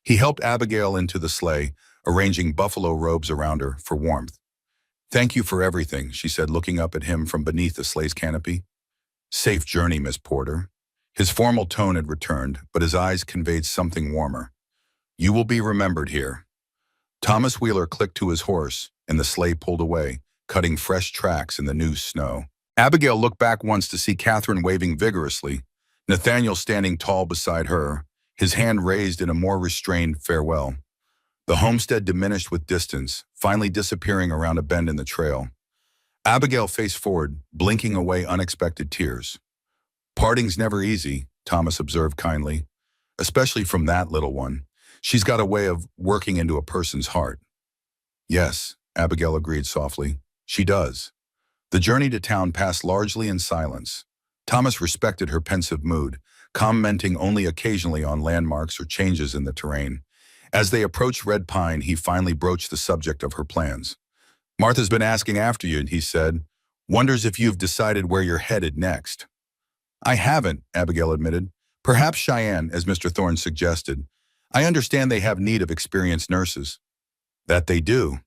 He helped Abigail into the sleigh, arranging buffalo robes around her for warmth. "Thank you for everything," she said, looking up at him from beneath the sleigh's canopy. "Safe journey, Miss Porter." His formal tone had returned, but his eyes conveyed something warmer. "You will be remembered here." Thomas Wheeler clicked to his horse, and the sleigh pulled away, cutting fresh tracks in the new snow. Abigail looked back once to see Catherine waving vigorously, Nathaniel standing tall beside her, his hand raised in a more restrained farewell. The homestead diminished with distance, finally disappearing around a bend in the trail. Abigail faced forward, blinking away unexpected tears. "Parting's never easy," Thomas observed kindly, "especially from that little one. She's got a way of working into a person's heart." "Yes," Abigail agreed softly, "she does." The journey to town passed largely in silence. Thomas respected her pensive mood, commenting only occasionally on landmarks or changes in the terrain. As they approached Red Pine, he finally broached the subject of her plans. "Martha's been asking after you," he said. "Wonders if you've decided where you're headed next." "I haven't," Abigail admitted. "Perhaps Cheyenne, as Mr. Thorne suggested. I understand they have need of experienced nurses." "That they do."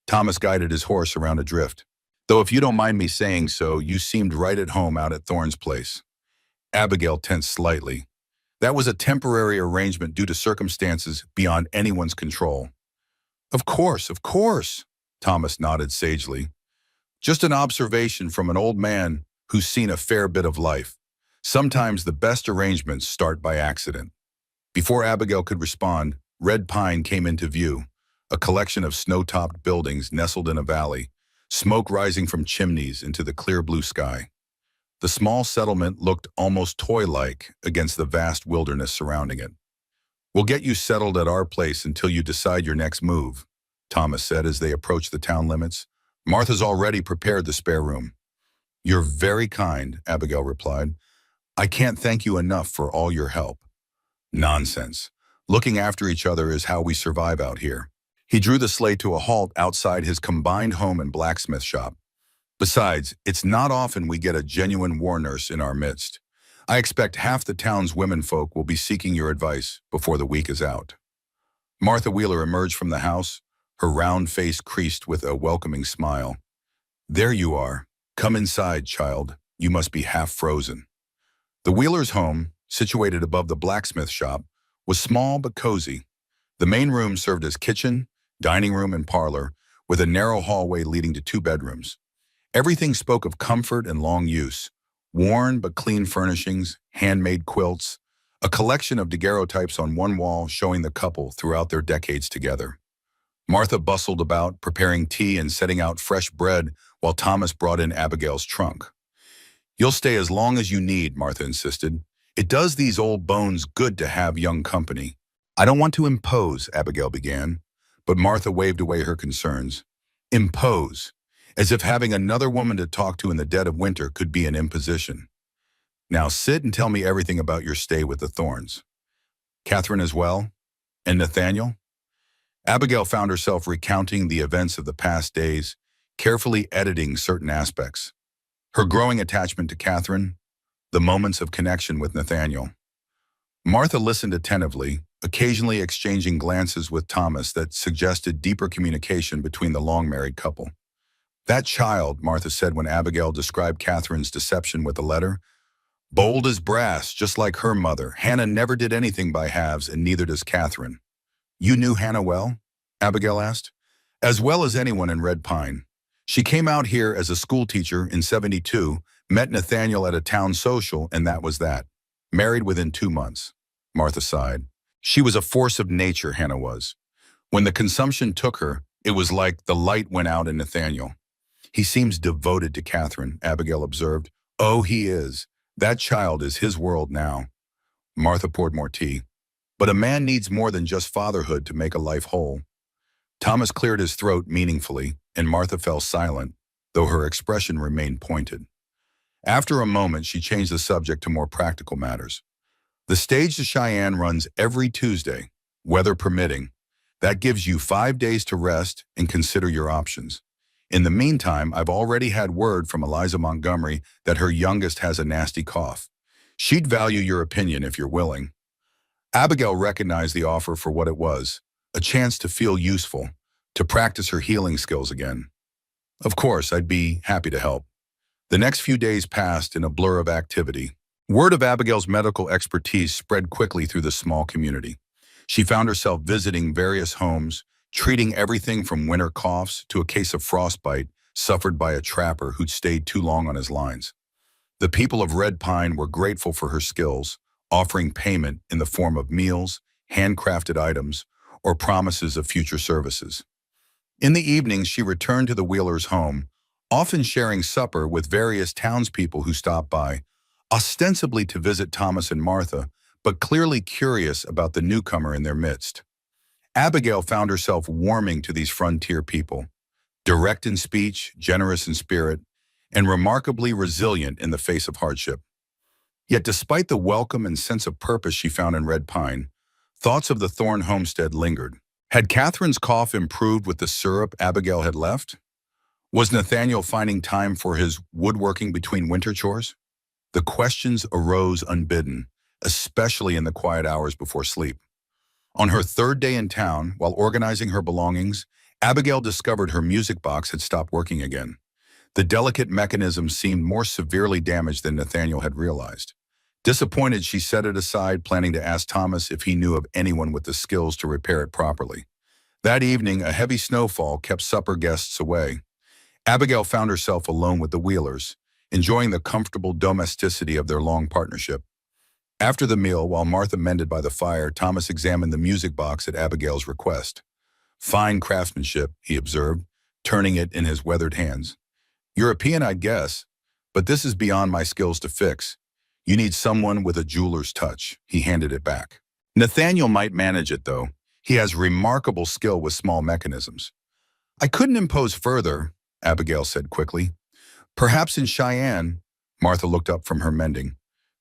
Thomas guided his horse around a drift. "Though if you don't mind me saying so, you seemed right at home out at Thorne's place." Abigail tensed slightly. "That was a temporary arrangement due to circumstances beyond anyone's control." Of course," Thomas nodded sagely. "Just an observation from an old man who's seen a fair bit of life. Sometimes the best arrangements start by accident." Before Abigail could respond, Red Pine came into view, a collection of snow-topped buildings nestled in a valley, smoke rising from chimneys into the clear blue sky. The small settlement looked almost toy-like against the vast wilderness surrounding it. "We'll get you settled at our place until you decide your next move," Thomas said as they approached the town limits. "Martha's already prepared the spare room." "You're very kind," Abigail replied. "I can't thank you enough for all your help." "Nonsense. Looking after each other is how we survive out here." He drew the sleigh to a halt outside his combined home and blacksmith shop. "Besides, it's not often we get a genuine war nurse in our midst. I expect half the town's womenfolk will be seeking your advice before the week is out." Martha Wheeler emerged from the house, her round face creased with a welcoming smile. "There you are. Come inside, child. You must be half frozen." The Wheelers' home, situated above the blacksmith shop, was small but cozy. The main room served as kitchen, dining room, and parlor, with a narrow hallway leading to 2 bedrooms. Everything spoke of comfort and long use. Worn but clean furnishings, handmade quilts, a collection of daguerreotypes on one wall showing the couple throughout their decades together. Martha bustled about, preparing tea and setting out fresh bread while Thomas brought in Abigail's trunk. "You'll stay as long as you need," Martha insisted. "It does these old bones good to have young company." "I don't want to impose," Abigail began, but Martha waved away her concerns. "Impose, as if having another woman to talk to in the dead of winter could be an imposition. Now sit and tell me everything about your stay with the Thorns. Catherine as well? And Nathaniel?" Abigail found herself recounting the events of the past days, carefully editing certain aspects. Her growing attachment to Catherine, the moments of connection with Nathaniel. Martha listened attentively, occasionally exchanging glances with Thomas that suggested deeper communication between the long-married couple. "That child," Martha said when Abigail described Catherine's deception with the letter, Bold as brass, just like her mother, Hannah never did anything by halves, and neither does Catherine. You knew Hannah well? Abigail asked. As well as anyone in Red Pine. She came out here as a school teacher in '72, met Nathaniel at a town social, and that was that. Married within 2 months. Martha sighed. She was a force of nature, Hannah was. When the consumption took her, it was like the light went out in Nathaniel. He seems devoted to Catherine, Abigail observed. Oh, he is. That child is his world now. Martha poured more tea. But a man needs more than just fatherhood to make a life whole. Thomas cleared his throat meaningfully, and Martha fell silent, though her expression remained pointed. After a moment, she changed the subject to more practical matters. The stage to Cheyenne runs every Tuesday, weather permitting. That gives you 5 days to rest and consider your options. In the meantime, I've already had word from Eliza Montgomery that her youngest has a nasty cough. She'd value your opinion if you're willing. Abigail recognized the offer for what it was, a chance to feel useful, to practice her healing skills again. Of course, I'd be happy to help. The next few days passed in a blur of activity. Word of Abigail's medical expertise spread quickly through the small community. She found herself visiting various homes, treating everything from winter coughs to a case of frostbite suffered by a trapper who'd stayed too long on his lines. The people of Red Pine were grateful for her skills, offering payment in the form of meals, handcrafted items, or promises of future services. In the evenings, she returned to the Wheelers' home, often sharing supper with various townspeople who stopped by, ostensibly to visit Thomas and Martha, but clearly curious about the newcomer in their midst. Abigail found herself warming to these frontier people, direct in speech, generous in spirit, and remarkably resilient in the face of hardship. Yet despite the welcome and sense of purpose she found in Red Pine, thoughts of the Thorne homestead lingered. Had Catherine's cough improved with the syrup Abigail had left? Was Nathaniel finding time for his woodworking between winter chores? The questions arose unbidden, especially in the quiet hours before sleep. On her third day in town, while organizing her belongings, Abigail discovered her music box had stopped working again. The delicate mechanism seemed more severely damaged than Nathaniel had realized. Disappointed, she set it aside, planning to ask Thomas if he knew of anyone with the skills to repair it properly. That evening, a heavy snowfall kept supper guests away. Abigail found herself alone with the Wheelers, enjoying the comfortable domesticity of their long partnership. After the meal, while Martha mended by the fire, Thomas examined the music box at Abigail's request. Fine craftsmanship, he observed, turning it in his weathered hands. European, I'd guess, but this is beyond my skills to fix. You need someone with a jeweler's touch. He handed it back. Nathaniel might manage it, though. He has remarkable skill with small mechanisms. I couldn't impose further, Abigail said quickly. Perhaps in Cheyenne. Martha looked up from her mending.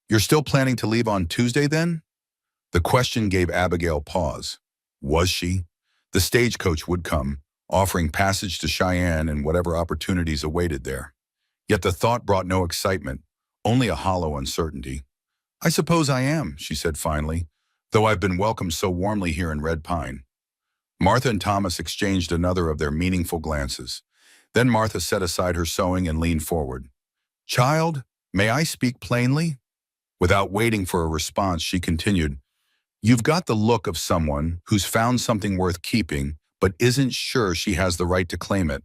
You're still planning to leave on Tuesday, then? The question gave Abigail pause. Was she? The stagecoach would come, offering passage to Cheyenne and whatever opportunities awaited there. Yet the thought brought no excitement, only a hollow uncertainty. I suppose I am, she said finally, though I've been welcomed so warmly here in Red Pine. Martha and Thomas exchanged another of their meaningful glances. Then Martha set aside her sewing and leaned forward. Child, may I speak plainly? Without waiting for a response, she continued, You've got the look of someone who's found something worth keeping, but isn't sure she has the right to claim it.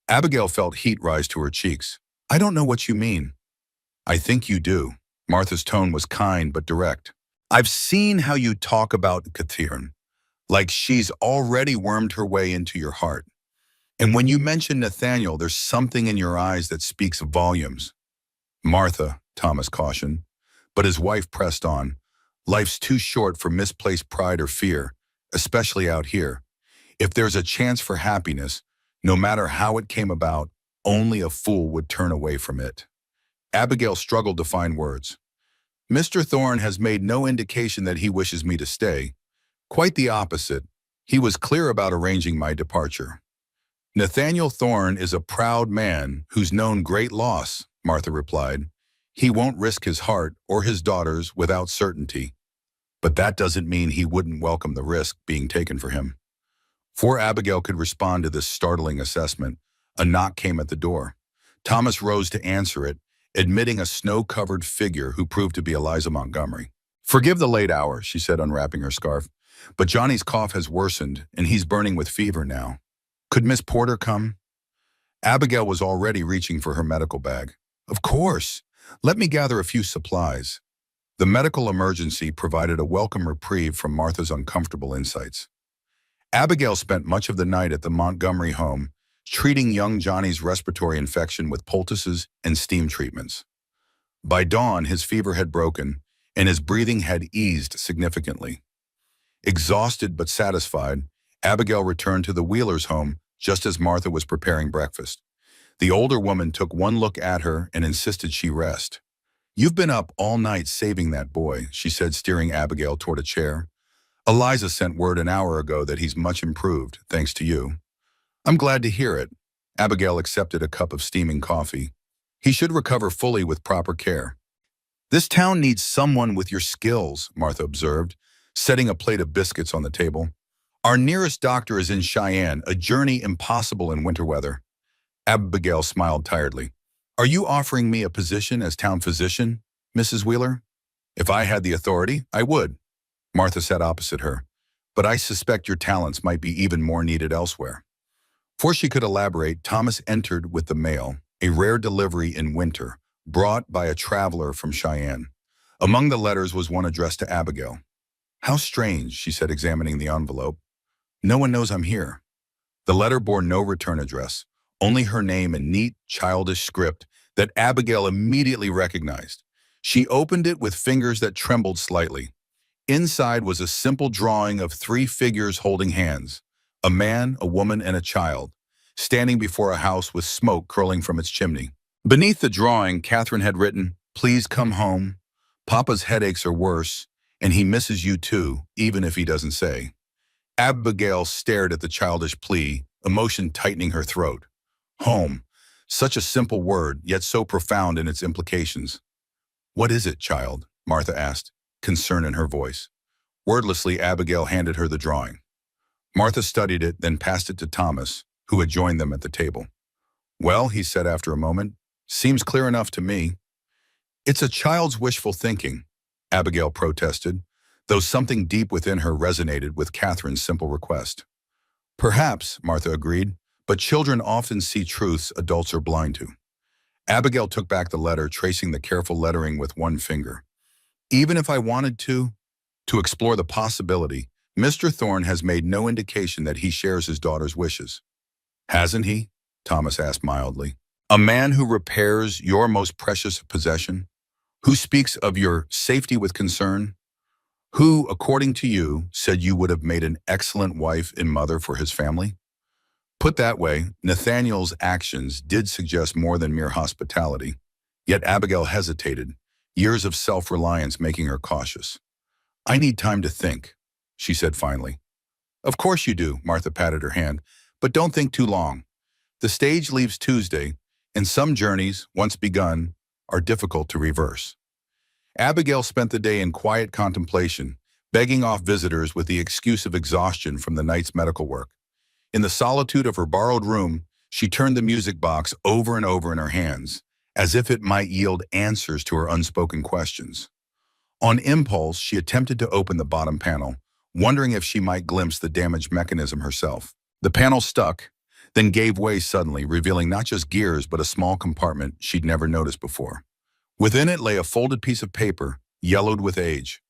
Abigail felt heat rise to her cheeks. I don't know what you mean. I think you do. Martha's tone was kind but direct. I've seen how you talk about Catherine, like she's already wormed her way into your heart. And when you mention Nathaniel, there's something in your eyes that speaks volumes. Martha, Thomas cautioned, but his wife pressed on. Life's too short for misplaced pride or fear, especially out here. If there's a chance for happiness, no matter how it came about, only a fool would turn away from it. Abigail struggled to find words. Mr. Thorne has made no indication that he wishes me to stay. Quite the opposite. He was clear about arranging my departure. Nathaniel Thorne is a proud man who's known great loss, Martha replied. He won't risk his heart or his daughters without certainty. But that doesn't mean he wouldn't welcome the risk being taken for him. Before Abigail could respond to this startling assessment, a knock came at the door. Thomas rose to answer it, admitting a snow-covered figure who proved to be Eliza Montgomery. "Forgive the late hour," she said, unwrapping her scarf, "but Johnny's cough has worsened, and he's burning with fever now. Could Miss Porter come?" Abigail was already reaching for her medical bag. "Of course. Let me gather a few supplies." The medical emergency provided a welcome reprieve from Martha's uncomfortable insights. Abigail spent much of the night at the Montgomery home, treating young Johnny's respiratory infection with poultices and steam treatments. By dawn, his fever had broken, and his breathing had eased significantly. Exhausted but satisfied, Abigail returned to the Wheelers' home just as Martha was preparing breakfast. The older woman took one look at her and insisted she rest. "You've been up all night saving that boy," she said, steering Abigail toward a chair. "Eliza sent word an hour ago that he's much improved, thanks to you." "I'm glad to hear it." Abigail accepted a cup of steaming coffee. "He should recover fully with proper care." "This town needs someone with your skills," Martha observed, setting a plate of biscuits on the table. "Our nearest doctor is in Cheyenne, a journey impossible in winter weather." Abigail smiled tiredly. "Are you offering me a position as town physician, Mrs. Wheeler?" "If I had the authority, I would." Martha sat opposite her. "But I suspect your talents might be even more needed elsewhere." Before she could elaborate, Thomas entered with the mail, a rare delivery in winter, brought by a traveler from Cheyenne. Among the letters was one addressed to Abigail. "How strange," she said, examining the envelope. "No one knows I'm here." The letter bore no return address, only her name in neat, childish script that Abigail immediately recognized. She opened it with fingers that trembled slightly. Inside was a simple drawing of three figures holding hands, a man, a woman, and a child, standing before a house with smoke curling from its chimney. Beneath the drawing, Catherine had written, "Please come home. Papa's headaches are worse, and he misses you too, even if he doesn't say." Abigail stared at the childish plea, emotion tightening her throat. Home. Such a simple word, yet so profound in its implications. "What is it, child?" Martha asked, concern in her voice. Wordlessly, Abigail handed her the drawing. Martha studied it, then passed it to Thomas, who had joined them at the table. "Well," he said after a moment, "seems clear enough to me." "It's a child's wishful thinking," Abigail protested, though something deep within her resonated with Catherine's simple request. "Perhaps," Martha agreed, "but children often see truths adults are blind to." Abigail took back the letter, tracing the careful lettering with one finger. "Even if I wanted to explore the possibility, Mr. Thorne has made no indication that he shares his daughter's wishes." "Hasn't he?" Thomas asked mildly. "A man who repairs your most precious possession? Who speaks of your safety with concern? Who, according to you, said you would have made an excellent wife and mother for his family?" Put that way, Nathaniel's actions did suggest more than mere hospitality. Yet Abigail hesitated, years of self-reliance making her cautious. "I need time to think," she said finally. "Of course you do," Martha patted her hand, "but don't think too long. The stage leaves Tuesday, and some journeys, once begun, are difficult to reverse." Abigail spent the day in quiet contemplation, begging off visitors with the excuse of exhaustion from the night's medical work. In the solitude of her borrowed room, she turned the music box over and over in her hands, as if it might yield answers to her unspoken questions. On impulse, she attempted to open the bottom panel, wondering if she might glimpse the damaged mechanism herself. The panel stuck, then gave way suddenly, revealing not just gears but a small compartment she'd never noticed before. Within it lay a folded piece of paper, yellowed with age.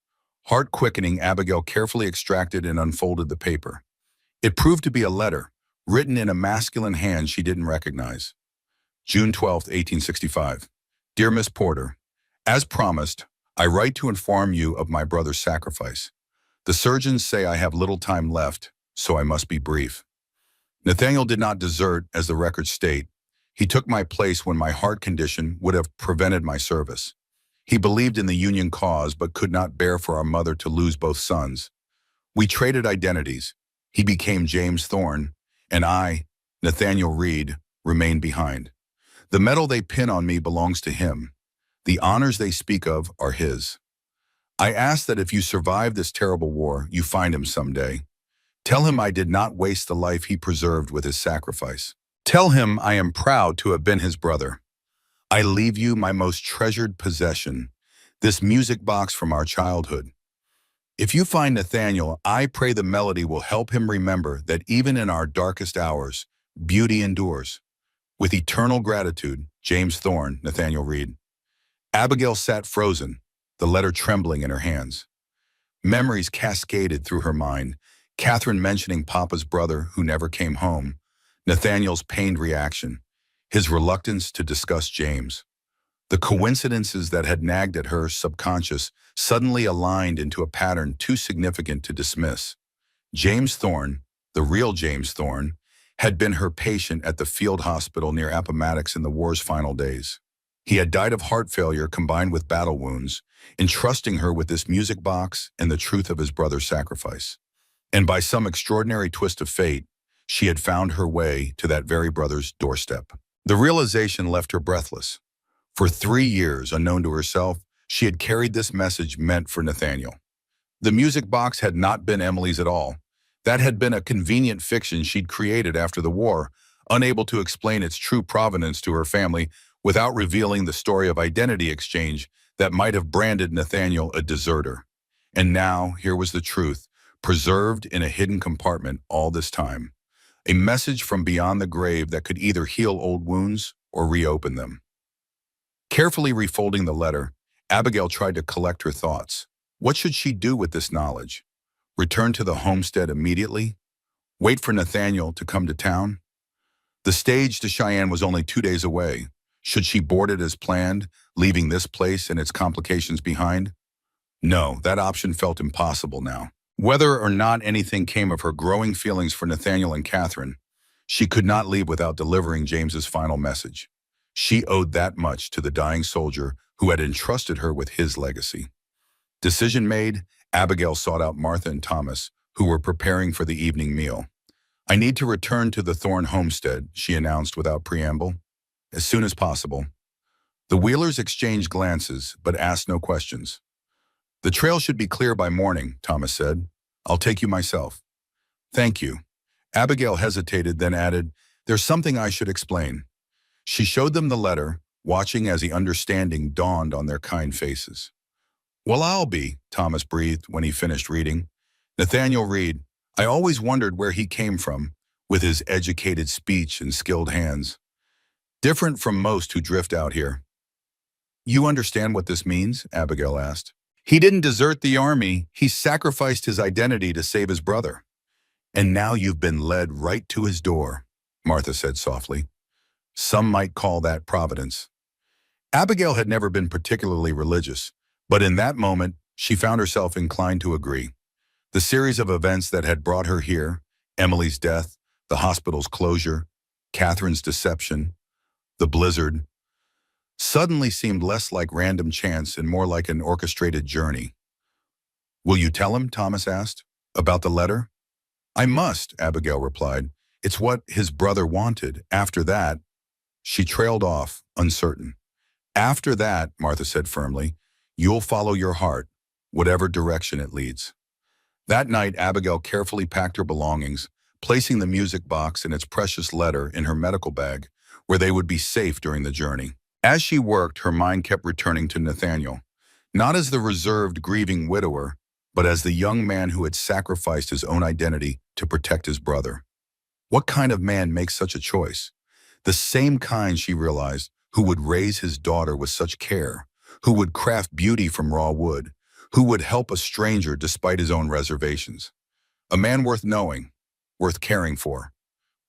Heart-quickening, Abigail carefully extracted and unfolded the paper. It proved to be a letter, written in a masculine hand she didn't recognize. June 12, 1865. Dear Miss Porter, as promised, I write to inform you of my brother's sacrifice. The surgeons say I have little time left, so I must be brief. Nathaniel did not desert, as the records state. He took my place when my heart condition would have prevented my service. He believed in the Union cause but could not bear for our mother to lose both sons. We traded identities. He became James Thorne, and I, Nathaniel Reed, remained behind. The medal they pin on me belongs to him. The honors they speak of are his. I ask that if you survive this terrible war, you find him someday. Tell him I did not waste the life he preserved with his sacrifice. Tell him I am proud to have been his brother. I leave you my most treasured possession, this music box from our childhood. If you find Nathaniel, I pray the melody will help him remember that even in our darkest hours, beauty endures. With eternal gratitude, James Thorne, Nathaniel Reed. Abigail sat frozen, the letter trembling in her hands. Memories cascaded through her mind, Catherine mentioning Papa's brother who never came home, Nathaniel's pained reaction, his reluctance to discuss James. The coincidences that had nagged at her subconscious suddenly aligned into a pattern too significant to dismiss. James Thorne, the real James Thorne, had been her patient at the field hospital near Appomattox in the war's final days. He had died of heart failure combined with battle wounds, entrusting her with this music box and the truth of his brother's sacrifice. And by some extraordinary twist of fate, she had found her way to that very brother's doorstep. The realization left her breathless. For 3 years, unknown to herself, she had carried this message meant for Nathaniel. The music box had not been Emily's at all. That had been a convenient fiction she'd created after the war, unable to explain its true provenance to her family without revealing the story of identity exchange that might have branded Nathaniel a deserter. And now, here was the truth, preserved in a hidden compartment all this time. A message from beyond the grave that could either heal old wounds or reopen them. Carefully refolding the letter, Abigail tried to collect her thoughts. What should she do with this knowledge? Return to the homestead immediately? Wait for Nathaniel to come to town? The stage to Cheyenne was only 2 days away. Should she board it as planned, leaving this place and its complications behind? No, that option felt impossible now. Whether or not anything came of her growing feelings for Nathaniel and Catherine, she could not leave without delivering James's final message. She owed that much to the dying soldier who had entrusted her with his legacy. Decision made, Abigail sought out Martha and Thomas, who were preparing for the evening meal. I need to return to the Thorne homestead, she announced without preamble. As soon as possible. The Wheelers exchanged glances, but asked no questions. The trail should be clear by morning, Thomas said. I'll take you myself. Thank you. Abigail hesitated, then added, there's something I should explain. She showed them the letter, watching as the understanding dawned on their kind faces. Well, I'll be, Thomas breathed when he finished reading. Nathaniel Reed, I always wondered where he came from, with his educated speech and skilled hands. Different from most who drift out here. You understand what this means? Abigail asked. He didn't desert the army, he sacrificed his identity to save his brother. And now you've been led right to his door, Martha said softly. Some might call that providence. Abigail had never been particularly religious, but in that moment, she found herself inclined to agree. The series of events that had brought her here, Emily's death, the hospital's closure, Catherine's deception, the blizzard, suddenly seemed less like random chance and more like an orchestrated journey. Will you tell him, Thomas asked, about the letter? I must, Abigail replied. It's what his brother wanted. After that, she trailed off, uncertain. After that, Martha said firmly, you'll follow your heart, whatever direction it leads. That night, Abigail carefully packed her belongings, placing the music box and its precious letter in her medical bag, where they would be safe during the journey. As she worked, her mind kept returning to Nathaniel, not as the reserved, grieving widower, but as the young man who had sacrificed his own identity to protect his brother. What kind of man makes such a choice? The same kind, she realized, who would raise his daughter with such care, who would craft beauty from raw wood, who would help a stranger despite his own reservations. A man worth knowing, worth caring for,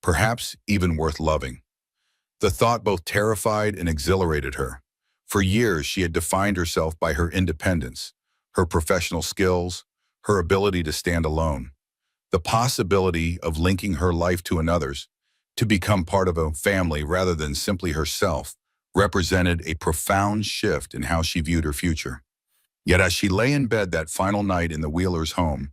perhaps even worth loving. The thought both terrified and exhilarated her. For years, she had defined herself by her independence, her professional skills, her ability to stand alone. The possibility of linking her life to another's, to become part of a family rather than simply herself, represented a profound shift in how she viewed her future. Yet as she lay in bed that final night in the Wheelers' home,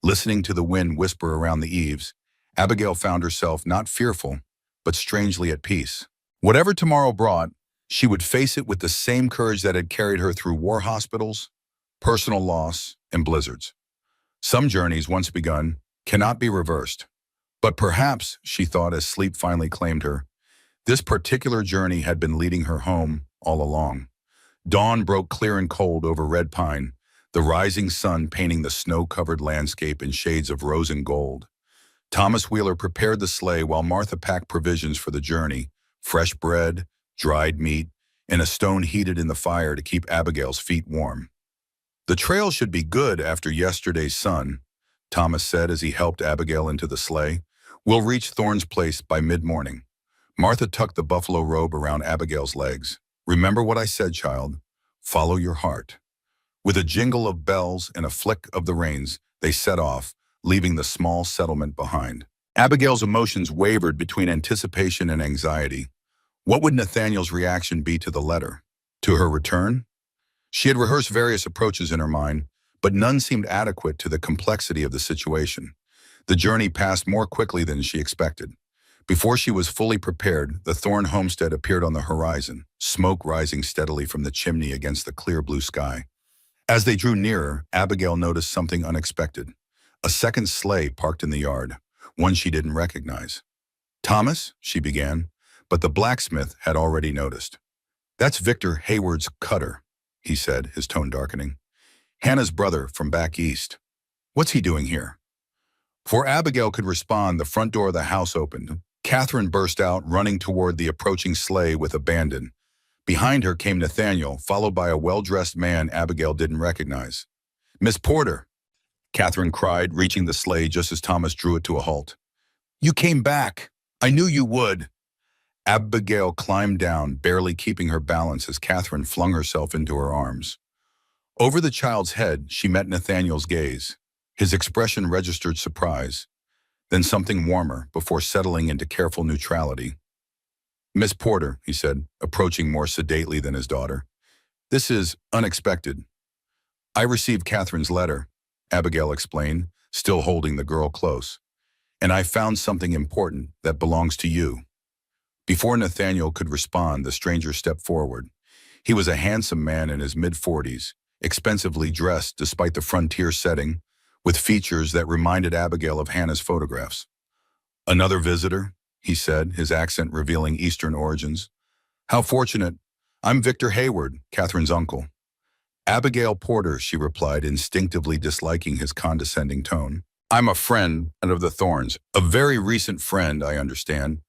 listening to the wind whisper around the eaves, Abigail found herself not fearful, but strangely at peace. Whatever tomorrow brought, she would face it with the same courage that had carried her through war hospitals, personal loss, and blizzards. Some journeys, once begun, cannot be reversed. But perhaps, she thought as sleep finally claimed her, This particular journey had been leading her home all along. Dawn broke clear and cold over red pine, the rising sun painting the snow-covered landscape in shades of rose and gold. Thomas Wheeler prepared the sleigh while Martha packed provisions for the journey, fresh bread, dried meat, and a stone heated in the fire to keep Abigail's feet warm. "The trail should be good after yesterday's sun," Thomas said as he helped Abigail into the sleigh. "We'll reach Thorne's place by mid-morning." Martha tucked the buffalo robe around Abigail's legs. "Remember what I said, child. Follow your heart." With a jingle of bells and a flick of the reins, they set off, leaving the small settlement behind. Abigail's emotions wavered between anticipation and anxiety. What would Nathaniel's reaction be to the letter? To her return? She had rehearsed various approaches in her mind, but none seemed adequate to the complexity of the situation. The journey passed more quickly than she expected. Before she was fully prepared, the Thorne homestead appeared on the horizon, smoke rising steadily from the chimney against the clear blue sky. As they drew nearer, Abigail noticed something unexpected. A second sleigh parked in the yard, one she didn't recognize. "Thomas," she began, but the blacksmith had already noticed. "That's Victor Hayward's cutter," he said, his tone darkening. "Hannah's brother from back east. What's he doing here?" Before Abigail could respond, the front door of the house opened. Catherine burst out, running toward the approaching sleigh with abandon. Behind her came Nathaniel, followed by a well-dressed man Abigail didn't recognize. "Miss Porter," Catherine cried, reaching the sleigh just as Thomas drew it to a halt. "You came back. I knew you would." Abigail climbed down, barely keeping her balance as Catherine flung herself into her arms. Over the child's head, she met Nathaniel's gaze. His expression registered surprise, then something warmer before settling into careful neutrality. "Miss Porter," he said, approaching more sedately than his daughter. "This is unexpected." "I received Catherine's letter," Abigail explained, still holding the girl close. "And I found something important that belongs to you." Before Nathaniel could respond, the stranger stepped forward. He was a handsome man in his mid-40s, expensively dressed despite the frontier setting, with features that reminded Abigail of Hannah's photographs. "Another visitor?" he said, his accent revealing Eastern origins. "How fortunate. I'm Victor Hayward, Catherine's uncle." "Abigail Porter," she replied, instinctively disliking his condescending tone. "I'm a friend of the Thornes. A very recent friend, I understand."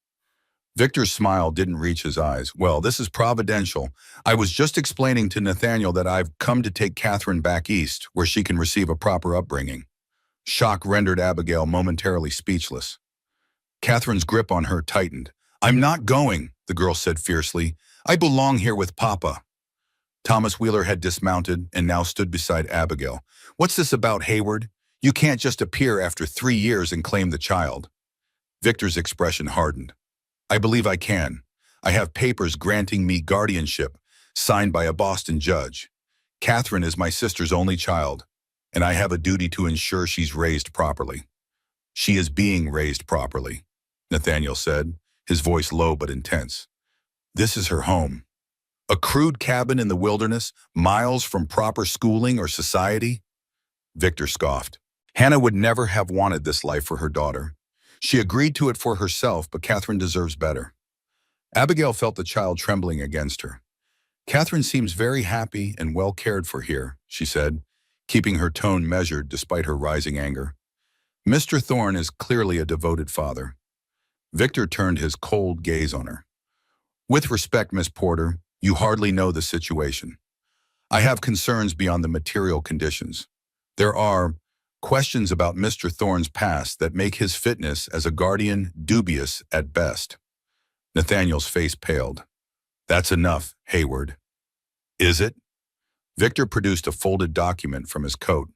Victor's smile didn't reach his eyes. "Well, this is providential. I was just explaining to Nathaniel that I've come to take Catherine back east, where she can receive a proper upbringing." Shock rendered Abigail momentarily speechless. Catherine's grip on her tightened. "I'm not going," the girl said fiercely. "I belong here with Papa." Thomas Wheeler had dismounted and now stood beside Abigail. "What's this about, Hayward? You can't just appear after 3 years and claim the child." Victor's expression hardened. "I believe I can. I have papers granting me guardianship, signed by a Boston judge. Catherine is my sister's only child, and I have a duty to ensure she's raised properly." "She is being raised properly," Nathaniel said, his voice low but intense. "This is her home. A crude cabin in the wilderness, miles from proper schooling or society?" Victor scoffed. "Hannah would never have wanted this life for her daughter. She agreed to it for herself, but Catherine deserves better." Abigail felt the child trembling against her. "Catherine seems very happy and well cared for here," she said, keeping her tone measured despite her rising anger. "Mr. Thorne is clearly a devoted father." Victor turned his cold gaze on her. "With respect, Miss Porter, you hardly know the situation. I have concerns beyond the material conditions. There are questions about Mr. Thorne's past that make his fitness as a guardian dubious at best." Nathaniel's face paled. "That's enough, Hayward." "Is it?" Victor produced a folded document from his coat.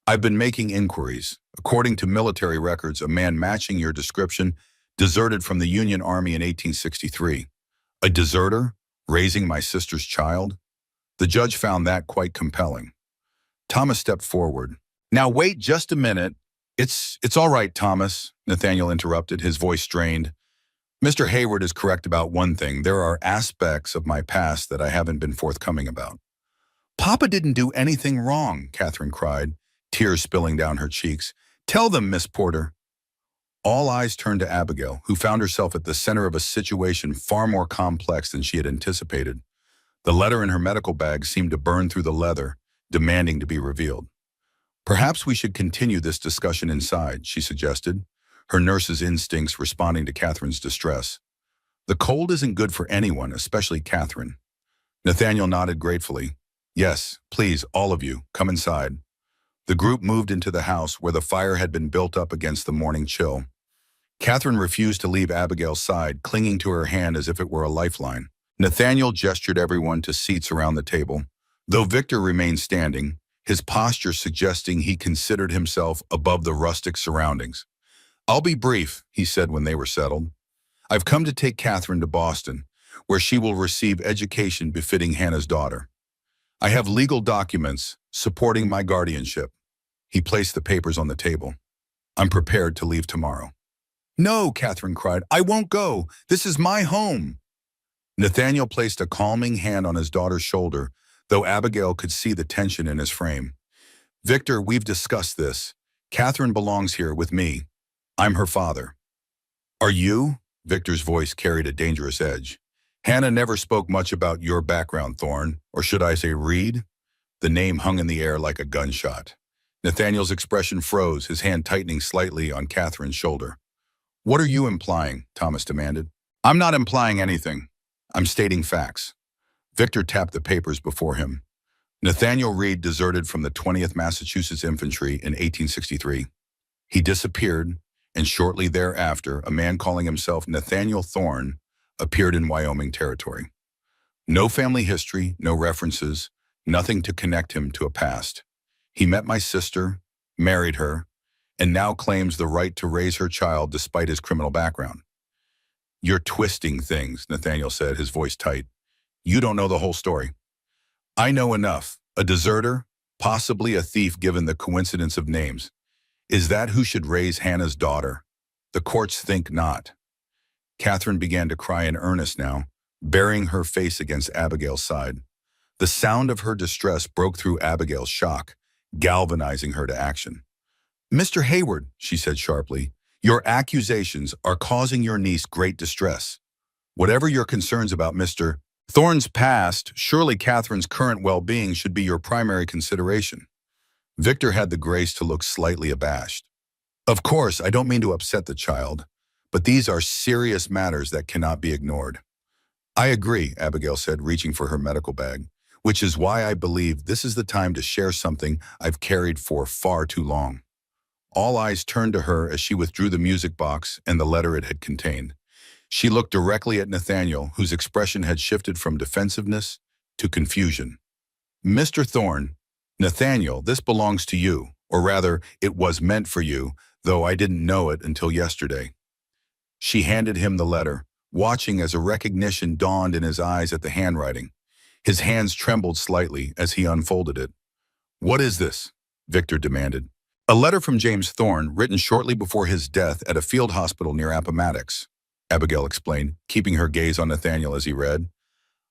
"I've been making inquiries. According to military records, a man matching your description deserted from the Union Army in 1863. A deserter raising my sister's child? The judge found that quite compelling." Thomas stepped forward. "Now wait just a minute." It's all right, Thomas," Nathaniel interrupted, his voice strained. "Mr. Hayward is correct about one thing. There are aspects of my past that I haven't been forthcoming about." "Papa didn't do anything wrong," Catherine cried, tears spilling down her cheeks. "Tell them, Miss Porter." All eyes turned to Abigail, who found herself at the center of a situation far more complex than she had anticipated. The letter in her medical bag seemed to burn through the leather, demanding to be revealed. "Perhaps we should continue this discussion inside," she suggested, her nurse's instincts responding to Catherine's distress. "The cold isn't good for anyone, especially Catherine." Nathaniel nodded gratefully. "Yes, please, all of you, come inside." The group moved into the house where the fire had been built up against the morning chill. Catherine refused to leave Abigail's side, clinging to her hand as if it were a lifeline. Nathaniel gestured everyone to seats around the table. Though Victor remained standing, his posture suggesting he considered himself above the rustic surroundings. "I'll be brief," he said when they were settled. "I've come to take Catherine to Boston, where she will receive education befitting Hannah's daughter. I have legal documents supporting my guardianship." He placed the papers on the table. "I'm prepared to leave tomorrow." "No," Catherine cried. "I won't go. This is my home." Nathaniel placed a calming hand on his daughter's shoulder, though Abigail could see the tension in his frame. "Victor, we've discussed this. Catherine belongs here with me. I'm her father." "Are you?" Victor's voice carried a dangerous edge. "Hannah never spoke much about your background, Thorne, or should I say Reed?" The name hung in the air like a gunshot. Nathaniel's expression froze, his hand tightening slightly on Catherine's shoulder. "What are you implying?" Thomas demanded. "I'm not implying anything. I'm stating facts." Victor tapped the papers before him. Nathaniel Reed deserted from the 20th Massachusetts Infantry in 1863. He disappeared, and shortly thereafter, a man calling himself Nathaniel Thorne appeared in Wyoming territory. No family history, no references, nothing to connect him to a past. He met my sister, married her, and now claims the right to raise her child despite his criminal background. "You're twisting things," Nathaniel said, his voice tight. "You don't know the whole story." "I know enough. A deserter, possibly a thief given the coincidence of names. Is that who should raise Hannah's daughter? The courts think not." Catherine began to cry in earnest now, burying her face against Abigail's side. The sound of her distress broke through Abigail's shock, galvanizing her to action. "Mr. Hayward," she said sharply, "your accusations are causing your niece great distress. Whatever your concerns about Mr. Thorne's past, surely Catherine's current well-being should be your primary consideration." Victor had the grace to look slightly abashed. "Of course, I don't mean to upset the child, but these are serious matters that cannot be ignored." "I agree," Abigail said, reaching for her medical bag, "which is why I believe this is the time to share something I've carried for far too long." All eyes turned to her as she withdrew the music box and the letter it had contained. She looked directly at Nathaniel, whose expression had shifted from defensiveness to confusion. "Mr. Thorne, Nathaniel, this belongs to you, or rather, it was meant for you, though I didn't know it until yesterday." She handed him the letter, watching as a recognition dawned in his eyes at the handwriting. His hands trembled slightly as he unfolded it. "What is this?" Victor demanded. "A letter from James Thorne, written shortly before his death at a field hospital near Appomattox," Abigail explained, keeping her gaze on Nathaniel as he read.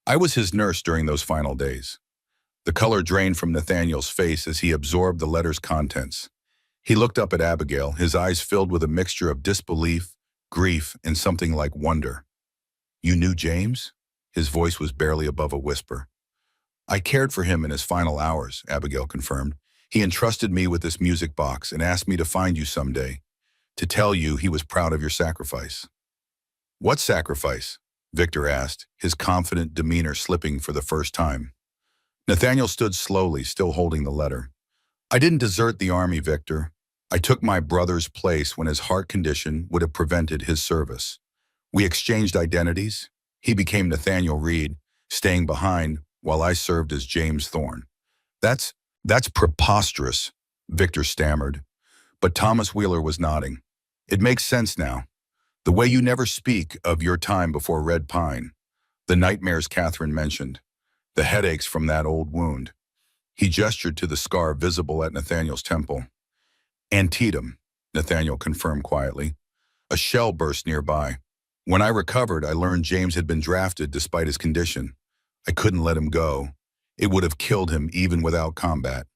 "I was his nurse during those final days." The color drained from Nathaniel's face as he absorbed the letter's contents. He looked up at Abigail, his eyes filled with a mixture of disbelief, grief, and something like wonder. "You knew James?" His voice was barely above a whisper. "I cared for him in his final hours," Abigail confirmed. "He entrusted me with this music box and asked me to find you someday, to tell you he was proud of your sacrifice." "What sacrifice?" Victor asked, his confident demeanor slipping for the first time. Nathaniel stood slowly, still holding the letter. "I didn't desert the army, Victor. I took my brother's place when his heart condition would have prevented his service. We exchanged identities. He became Nathaniel Reed, staying behind while I served as James Thorne." That's preposterous," Victor stammered. But Thomas Wheeler was nodding. "It makes sense now. The way you never speak of your time before Red Pine, the nightmares Catherine mentioned, the headaches from that old wound." He gestured to the scar visible at Nathaniel's temple. "Antietam," Nathaniel confirmed quietly. "A shell burst nearby. When I recovered, I learned James had been drafted despite his condition. I couldn't let him go. It would have killed him even without combat.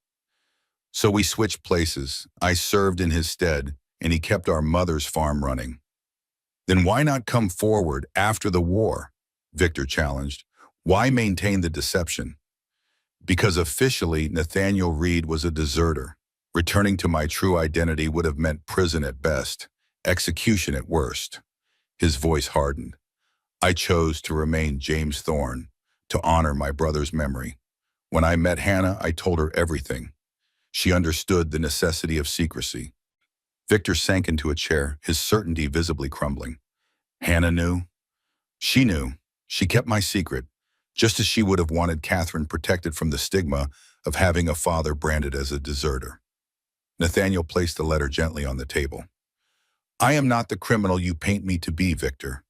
So we switched places. I served in his stead, and he kept our mother's farm running. Then why not come forward after the war? Victor challenged. Why maintain the deception? Because officially, Nathaniel Reed was a deserter. Returning to my true identity would have meant prison at best, execution at worst. His voice hardened. I chose to remain James Thorne, to honor my brother's memory. When I met Hannah, I told her everything. She understood the necessity of secrecy. Victor sank into a chair, his certainty visibly crumbling. Hannah knew. She knew. She kept my secret, just as she would have wanted Catherine protected from the stigma of having a father branded as a deserter. Nathaniel placed the letter gently on the table. I am not the criminal you paint me to be, Victor.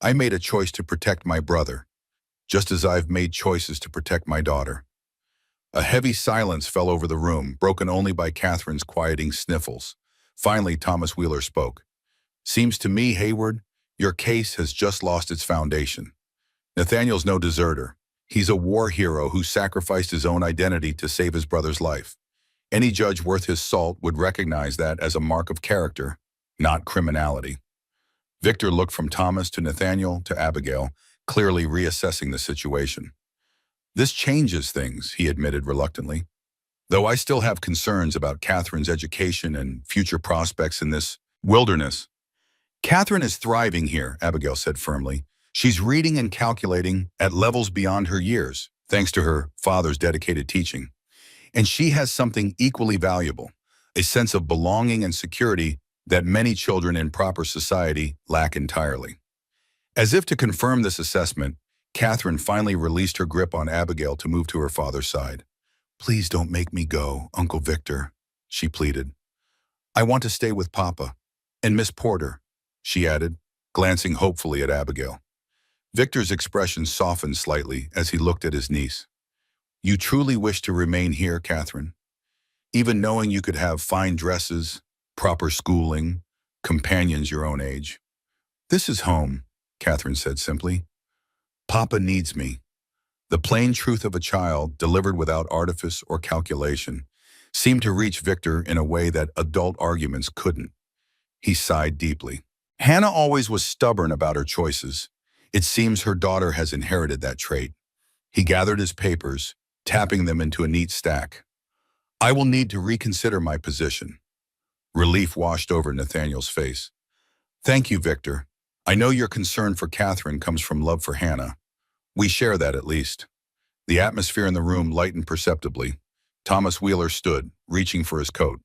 I made a choice to protect my brother, just as I've made choices to protect my daughter. A heavy silence fell over the room, broken only by Catherine's quieting sniffles. Finally, Thomas Wheeler spoke. Seems to me, Hayward, your case has just lost its foundation. Nathaniel's no deserter. He's a war hero who sacrificed his own identity to save his brother's life. Any judge worth his salt would recognize that as a mark of character, not criminality. Victor looked from Thomas to Nathaniel to Abigail, clearly reassessing the situation. This changes things, he admitted reluctantly. Though I still have concerns about Catherine's education and future prospects in this wilderness. Catherine is thriving here, Abigail said firmly. She's reading and calculating at levels beyond her years, thanks to her father's dedicated teaching. And she has something equally valuable, a sense of belonging and security that many children in proper society lack entirely. As if to confirm this assessment, Catherine finally released her grip on Abigail to move to her father's side. Please don't make me go, Uncle Victor, she pleaded. I want to stay with Papa. And Miss Porter, she added, glancing hopefully at Abigail. Victor's expression softened slightly as he looked at his niece. You truly wish to remain here, Catherine? Even knowing you could have fine dresses, proper schooling, companions your own age. This is home, Catherine said simply. Papa needs me. The plain truth of a child, delivered without artifice or calculation, seemed to reach Victor in a way that adult arguments couldn't. He sighed deeply. Hannah always was stubborn about her choices. It seems her daughter has inherited that trait. He gathered his papers, tapping them into a neat stack. I will need to reconsider my position. Relief washed over Nathaniel's face. Thank you, Victor. I know your concern for Catherine comes from love for Hannah. We share that at least. The atmosphere in the room lightened perceptibly. Thomas Wheeler stood, reaching for his coat.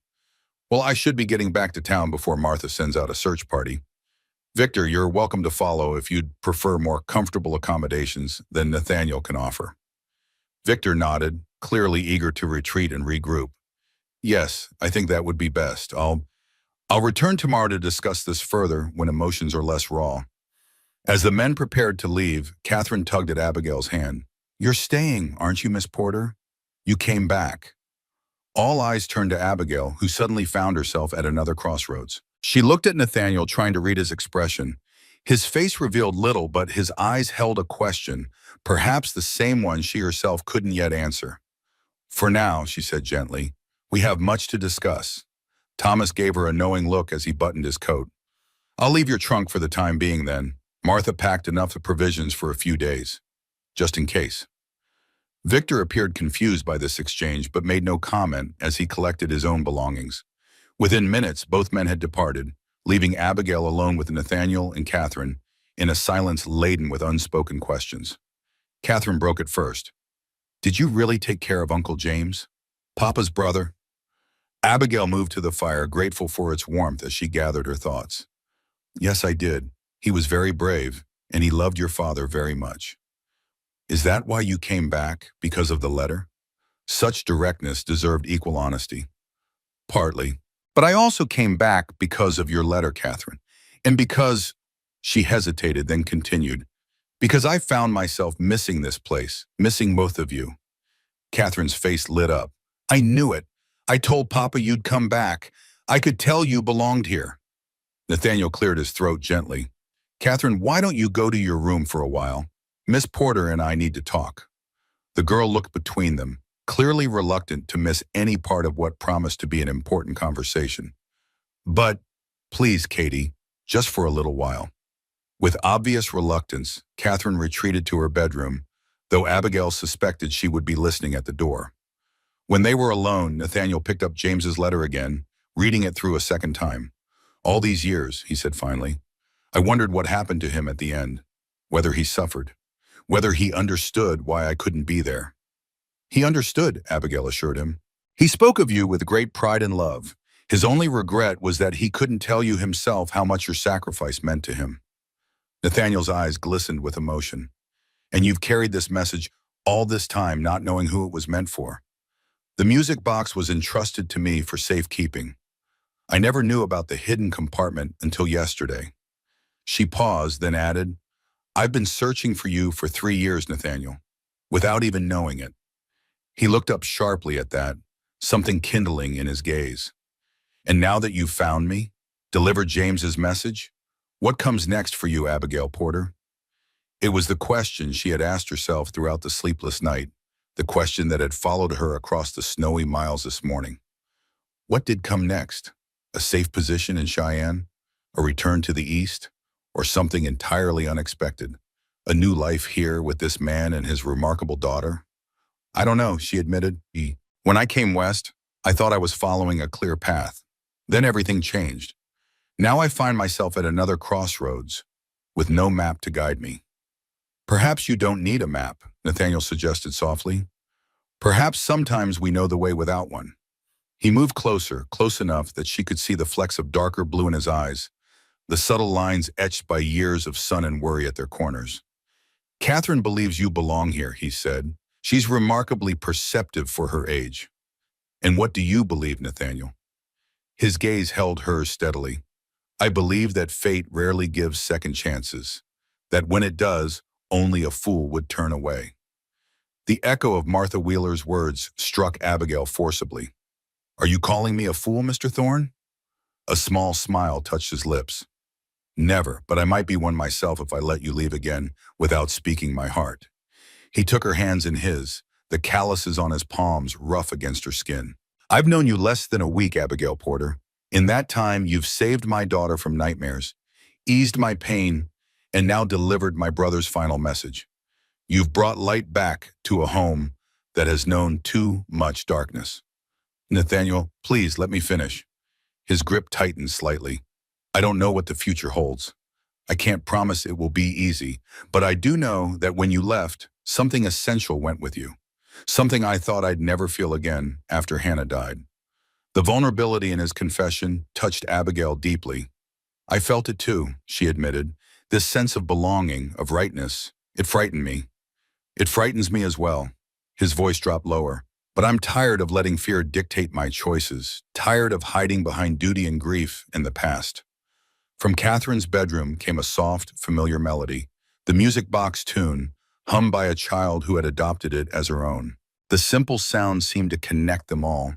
Well, I should be getting back to town before Martha sends out a search party. Victor, you're welcome to follow if you'd prefer more comfortable accommodations than Nathaniel can offer. Victor nodded, clearly eager to retreat and regroup. Yes, I think that would be best. I'll return tomorrow to discuss this further when emotions are less raw. As the men prepared to leave, Catherine tugged at Abigail's hand. You're staying, aren't you, Miss Porter? You came back. All eyes turned to Abigail, who suddenly found herself at another crossroads. She looked at Nathaniel, trying to read his expression. His face revealed little, but his eyes held a question, perhaps the same one she herself couldn't yet answer. For now, she said gently, we have much to discuss. Thomas gave her a knowing look as he buttoned his coat. I'll leave your trunk for the time being then. Martha packed enough of provisions for a few days, just in case. Victor appeared confused by this exchange, but made no comment as he collected his own belongings. Within minutes, both men had departed, leaving Abigail alone with Nathaniel and Catherine in a silence laden with unspoken questions. Catherine broke it first. Did you really take care of Uncle James? Papa's brother? Abigail moved to the fire, grateful for its warmth as she gathered her thoughts. Yes, I did. He was very brave, and he loved your father very much. Is that why you came back, because of the letter? Such directness deserved equal honesty. Partly. But I also came back because of your letter, Catherine. And because, she hesitated, then continued, because I found myself missing this place, missing both of you. Catherine's face lit up. I knew it. I told Papa you'd come back. I could tell you belonged here. Nathaniel cleared his throat gently. Catherine, why don't you go to your room for a while? Miss Porter and I need to talk. The girl looked between them, clearly reluctant to miss any part of what promised to be an important conversation. But, Please, Katie, just for a little while. With obvious reluctance, Catherine retreated to her bedroom, though Abigail suspected she would be listening at the door. When they were alone, Nathaniel picked up James's letter again, reading it through a second time. All these years, he said finally, I wondered what happened to him at the end, whether he suffered, whether he understood why I couldn't be there. He understood, Abigail assured him. He spoke of you with great pride and love. His only regret was that he couldn't tell you himself how much your sacrifice meant to him. Nathaniel's eyes glistened with emotion. And you've carried this message all this time not knowing who it was meant for. The music box was entrusted to me for safekeeping. I never knew about the hidden compartment until yesterday. She paused, then added, I've been searching for you for 3 years, Nathaniel, without even knowing it. He looked up sharply at that, something kindling in his gaze. And now that you've found me, delivered James's message, what comes next for you, Abigail Porter? It was the question she had asked herself throughout the sleepless night, the question that had followed her across the snowy miles this morning. What did come next? A safe position in Cheyenne? A return to the East? Or something entirely unexpected? A new life here with this man and his remarkable daughter? I don't know, she admitted. When I came west, I thought I was following a clear path. Then everything changed. Now I find myself at another crossroads, with no map to guide me. Perhaps you don't need a map, Nathaniel suggested softly. Perhaps sometimes we know the way without one. He moved closer, close enough that she could see the flecks of darker blue in his eyes, the subtle lines etched by years of sun and worry at their corners. Catherine believes you belong here, he said. She's remarkably perceptive for her age. And what do you believe, Nathaniel? His gaze held hers steadily. I believe that fate rarely gives second chances, that when it does, only a fool would turn away. The echo of Martha Wheeler's words struck Abigail forcibly. Are you calling me a fool, Mr. Thorne? A small smile touched his lips. Never, but I might be one myself if I let you leave again without speaking my heart. He took her hands in his, the calluses on his palms rough against her skin. I've known you less than a week, Abigail Porter. In that time, you've saved my daughter from nightmares, eased my pain, and now delivered my brother's final message. You've brought light back to a home that has known too much darkness. Nathaniel, please let me finish. His grip tightened slightly. I don't know what the future holds. I can't promise it will be easy, but I do know that when you left, something essential went with you. Something I thought I'd never feel again after Hannah died. The vulnerability in his confession touched Abigail deeply. I felt it too, she admitted. This sense of belonging, of rightness, it frightened me. It frightens me as well. His voice dropped lower. But I'm tired of letting fear dictate my choices, tired of hiding behind duty and grief in the past. From Catherine's bedroom came a soft, familiar melody, the music box tune, hummed by a child who had adopted it as her own. The simple sound seemed to connect them all.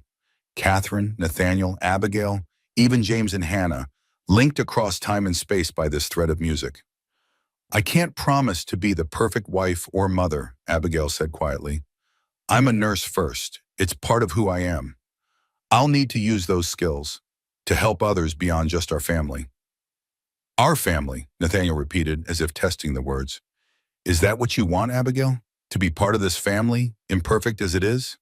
Catherine, Nathaniel, Abigail, even James and Hannah, linked across time and space by this thread of music. I can't promise to be the perfect wife or mother, Abigail said quietly. I'm a nurse first. It's part of who I am. I'll need to use those skills to help others beyond just our family. Our family, Nathaniel repeated as if testing the words. Is that what you want, Abigail? To be part of this family, imperfect as it is?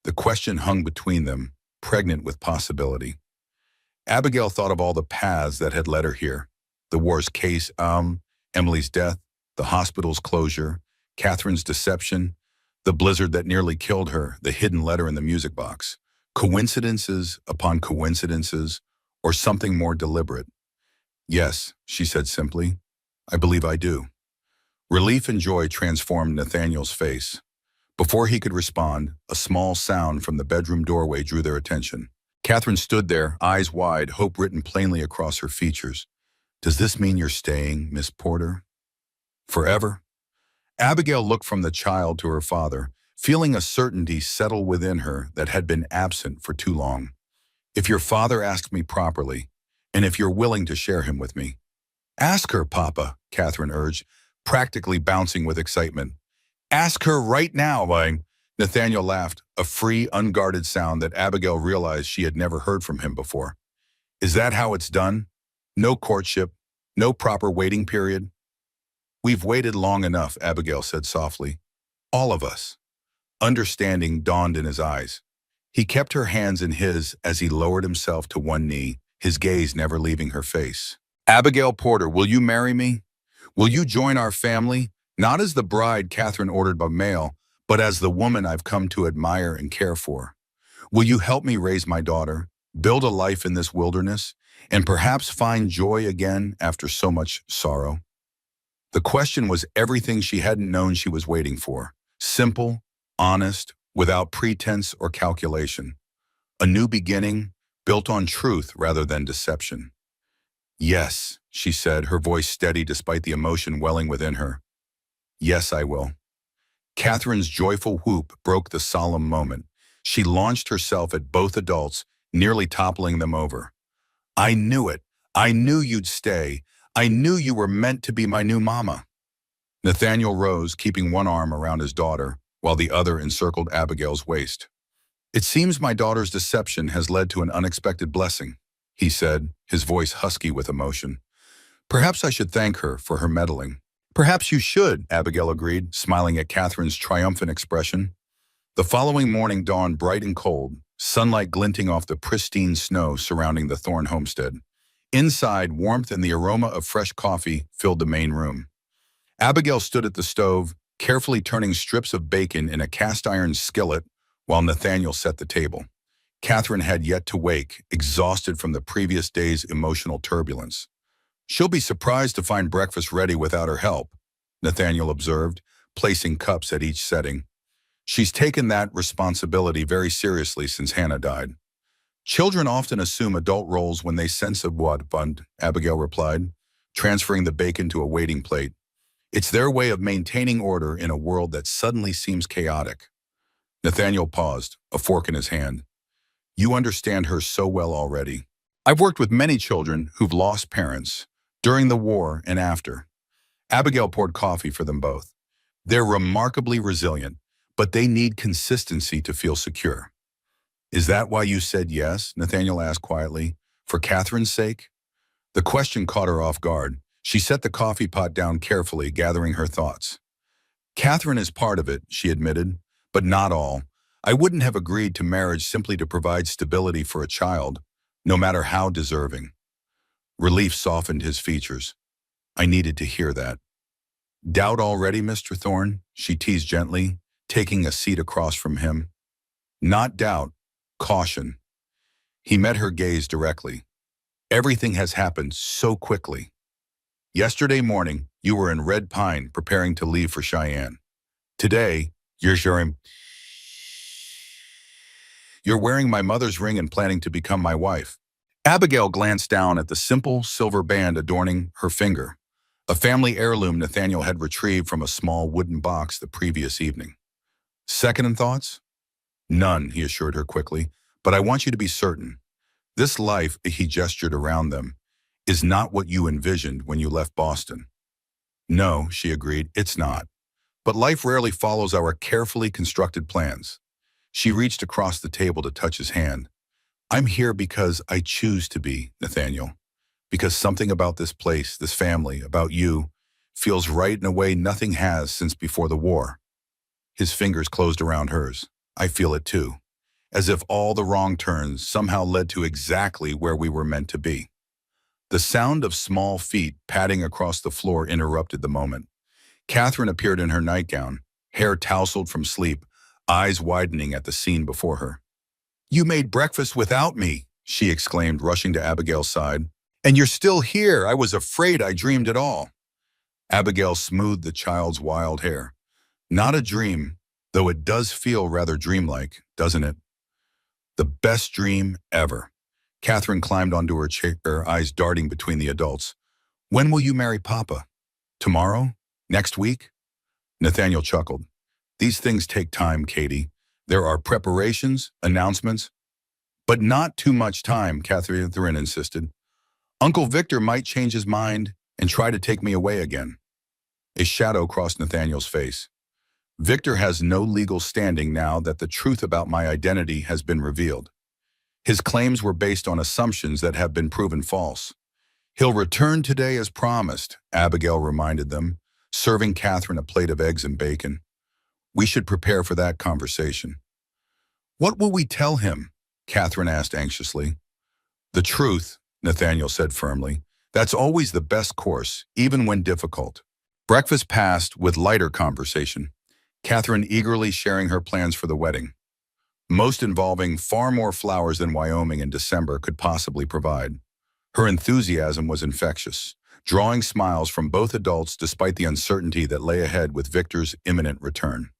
The question hung between them, pregnant with possibility. Abigail thought of all the paths that had led her here. The war's case, Emily's death, the hospital's closure, Catherine's deception, the blizzard that nearly killed her, the hidden letter in the music box. Coincidences upon coincidences, or something more deliberate. Yes, she said simply. I believe I do. Relief and joy transformed Nathaniel's face. Before he could respond, a small sound from the bedroom doorway drew their attention. Catherine stood there, eyes wide, hope written plainly across her features. Does this mean you're staying, Miss Porter? Forever? Abigail looked from the child to her father, feeling a certainty settle within her that had been absent for too long. If your father asks me properly, and if you're willing to share him with me. Ask her, Papa, Catherine urged, practically bouncing with excitement. Ask her right now, Nathaniel laughed, a free, unguarded sound that Abigail realized she had never heard from him before. Is that how it's done? No courtship, no proper waiting period? We've waited long enough, Abigail said softly. All of us. Understanding dawned in his eyes. He kept her hands in his as he lowered himself to one knee, his gaze never leaving her face. Abigail Porter, will you marry me? Will you join our family? Not as the bride Catherine ordered by mail, but as the woman I've come to admire and care for. Will you help me raise my daughter, build a life in this wilderness, and perhaps find joy again after so much sorrow? The question was everything she hadn't known she was waiting for. Simple, honest, without pretense or calculation. A new beginning, built on truth rather than deception. Yes, she said, her voice steady despite the emotion welling within her. Yes, I will. Catherine's joyful whoop broke the solemn moment. She launched herself at both adults, nearly toppling them over. I knew it. I knew you'd stay. I knew you were meant to be my new mama. Nathaniel rose, keeping one arm around his daughter, while the other encircled Abigail's waist. It seems my daughter's deception has led to an unexpected blessing, he said, his voice husky with emotion. Perhaps I should thank her for her meddling. Perhaps you should, Abigail agreed, smiling at Catherine's triumphant expression. The following morning dawned bright and cold, sunlight glinting off the pristine snow surrounding the Thorne homestead. Inside, warmth and the aroma of fresh coffee filled the main room. Abigail stood at the stove, carefully turning strips of bacon in a cast-iron skillet while Nathaniel set the table. Catherine had yet to wake, exhausted from the previous day's emotional turbulence. She'll be surprised to find breakfast ready without her help, Nathaniel observed, placing cups at each setting. She's taken that responsibility very seriously since Hannah died. Children often assume adult roles when they sense a fund, Abigail replied, transferring the bacon to a waiting plate. It's their way of maintaining order in a world that suddenly seems chaotic. Nathaniel paused, a fork in his hand. You understand her so well already. I've worked with many children who've lost parents, during the war and after. Abigail poured coffee for them both. They're remarkably resilient, but they need consistency to feel secure. Is that why you said yes? Nathaniel asked quietly. For Catherine's sake? The question caught her off guard. She set the coffee pot down carefully, gathering her thoughts. Catherine is part of it, she admitted, but not all. I wouldn't have agreed to marriage simply to provide stability for a child, no matter how deserving. Relief softened his features. I needed to hear that. Doubt already, Mr. Thorne? She teased gently, taking a seat across from him. Not doubt, caution. He met her gaze directly. Everything has happened so quickly. Yesterday morning, you were in Red Pine preparing to leave for Cheyenne. Today, you're wearing my mother's ring and planning to become my wife. Abigail glanced down at the simple silver band adorning her finger, a family heirloom Nathaniel had retrieved from a small wooden box the previous evening. Second thoughts? None, he assured her quickly, but I want you to be certain. This life, he gestured around them, is not what you envisioned when you left Boston. No, she agreed, it's not. But life rarely follows our carefully constructed plans. She reached across the table to touch his hand. I'm here because I choose to be, Nathaniel. Because something about this place, this family, about you, feels right in a way nothing has since before the war. His fingers closed around hers. I feel it too. As if all the wrong turns somehow led to exactly where we were meant to be. The sound of small feet padding across the floor interrupted the moment. Catherine appeared in her nightgown, hair tousled from sleep, eyes widening at the scene before her. You made breakfast without me, she exclaimed, rushing to Abigail's side. And you're still here. I was afraid I dreamed it all. Abigail smoothed the child's wild hair. Not a dream, though it does feel rather dreamlike, doesn't it? The best dream ever. Catherine climbed onto her chair, eyes darting between the adults. When will you marry Papa? Tomorrow? Next week? Nathaniel chuckled. These things take time, Katie. There are preparations, announcements. But not too much time, Catherine insisted. Uncle Victor might change his mind and try to take me away again. A shadow crossed Nathaniel's face. Victor has no legal standing now that the truth about my identity has been revealed. His claims were based on assumptions that have been proven false. "He'll return today as promised," Abigail reminded them, serving Catherine a plate of eggs and bacon. "We should prepare for that conversation." "What will we tell him?" Catherine asked anxiously. "The truth," Nathaniel said firmly. "That's always the best course, even when difficult." Breakfast passed with lighter conversation, Catherine eagerly sharing her plans for the wedding, most involving far more flowers than Wyoming in December could possibly provide. Her enthusiasm was infectious, drawing smiles from both adults despite the uncertainty that lay ahead with Victor's imminent return.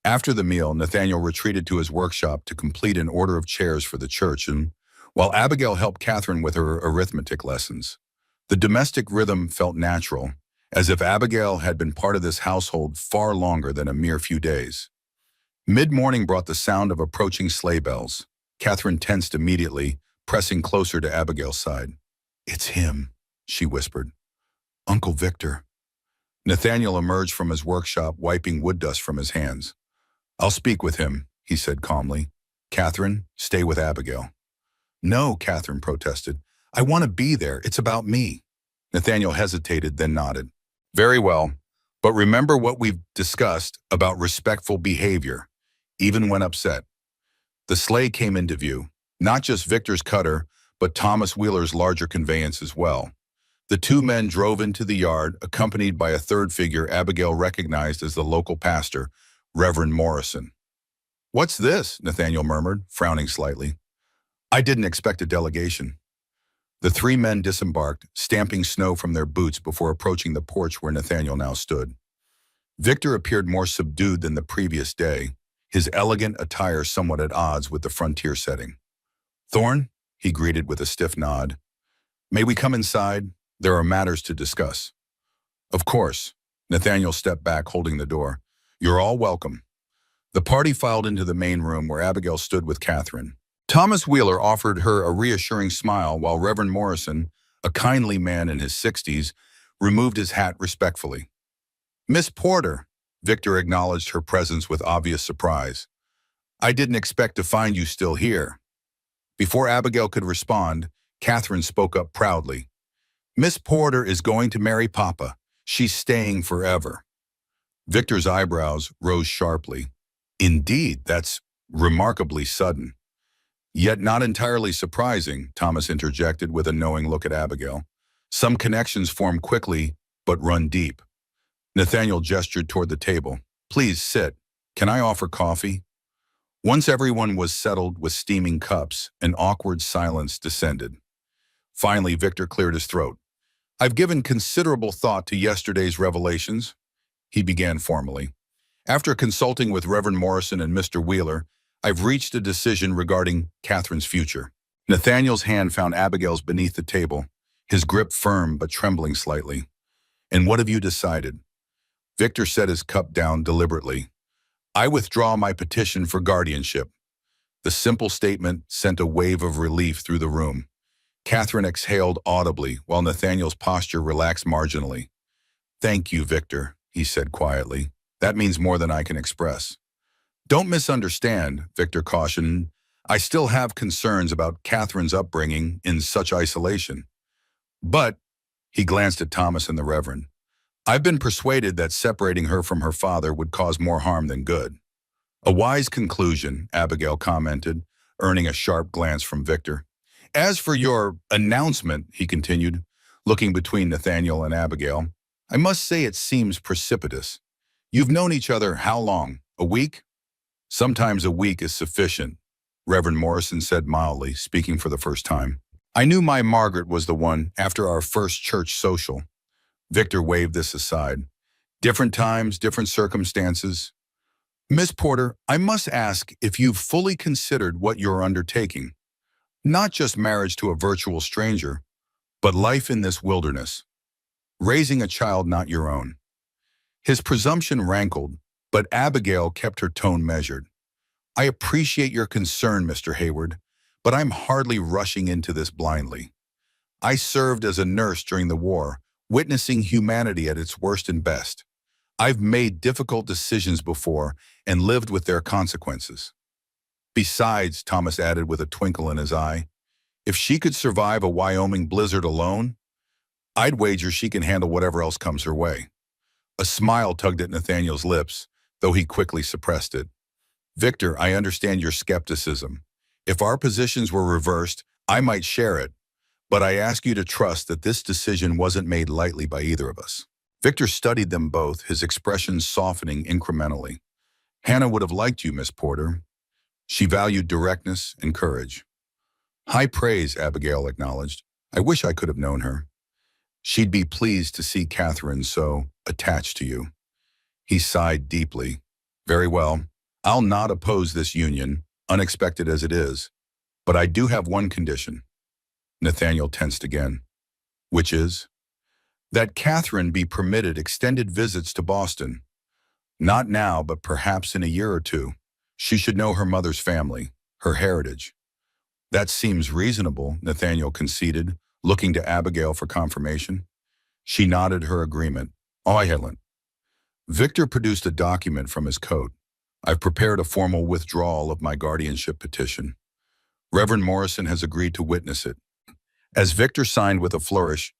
After the meal, Nathaniel retreated to his workshop to complete an order of chairs for the church, and while Abigail helped Catherine with her arithmetic lessons, the domestic rhythm felt natural, as if Abigail had been part of this household far longer than a mere few days. Mid-morning brought the sound of approaching sleigh bells. Catherine tensed immediately, pressing closer to Abigail's side. "It's him," she whispered. "Uncle Victor." Nathaniel emerged from his workshop, wiping wood dust from his hands. "I'll speak with him," he said calmly. "Catherine, stay with Abigail." "No," Catherine protested. "I want to be there. It's about me." Nathaniel hesitated, then nodded. "Very well, but remember what we've discussed about respectful behavior, even when upset." The sleigh came into view, not just Victor's cutter, but Thomas Wheeler's larger conveyance as well. The two men drove into the yard, accompanied by a third figure Abigail recognized as the local pastor, Reverend Morrison. "What's this?" Nathaniel murmured, frowning slightly. "I didn't expect a delegation." The three men disembarked, stamping snow from their boots before approaching the porch where Nathaniel now stood. Victor appeared more subdued than the previous day, his elegant attire somewhat at odds with the frontier setting. "Thorne," he greeted with a stiff nod. "May we come inside? There are matters to discuss." "Of course." Nathaniel stepped back, holding the door. "You're all welcome." The party filed into the main room where Abigail stood with Catherine. Thomas Wheeler offered her a reassuring smile while Reverend Morrison, a kindly man in his 60s, removed his hat respectfully. "Miss Porter," Victor acknowledged her presence with obvious surprise. "I didn't expect to find you still here." Before Abigail could respond, Catherine spoke up proudly. "Miss Porter is going to marry Papa. She's staying forever." Victor's eyebrows rose sharply. "Indeed, that's remarkably sudden." "Yet not entirely surprising," Thomas interjected with a knowing look at Abigail. "Some connections form quickly, but run deep." Nathaniel gestured toward the table. "Please sit. Can I offer coffee?" Once everyone was settled with steaming cups, an awkward silence descended. Finally, Victor cleared his throat. "I've given considerable thought to yesterday's revelations," he began formally. "After consulting with Reverend Morrison and Mr. Wheeler, I've reached a decision regarding Catherine's future." Nathaniel's hand found Abigail's beneath the table, his grip firm but trembling slightly. "And what have you decided?" Victor set his cup down deliberately. "I withdraw my petition for guardianship." The simple statement sent a wave of relief through the room. Catherine exhaled audibly while Nathaniel's posture relaxed marginally. "Thank you, Victor," he said quietly. "That means more than I can express." "Don't misunderstand," Victor cautioned. "I still have concerns about Catherine's upbringing in such isolation. But," he glanced at Thomas and the Reverend, "I've been persuaded that separating her from her father would cause more harm than good." "A wise conclusion," Abigail commented, earning a sharp glance from Victor. "As for your announcement," he continued, looking between Nathaniel and Abigail, "I must say it seems precipitous. You've known each other how long? A week?" "Sometimes a week is sufficient," Reverend Morrison said mildly, speaking for the first time. "I knew my Margaret was the one after our first church social." Victor waved this aside. "Different times, different circumstances." "Miss Porter, I must ask if you've fully considered what you're undertaking. Not just marriage to a virtual stranger, but life in this wilderness. Raising a child not your own." His presumption rankled, but Abigail kept her tone measured. "I appreciate your concern, Mr. Hayward, but I'm hardly rushing into this blindly. I served as a nurse during the war, witnessing humanity at its worst and best. I've made difficult decisions before and lived with their consequences." Besides, Thomas added with a twinkle in his eye, if she could survive a Wyoming blizzard alone, I'd wager she can handle whatever else comes her way. A smile tugged at Nathaniel's lips, though he quickly suppressed it. Victor, I understand your skepticism. If our positions were reversed, I might share it, but I ask you to trust that this decision wasn't made lightly by either of us. Victor studied them both, his expression softening incrementally. Hannah would have liked you, Miss Porter. She valued directness and courage. High praise, Abigail acknowledged. I wish I could have known her. She'd be pleased to see Catherine so attached to you. He sighed deeply. Very well. I'll not oppose this union, unexpected as it is, but I do have one condition. Nathaniel tensed again. Which is? That Catherine be permitted extended visits to Boston. Not now, but perhaps in a year or two. She should know her mother's family, her heritage. That seems reasonable, Nathaniel conceded, looking to Abigail for confirmation. She nodded her agreement. Excellent. Victor produced a document from his coat. I've prepared a formal withdrawal of my guardianship petition. Reverend Morrison has agreed to witness it. As Victor signed with a flourish,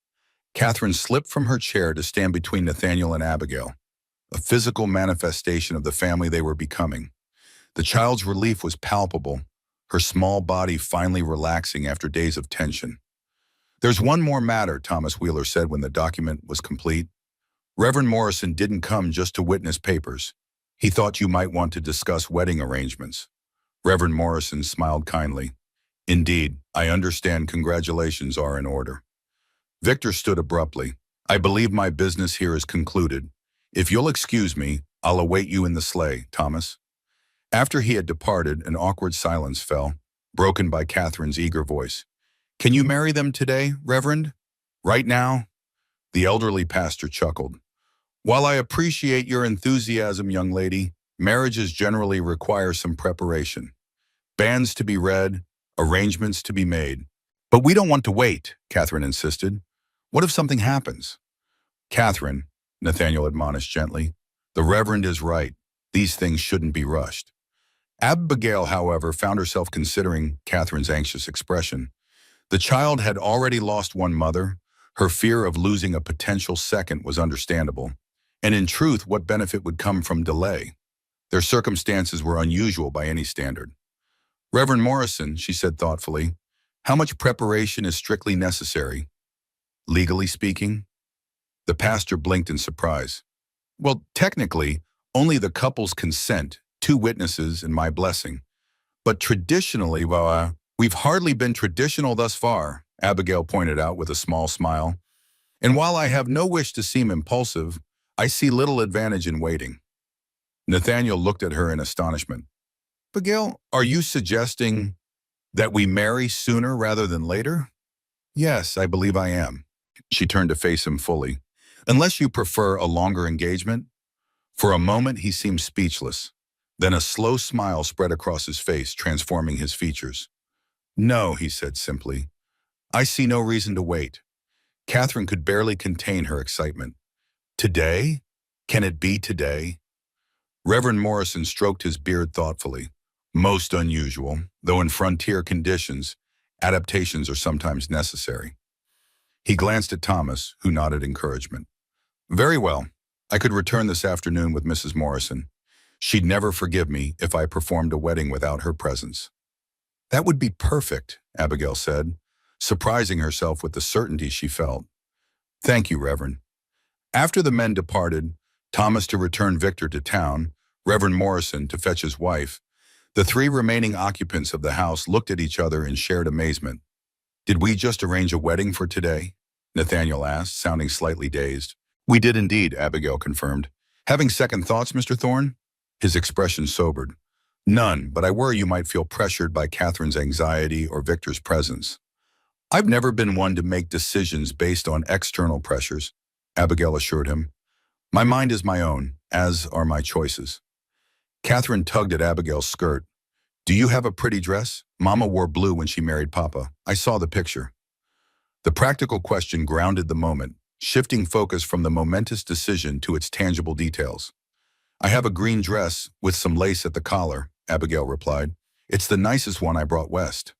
Catherine slipped from her chair to stand between Nathaniel and Abigail, a physical manifestation of the family they were becoming. The child's relief was palpable, her small body finally relaxing after days of tension. There's one more matter, Thomas Wheeler said when the document was complete. Reverend Morrison didn't come just to witness papers. He thought you might want to discuss wedding arrangements. Reverend Morrison smiled kindly. Indeed, I understand congratulations are in order. Victor stood abruptly. I believe my business here is concluded. If you'll excuse me, I'll await you in the sleigh, Thomas. After he had departed, an awkward silence fell, broken by Catherine's eager voice. Can you marry them today, Reverend? Right now? The elderly pastor chuckled. While I appreciate your enthusiasm, young lady, marriages generally require some preparation. Banns to be read, arrangements to be made. But we don't want to wait, Catherine insisted. What if something happens? Catherine, Nathaniel admonished gently, the Reverend is right. These things shouldn't be rushed. Abigail, however, found herself considering Catherine's anxious expression. The child had already lost one mother. Her fear of losing a potential second was understandable. And in truth, what benefit would come from delay? Their circumstances were unusual by any standard. Reverend Morrison, she said thoughtfully, how much preparation is strictly necessary? Legally speaking? The pastor blinked in surprise. Well, technically, only the couple's consent, 2 witnesses and my blessing. But traditionally, we've hardly been traditional thus far, Abigail pointed out with a small smile. And while I have no wish to seem impulsive, I see little advantage in waiting. Nathaniel looked at her in astonishment. Abigail, are you suggesting that we marry sooner rather than later? Yes, I believe I am. She turned to face him fully. Unless you prefer a longer engagement? For a moment, he seemed speechless. Then a slow smile spread across his face, transforming his features. No, he said simply. I see no reason to wait. Catherine could barely contain her excitement. Today? Can it be today? Reverend Morrison stroked his beard thoughtfully. Most unusual, though in frontier conditions, adaptations are sometimes necessary. He glanced at Thomas, who nodded encouragement. Very well. I could return this afternoon with Mrs. Morrison. She'd never forgive me if I performed a wedding without her presence. That would be perfect, Abigail said, surprising herself with the certainty she felt. Thank you, Reverend. After the men departed, Thomas to return Victor to town, Reverend Morrison to fetch his wife, the 3 remaining occupants of the house looked at each other in shared amazement. Did we just arrange a wedding for today? Nathaniel asked, sounding slightly dazed. We did indeed, Abigail confirmed. Having second thoughts, Mr. Thorne? His expression sobered. None, but I worry you might feel pressured by Catherine's anxiety or Victor's presence. I've never been one to make decisions based on external pressures, Abigail assured him. My mind is my own, as are my choices. Catherine tugged at Abigail's skirt. Do you have a pretty dress? Mama wore blue when she married Papa. I saw the picture. The practical question grounded the moment, shifting focus from the momentous decision to its tangible details. I have a green dress with some lace at the collar, Abigail replied. It's the nicest one I brought west.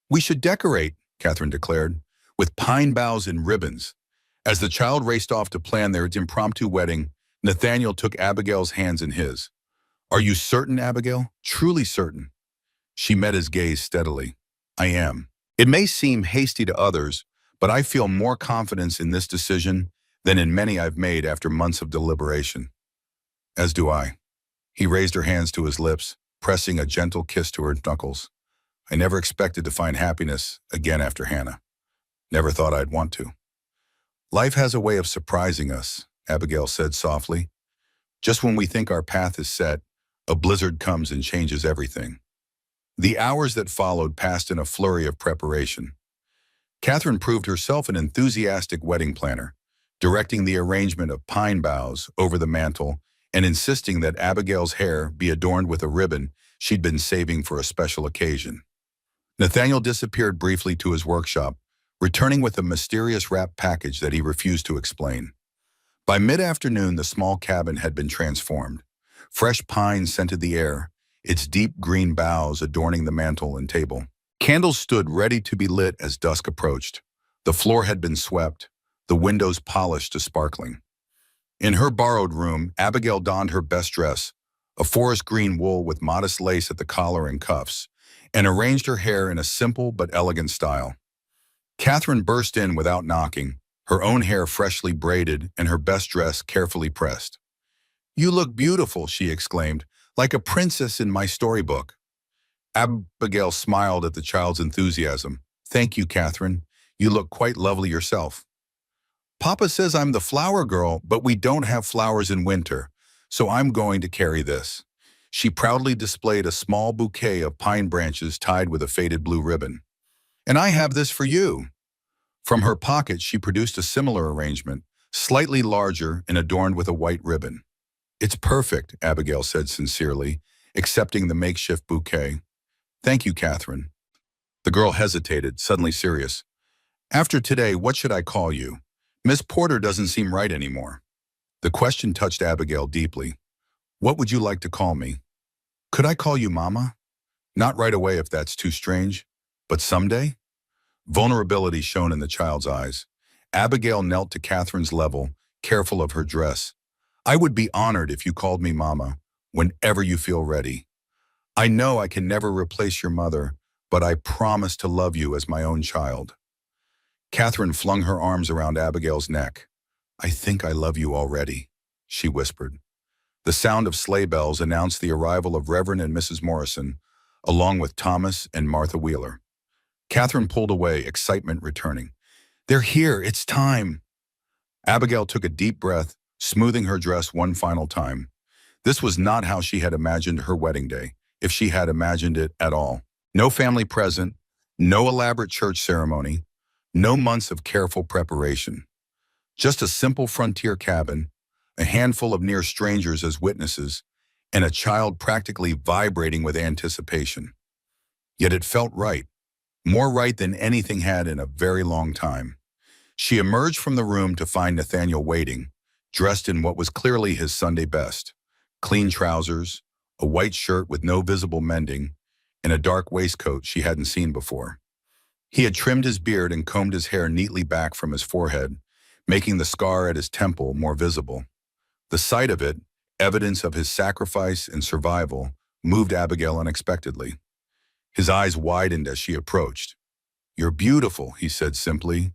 We should decorate, Catherine declared, with pine boughs and ribbons. As the child raced off to plan their impromptu wedding, Nathaniel took Abigail's hands in his. Are you certain, Abigail? Truly certain. She met his gaze steadily. I am. It may seem hasty to others, but I feel more confidence in this decision than in many I've made after months of deliberation. As do I. He raised her hands to his lips, pressing a gentle kiss to her knuckles. I never expected to find happiness again after Hannah. Never thought I'd want to. Life has a way of surprising us, Abigail said softly. Just when we think our path is set, a blizzard comes and changes everything. The hours that followed passed in a flurry of preparation. Catherine proved herself an enthusiastic wedding planner, directing the arrangement of pine boughs over the mantel and insisting that Abigail's hair be adorned with a ribbon she'd been saving for a special occasion. Nathaniel disappeared briefly to his workshop, returning with a mysterious wrapped package that he refused to explain. By mid-afternoon, the small cabin had been transformed. Fresh pine scented the air, its deep green boughs adorning the mantel and table. Candles stood ready to be lit as dusk approached. The floor had been swept, the windows polished to sparkling. In her borrowed room, Abigail donned her best dress, a forest green wool with modest lace at the collar and cuffs, and arranged her hair in a simple but elegant style. Catherine burst in without knocking, her own hair freshly braided and her best dress carefully pressed. You look beautiful, she exclaimed, like a princess in my storybook. Abigail smiled at the child's enthusiasm. Thank you, Catherine. You look quite lovely yourself. Papa says I'm the flower girl, but we don't have flowers in winter, so I'm going to carry this. She proudly displayed a small bouquet of pine branches tied with a faded blue ribbon. And I have this for you. From her pocket, she produced a similar arrangement, slightly larger and adorned with a white ribbon. It's perfect, Abigail said sincerely, accepting the makeshift bouquet. Thank you, Catherine. The girl hesitated, suddenly serious. After today, what should I call you? Miss Porter doesn't seem right anymore. The question touched Abigail deeply. What would you like to call me? Could I call you Mama? Not right away if that's too strange, but someday? Vulnerability shone in the child's eyes. Abigail knelt to Catherine's level, careful of her dress. I would be honored if you called me Mama, whenever you feel ready. I know I can never replace your mother, but I promise to love you as my own child. Catherine flung her arms around Abigail's neck. I think I love you already, she whispered. The sound of sleigh bells announced the arrival of Reverend and Mrs. Morrison, along with Thomas and Martha Wheeler. Catherine pulled away, excitement returning. They're here, it's time. Abigail took a deep breath, smoothing her dress one final time. This was not how she had imagined her wedding day, if she had imagined it at all. No family present, no elaborate church ceremony, no months of careful preparation. Just a simple frontier cabin, a handful of near strangers as witnesses, and a child practically vibrating with anticipation. Yet it felt right, more right than anything had in a very long time. She emerged from the room to find Nathaniel waiting, dressed in what was clearly his Sunday best. Clean trousers, a white shirt with no visible mending, and a dark waistcoat she hadn't seen before. He had trimmed his beard and combed his hair neatly back from his forehead, making the scar at his temple more visible. The sight of it, evidence of his sacrifice and survival, moved Abigail unexpectedly. His eyes widened as she approached. You're beautiful, he said simply.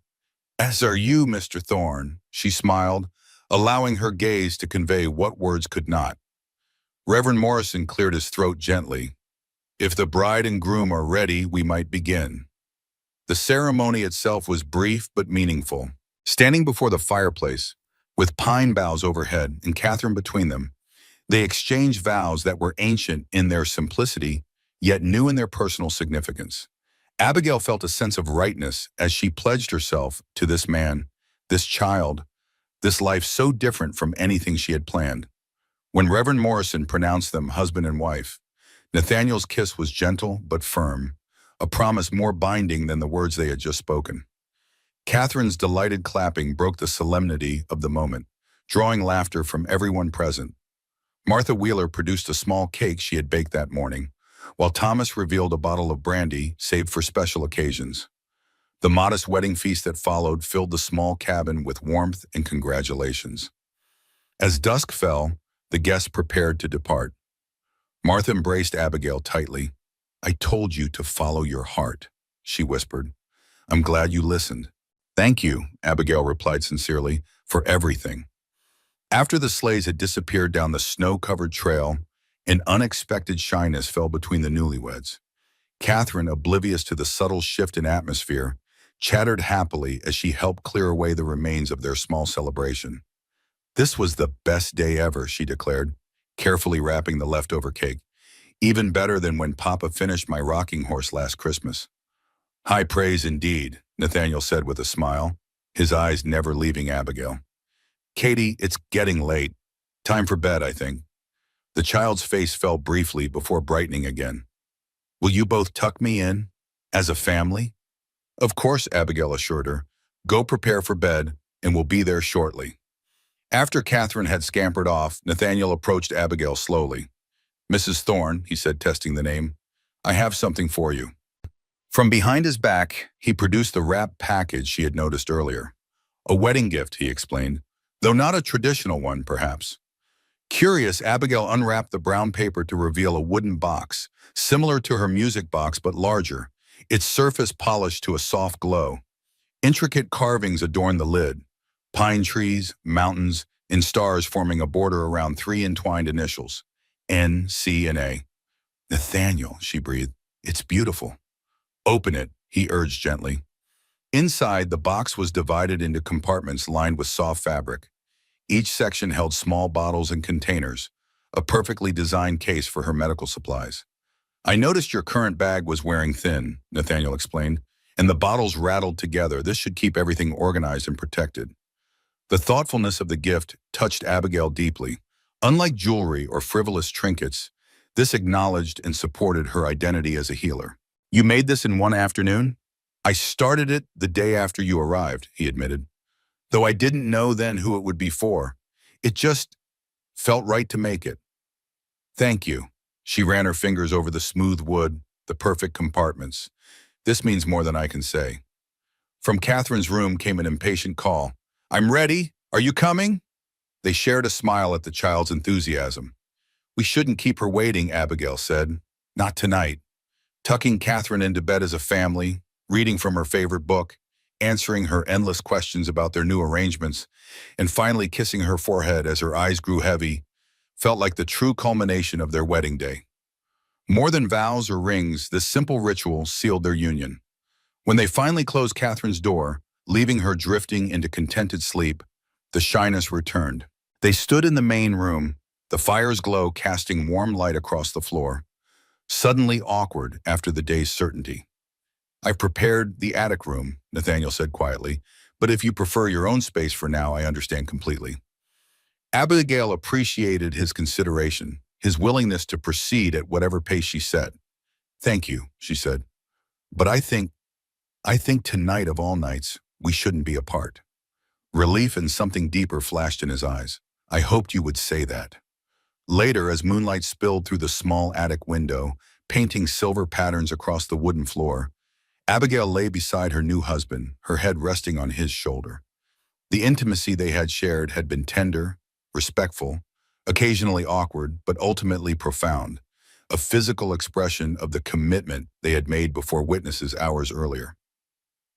As are you, Mr. Thorne, she smiled, allowing her gaze to convey what words could not. Reverend Morrison cleared his throat gently. If the bride and groom are ready, we might begin. The ceremony itself was brief but meaningful. Standing before the fireplace, with pine boughs overhead and Catherine between them, they exchanged vows that were ancient in their simplicity, yet new in their personal significance. Abigail felt a sense of rightness as she pledged herself to this man, this child, this life so different from anything she had planned. When Reverend Morrison pronounced them husband and wife, Nathaniel's kiss was gentle but firm, a promise more binding than the words they had just spoken. Catherine's delighted clapping broke the solemnity of the moment, drawing laughter from everyone present. Martha Wheeler produced a small cake she had baked that morning, while Thomas revealed a bottle of brandy saved for special occasions. The modest wedding feast that followed filled the small cabin with warmth and congratulations. As dusk fell, the guests prepared to depart. Martha embraced Abigail tightly. "I told you to follow your heart," she whispered. "I'm glad you listened." "Thank you," Abigail replied sincerely, "for everything." After the sleighs had disappeared down the snow-covered trail, an unexpected shyness fell between the newlyweds. Catherine, oblivious to the subtle shift in atmosphere, chattered happily as she helped clear away the remains of their small celebration. "This was the best day ever," she declared, carefully wrapping the leftover cake. "Even better than when Papa finished my rocking horse last Christmas." "High praise indeed," Nathaniel said with a smile, his eyes never leaving Abigail. "Katie, it's getting late. Time for bed, I think." The child's face fell briefly before brightening again. "Will you both tuck me in? As a family?" "Of course," Abigail assured her. "Go prepare for bed, and we'll be there shortly." After Catherine had scampered off, Nathaniel approached Abigail slowly. "Mrs. Thorne," he said, testing the name, "I have something for you." From behind his back, he produced the wrapped package she had noticed earlier. "A wedding gift," he explained, "though not a traditional one, perhaps." Curious, Abigail unwrapped the brown paper to reveal a wooden box, similar to her music box but larger, its surface polished to a soft glow. Intricate carvings adorned the lid, pine trees, mountains, and stars forming a border around three entwined initials, N, C, and A. "Nathaniel," she breathed, "it's beautiful." "Open it," he urged gently. Inside, the box was divided into compartments lined with soft fabric. Each section held small bottles and containers, a perfectly designed case for her medical supplies. "I noticed your current bag was wearing thin," Nathaniel explained, "and the bottles rattled together. This should keep everything organized and protected." The thoughtfulness of the gift touched Abigail deeply. Unlike jewelry or frivolous trinkets, this acknowledged and supported her identity as a healer. "You made this in one afternoon?" "I started it the day after you arrived," he admitted. "Though I didn't know then who it would be for. It just felt right to make it." "Thank you." She ran her fingers over the smooth wood, the perfect compartments. "This means more than I can say." From Catherine's room came an impatient call. "I'm ready. Are you coming?" They shared a smile at the child's enthusiasm. "We shouldn't keep her waiting," Abigail said. "Not tonight." Tucking Catherine into bed as a family, reading from her favorite book, answering her endless questions about their new arrangements, and finally kissing her forehead as her eyes grew heavy, felt like the true culmination of their wedding day. More than vows or rings, this simple ritual sealed their union. When they finally closed Catherine's door, leaving her drifting into contented sleep, the shyness returned. They stood in the main room, the fire's glow casting warm light across the floor, suddenly awkward after the day's certainty. "I've prepared the attic room," Nathaniel said quietly, "but if you prefer your own space for now, I understand completely." Abigail appreciated his consideration, his willingness to proceed at whatever pace she set. "Thank you," she said, "but I think tonight of all nights, we shouldn't be apart." Relief and something deeper flashed in his eyes. "I hoped you would say that." Later, as moonlight spilled through the small attic window, painting silver patterns across the wooden floor, Abigail lay beside her new husband, her head resting on his shoulder. The intimacy they had shared had been tender, respectful, occasionally awkward, but ultimately profound, a physical expression of the commitment they had made before witnesses hours earlier.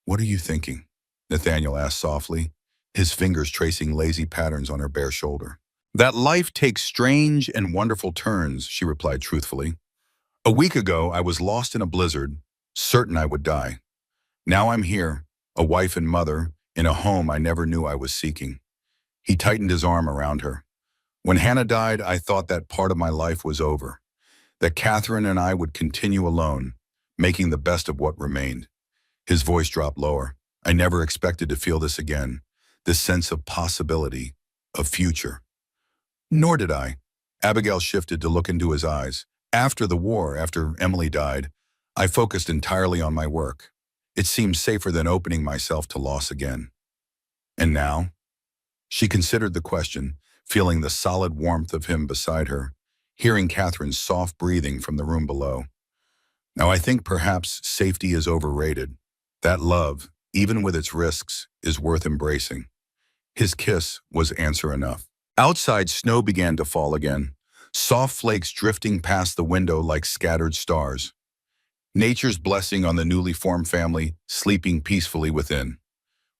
"What are you thinking?" Nathaniel asked softly, his fingers tracing lazy patterns on her bare shoulder. "That life takes strange and wonderful turns," she replied truthfully. "A week ago, I was lost in a blizzard, certain I would die. Now I'm here, a wife and mother, in a home I never knew I was seeking." He tightened his arm around her. "When Hannah died, I thought that part of my life was over, that Catherine and I would continue alone, making the best of what remained." His voice dropped lower. "I never expected to feel this again, this sense of possibility, of future." "Nor did I." Abigail shifted to look into his eyes. "After the war, after Emily died, I focused entirely on my work. It seemed safer than opening myself to loss again." "And now?" She considered the question, feeling the solid warmth of him beside her, hearing Catherine's soft breathing from the room below. Now, I think perhaps safety is overrated. That love, even with its risks, is worth embracing. His kiss was answer enough. Outside, snow began to fall again, soft flakes drifting past the window like scattered stars. Nature's blessing on the newly formed family, sleeping peacefully within.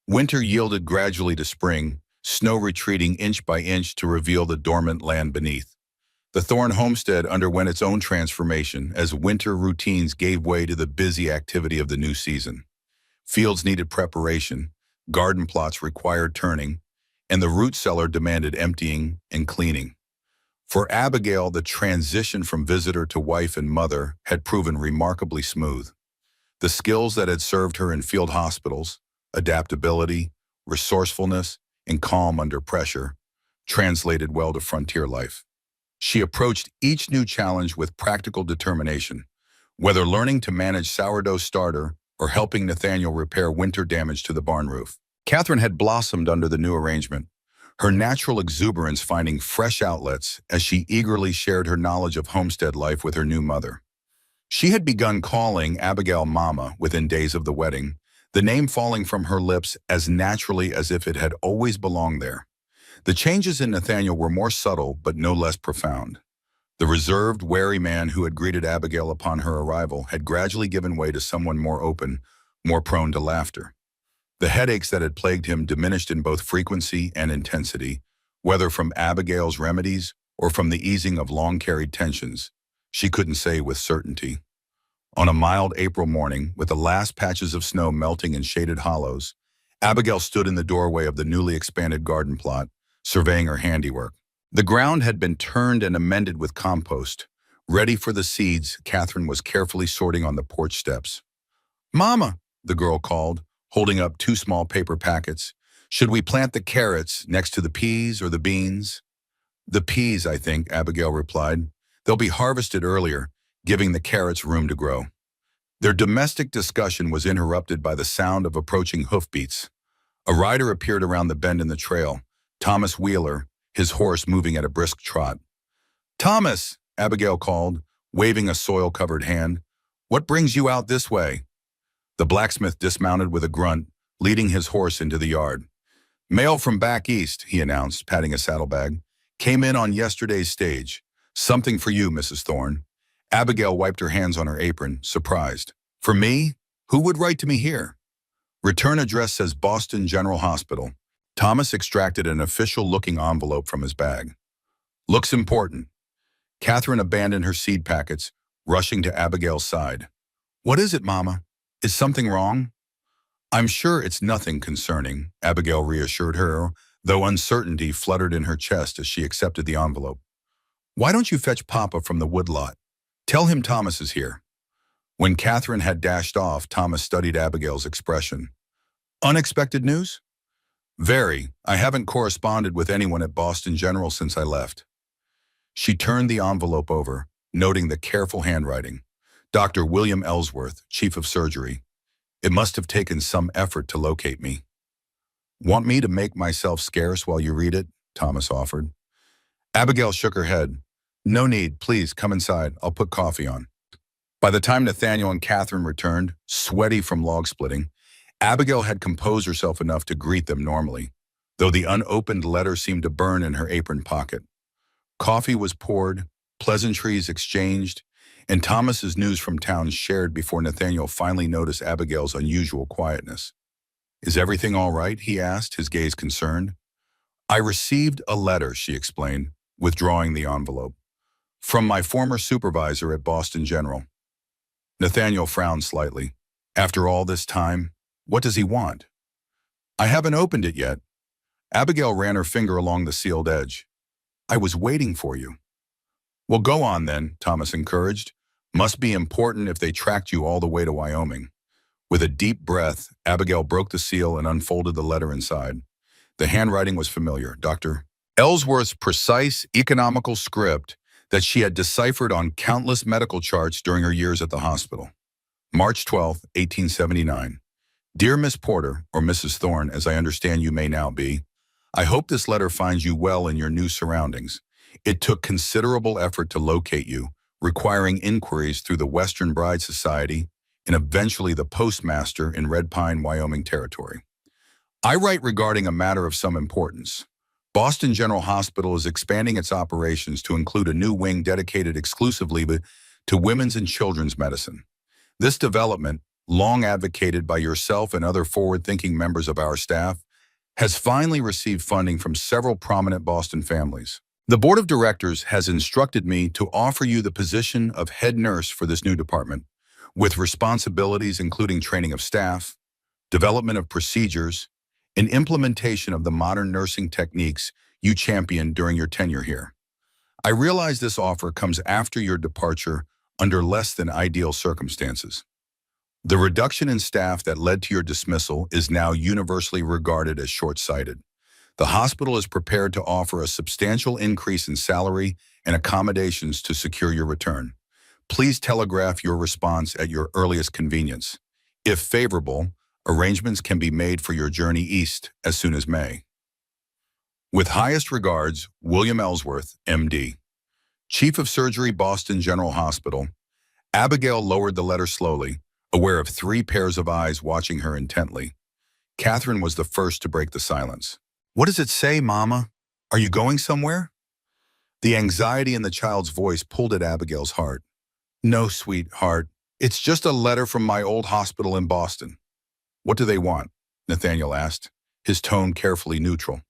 Winter yielded gradually to spring, snow retreating inch by inch to reveal the dormant land beneath. The Thorne homestead underwent its own transformation as winter routines gave way to the busy activity of the new season. Fields needed preparation, garden plots required turning, and the root cellar demanded emptying and cleaning. For Abigail, the transition from visitor to wife and mother had proven remarkably smooth. The skills that had served her in field hospitals, adaptability, resourcefulness, and calm under pressure, translated well to frontier life. She approached each new challenge with practical determination, whether learning to manage sourdough starter or helping Nathaniel repair winter damage to the barn roof. Catherine had blossomed under the new arrangement, her natural exuberance finding fresh outlets as she eagerly shared her knowledge of homestead life with her new mother. She had begun calling Abigail Mama within days of the wedding, the name falling from her lips as naturally as if it had always belonged there. The changes in Nathaniel were more subtle but no less profound. The reserved, wary man who had greeted Abigail upon her arrival had gradually given way to someone more open, more prone to laughter. The headaches that had plagued him diminished in both frequency and intensity, whether from Abigail's remedies or from the easing of long-carried tensions. She couldn't say with certainty. On a mild April morning, with the last patches of snow melting in shaded hollows, Abigail stood in the doorway of the newly expanded garden plot, surveying her handiwork. The ground had been turned and amended with compost. Ready for the seeds, Catherine was carefully sorting on the porch steps. "Mama," the girl called, holding up two small paper packets. "Should we plant the carrots next to the peas or the beans?" "The peas, I think," Abigail replied. "They'll be harvested earlier, giving the carrots room to grow." Their domestic discussion was interrupted by the sound of approaching hoofbeats. A rider appeared around the bend in the trail, Thomas Wheeler, his horse moving at a brisk trot. "Thomas," Abigail called, waving a soil-covered hand. "What brings you out this way?" The blacksmith dismounted with a grunt, leading his horse into the yard. "Mail from back east," he announced, patting a saddlebag. "Came in on yesterday's stage. Something for you, Mrs. Thorne." Abigail wiped her hands on her apron, surprised. "For me? Who would write to me here?" "Return address says Boston General Hospital." Thomas extracted an official-looking envelope from his bag. "Looks important." Catherine abandoned her seed packets, rushing to Abigail's side. "What is it, Mama? Is something wrong?" "I'm sure it's nothing concerning," Abigail reassured her, though uncertainty fluttered in her chest as she accepted the envelope. "Why don't you fetch Papa from the woodlot? Tell him Thomas is here." When Catherine had dashed off, Thomas studied Abigail's expression. "Unexpected news?" "Very. I haven't corresponded with anyone at Boston General since I left." She turned the envelope over, noting the careful handwriting. "Dr. William Ellsworth, Chief of Surgery. It must have taken some effort to locate me." "Want me to make myself scarce while you read it?" Thomas offered. Abigail shook her head. "No need. Please, come inside. I'll put coffee on." By the time Nathaniel and Catherine returned, sweaty from log splitting, Abigail had composed herself enough to greet them normally, though the unopened letter seemed to burn in her apron pocket. Coffee was poured, pleasantries exchanged, and Thomas's news from town shared before Nathaniel finally noticed Abigail's unusual quietness. "Is everything all right?" he asked, his gaze concerned. "I received a letter," she explained, withdrawing the envelope. "From my former supervisor at Boston General." Nathaniel frowned slightly. "After all this time, what does he want?" "I haven't opened it yet." Abigail ran her finger along the sealed edge. "I was waiting for you." "Well, go on then," Thomas encouraged. "Must be important if they tracked you all the way to Wyoming." With a deep breath, Abigail broke the seal and unfolded the letter inside. The handwriting was familiar. Dr. Ellsworth's precise, economical script that she had deciphered on countless medical charts during her years at the hospital. March 12, 1879. "Dear Miss Porter, or Mrs. Thorne, as I understand you may now be, I hope this letter finds you well in your new surroundings. It took considerable effort to locate you, requiring inquiries through the Western Bride Society and eventually the postmaster in Red Pine, Wyoming territory. I write regarding a matter of some importance. Boston General Hospital is expanding its operations to include a new wing dedicated exclusively to women's and children's medicine. This development, long advocated by yourself and other forward-thinking members of our staff, has finally received funding from several prominent Boston families. The board of directors has instructed me to offer you the position of head nurse for this new department, with responsibilities including training of staff, development of procedures, and implementation of the modern nursing techniques you championed during your tenure here. I realize this offer comes after your departure under less than ideal circumstances. The reduction in staff that led to your dismissal is now universally regarded as short-sighted. The hospital is prepared to offer a substantial increase in salary and accommodations to secure your return. Please telegraph your response at your earliest convenience. If favorable, arrangements can be made for your journey east as soon as May. With highest regards, William Ellsworth, M.D., Chief of Surgery, Boston General Hospital. Abigail lowered the letter slowly, aware of 3 pairs of eyes watching her intently. Catherine was the first to break the silence. "What does it say, Mama? Are you going somewhere?" The anxiety in the child's voice pulled at Abigail's heart. "No, sweetheart. It's just a letter from my old hospital in Boston." "What do they want?" Nathaniel asked, his tone carefully neutral.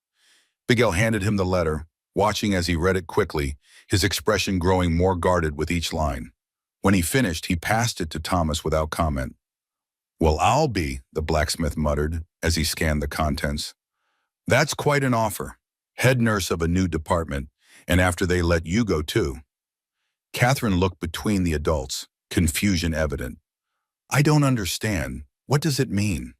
Abigail handed him the letter, watching as he read it quickly, his expression growing more guarded with each line. When he finished, he passed it to Thomas without comment. "Well, I'll be," the blacksmith muttered as he scanned the contents. "That's quite an offer. Head nurse of a new department, and after they let you go too." Catherine looked between the adults, confusion evident. "I don't understand. What does it mean?"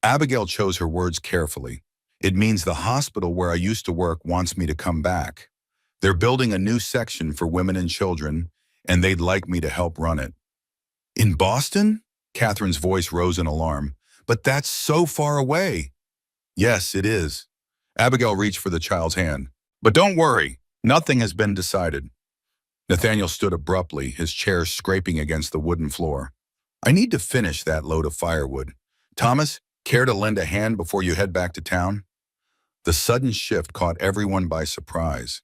Abigail chose her words carefully. "It means the hospital where I used to work wants me to come back. They're building a new section for women and children, and they'd like me to help run it." "In Boston?" Catherine's voice rose in alarm. "But that's so far away." "Yes, it is." Abigail reached for the child's hand. "But don't worry, nothing has been decided." Nathaniel stood abruptly, his chair scraping against the wooden floor. "I need to finish that load of firewood. Thomas, care to lend a hand before you head back to town?" The sudden shift caught everyone by surprise.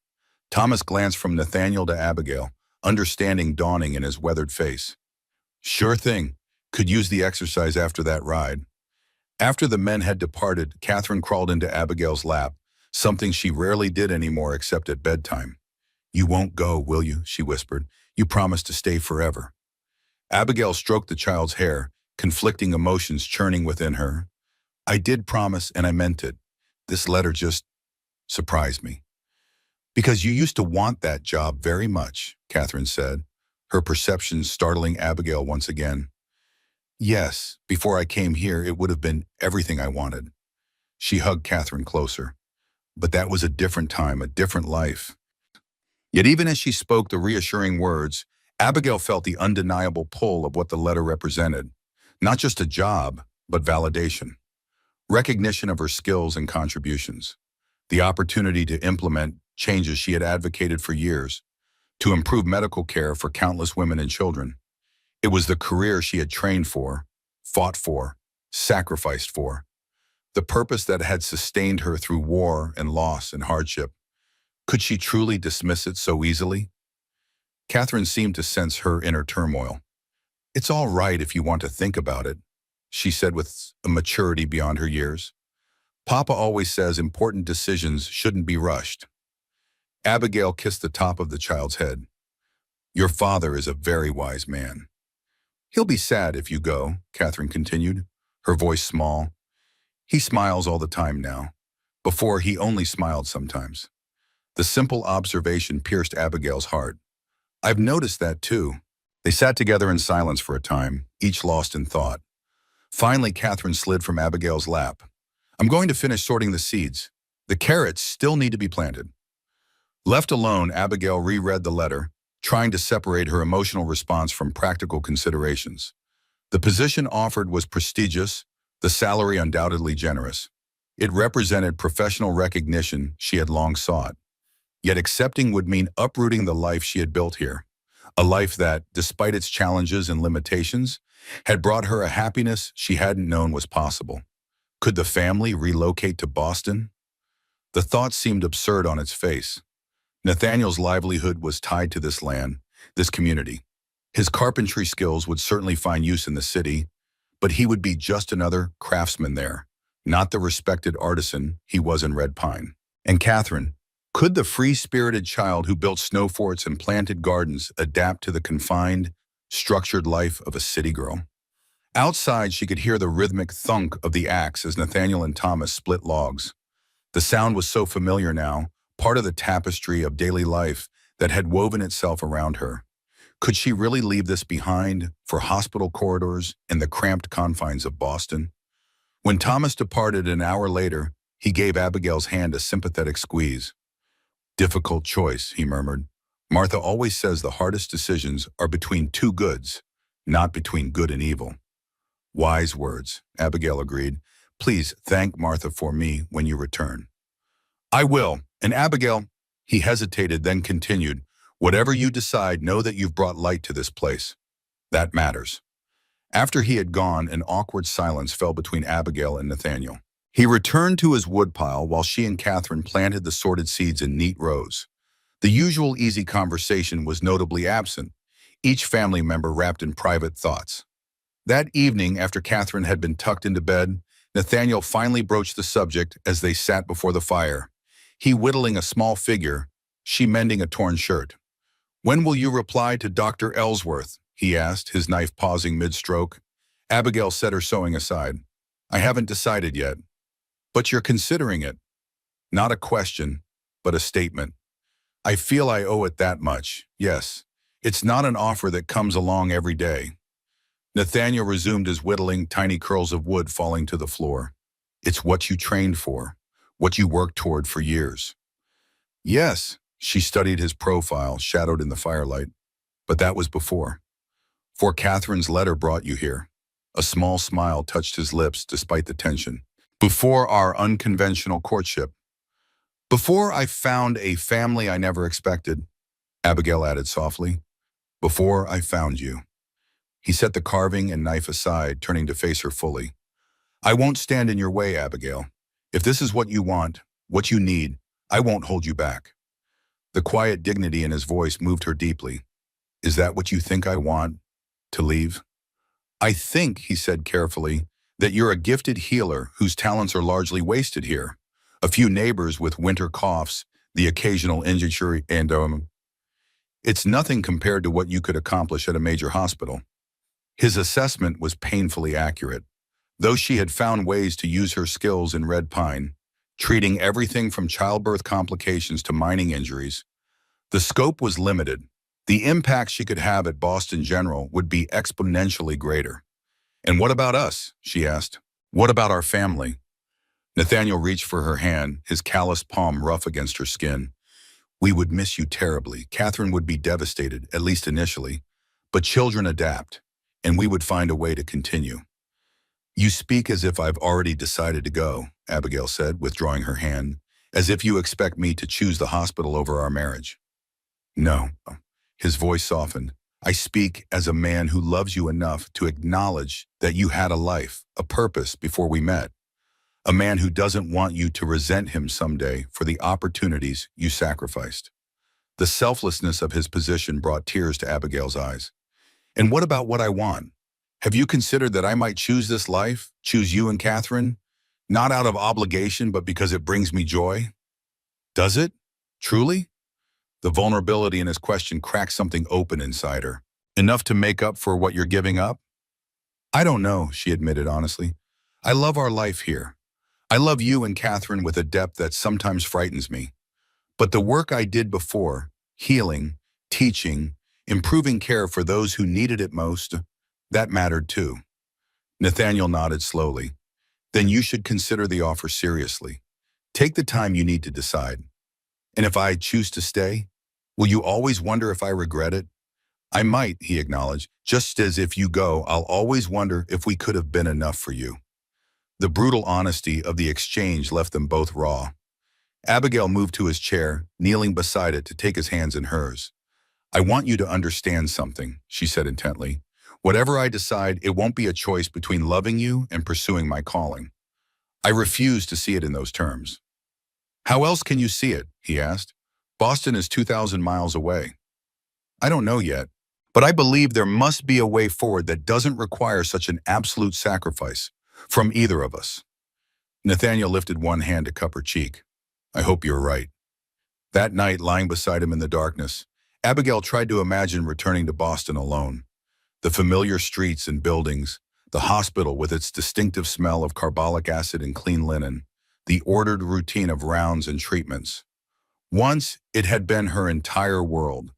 Thomas glanced from Nathaniel to Abigail, understanding dawning in his weathered face. "Sure thing. Could use the exercise after that ride." After the men had departed, Catherine crawled into Abigail's lap, something she rarely did anymore except at bedtime. "You won't go, will you?" she whispered. "You promised to stay forever." Abigail stroked the child's hair, conflicting emotions churning within her. "I did promise, and I meant it. This letter just surprised me." "Because you used to want that job very much," Catherine said, her perceptions startling Abigail once again. "Yes, before I came here, it would have been everything I wanted." She hugged Catherine closer. "But that was a different time, a different life." Yet even as she spoke the reassuring words, Abigail felt the undeniable pull of what the letter represented. Not just a job, but validation. Recognition of her skills and contributions. The opportunity to implement changes she had advocated for years, to improve medical care for countless women and children. It was the career she had trained for, fought for, sacrificed for. The purpose that had sustained her through war and loss and hardship. Could she truly dismiss it so easily? Catherine seemed to sense her inner turmoil. "It's all right if you want to think about it," she said with a maturity beyond her years. "Papa always says important decisions shouldn't be rushed." Abigail kissed the top of the child's head. "Your father is a very wise man." "He'll be sad if you go," Catherine continued, her voice small. "He smiles all the time now. Before, he only smiled sometimes." The simple observation pierced Abigail's heart. "I've noticed that too." They sat together in silence for a time, each lost in thought. Finally, Catherine slid from Abigail's lap. "I'm going to finish sorting the seeds. The carrots still need to be planted." Left alone, Abigail reread the letter, trying to separate her emotional response from practical considerations. The position offered was prestigious, the salary undoubtedly generous. It represented professional recognition she had long sought. Yet accepting would mean uprooting the life she had built here. A life that, despite its challenges and limitations, had brought her a happiness she hadn't known was possible. Could the family relocate to Boston? The thought seemed absurd on its face. Nathaniel's livelihood was tied to this land, this community. His carpentry skills would certainly find use in the city, but he would be just another craftsman there, not the respected artisan he was in Red Pine. And Catherine, could the free-spirited child who built snow forts and planted gardens adapt to the confined, structured life of a city girl? Outside, she could hear the rhythmic thunk of the axe as Nathaniel and Thomas split logs. The sound was so familiar now, part of the tapestry of daily life that had woven itself around her. Could she really leave this behind for hospital corridors and the cramped confines of Boston? When Thomas departed an hour later, he gave Abigail's hand a sympathetic squeeze. "Difficult choice," he murmured. "Martha always says the hardest decisions are between two goods, not between good and evil." "Wise words," Abigail agreed. "Please thank Martha for me when you return." "I will. And Abigail," he hesitated, then continued, "whatever you decide, know that you've brought light to this place. That matters." After he had gone, an awkward silence fell between Abigail and Nathaniel. He returned to his woodpile while she and Catherine planted the sorted seeds in neat rows. The usual easy conversation was notably absent, each family member wrapped in private thoughts. That evening, after Catherine had been tucked into bed, Nathaniel finally broached the subject as they sat before the fire. He whittling a small figure, she mending a torn shirt. "When will you reply to Dr. Ellsworth?" he asked, his knife pausing mid-stroke. Abigail set her sewing aside. "I haven't decided yet." "But you're considering it." "Not a question, but a statement. I feel I owe it that much, yes. It's not an offer that comes along every day." Nathaniel resumed his whittling, tiny curls of wood falling to the floor. "It's what you trained for, what you worked toward for years." "Yes," she studied his profile, shadowed in the firelight. "But that was before. For Catherine's letter brought you here." A small smile touched his lips despite the tension. "Before our unconventional courtship. Before I found a family I never expected," Abigail added softly. "Before I found you." He set the carving and knife aside, turning to face her fully. "I won't stand in your way, Abigail. If this is what you want, what you need, I won't hold you back." The quiet dignity in his voice moved her deeply. "Is that what you think I want? To leave?" "I think," he said carefully, "that you're a gifted healer whose talents are largely wasted here. A few neighbors with winter coughs, the occasional injury, and it's nothing compared to what you could accomplish at a major hospital." His assessment was painfully accurate. Though she had found ways to use her skills in Red Pine, treating everything from childbirth complications to mining injuries, the scope was limited. The impact she could have at Boston General would be exponentially greater. "And what about us?" she asked. "What about our family?" Nathaniel reached for her hand, his calloused palm rough against her skin. "We would miss you terribly. Catherine would be devastated, at least initially. But children adapt, and we would find a way to continue." "You speak as if I've already decided to go," Abigail said, withdrawing her hand, "as if you expect me to choose the hospital over our marriage." "No." His voice softened. "I speak as a man who loves you enough to acknowledge that you had a life, a purpose before we met. A man who doesn't want you to resent him someday for the opportunities you sacrificed." The selflessness of his position brought tears to Abigail's eyes. "And what about what I want? Have you considered that I might choose this life, choose you and Catherine, not out of obligation, but because it brings me joy?" "Does it? Truly?" The vulnerability in his question cracked something open inside her. "Enough to make up for what you're giving up?" "I don't know," she admitted honestly. "I love our life here. I love you and Catherine with a depth that sometimes frightens me. But the work I did before, healing, teaching, improving care for those who needed it most, that mattered too." Nathaniel nodded slowly. "Then you should consider the offer seriously. Take the time you need to decide. And if I choose to stay, will you always wonder if I regret it?" "I might," he acknowledged. "Just as if you go, I'll always wonder if we could have been enough for you." The brutal honesty of the exchange left them both raw. Abigail moved to his chair, kneeling beside it to take his hands in hers. I want you to understand something, she said intently. Whatever I decide, it won't be a choice between loving you and pursuing my calling. I refuse to see it in those terms. How else can you see it? He asked. Boston is 2,000 miles away. I don't know yet, but I believe there must be a way forward that doesn't require such an absolute sacrifice from either of us. Nathaniel lifted one hand to cup her cheek. I hope you're right. That night, lying beside him in the darkness, Abigail tried to imagine returning to Boston alone. The familiar streets and buildings, the hospital with its distinctive smell of carbolic acid and clean linen, the ordered routine of rounds and treatments. Once, it had been her entire world.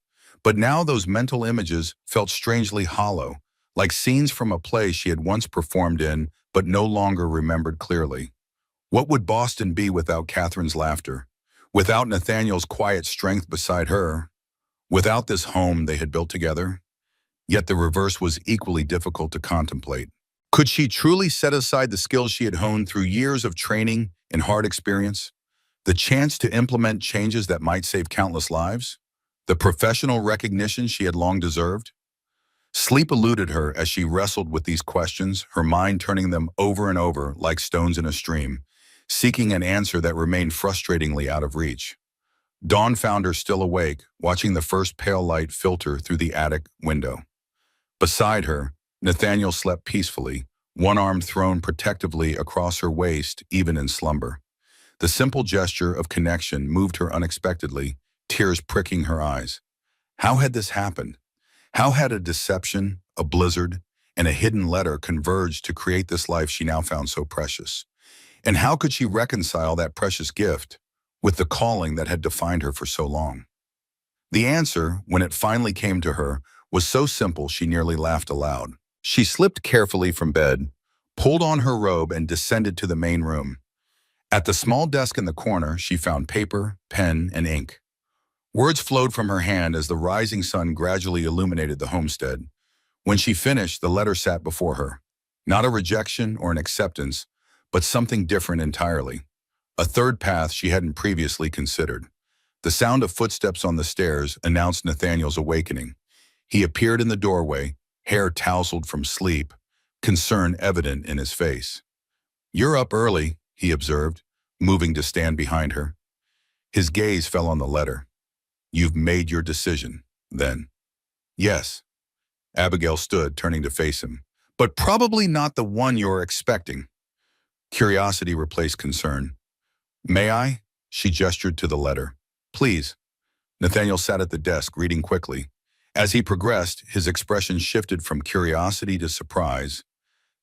But now those mental images felt strangely hollow, like scenes from a play she had once performed in but no longer remembered clearly. What would Boston be without Catherine's laughter? Without Nathaniel's quiet strength beside her? Without this home they had built together? Yet the reverse was equally difficult to contemplate. Could she truly set aside the skills she had honed through years of training and hard experience? The chance to implement changes that might save countless lives? The professional recognition she had long deserved? Sleep eluded her as she wrestled with these questions, her mind turning them over and over like stones in a stream, seeking an answer that remained frustratingly out of reach. Dawn found her still awake, watching the first pale light filter through the attic window. Beside her, Nathaniel slept peacefully, one arm thrown protectively across her waist, even in slumber. The simple gesture of connection moved her unexpectedly, tears pricking her eyes. How had this happened? How had a deception, a blizzard, and a hidden letter converged to create this life she now found so precious? And how could she reconcile that precious gift with the calling that had defined her for so long? The answer, when it finally came to her, was so simple she nearly laughed aloud. She slipped carefully from bed, pulled on her robe, and descended to the main room. At the small desk in the corner, she found paper, pen, and ink. Words flowed from her hand as the rising sun gradually illuminated the homestead. When she finished, the letter sat before her. Not a rejection or an acceptance, but something different entirely. A third path she hadn't previously considered. The sound of footsteps on the stairs announced Nathaniel's awakening. He appeared in the doorway, hair tousled from sleep, concern evident in his face. "You're up early," he observed, moving to stand behind her. His gaze fell on the letter. "You've made your decision, then?" "Yes." Abigail stood, turning to face him. "But probably not the one you're expecting." Curiosity replaced concern. "May I?" She gestured to the letter. "Please." Nathaniel sat at the desk, reading quickly. As he progressed, his expression shifted from curiosity to surprise,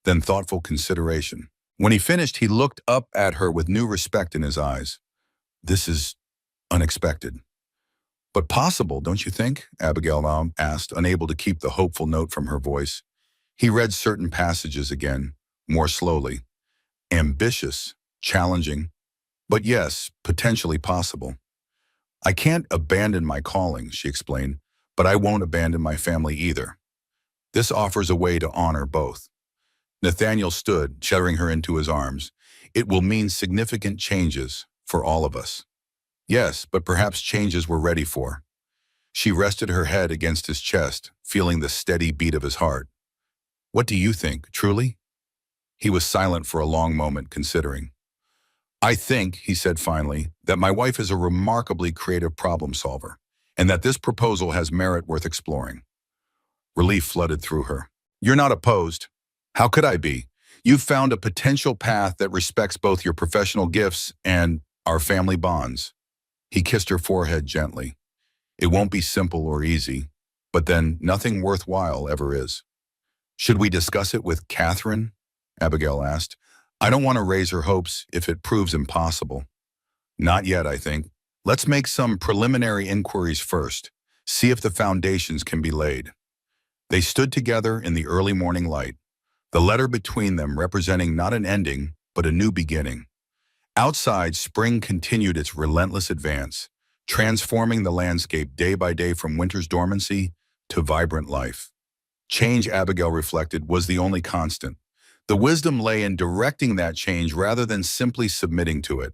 then thoughtful consideration. When he finished, he looked up at her with new respect in his eyes. "This is unexpected." "But possible, don't you think?" Abigail asked, unable to keep the hopeful note from her voice. He read certain passages again, more slowly. Ambitious, challenging, but yes, potentially possible. "I can't abandon my calling," she explained, "but I won't abandon my family either. This offers a way to honor both." Nathaniel stood, shuddering her into his arms. "It will mean significant changes for all of us." "Yes, but perhaps changes we're ready for." She rested her head against his chest, feeling the steady beat of his heart. "What do you think, truly?" He was silent for a long moment, considering. "I think," he said finally, "that my wife is a remarkably creative problem solver, and that this proposal has merit worth exploring." Relief flooded through her. "You're not opposed." "How could I be? You've found a potential path that respects both your professional gifts and our family bonds." He kissed her forehead gently. "It won't be simple or easy, but then nothing worthwhile ever is." "Should we discuss it with Catherine?" Abigail asked. "I don't want to raise her hopes if it proves impossible." "Not yet, I think. Let's make some preliminary inquiries first, see if the foundations can be laid." They stood together in the early morning light, the letter between them representing not an ending, but a new beginning. Outside, spring continued its relentless advance, transforming the landscape day by day from winter's dormancy to vibrant life. Change, Abigail reflected, was the only constant. The wisdom lay in directing that change rather than simply submitting to it,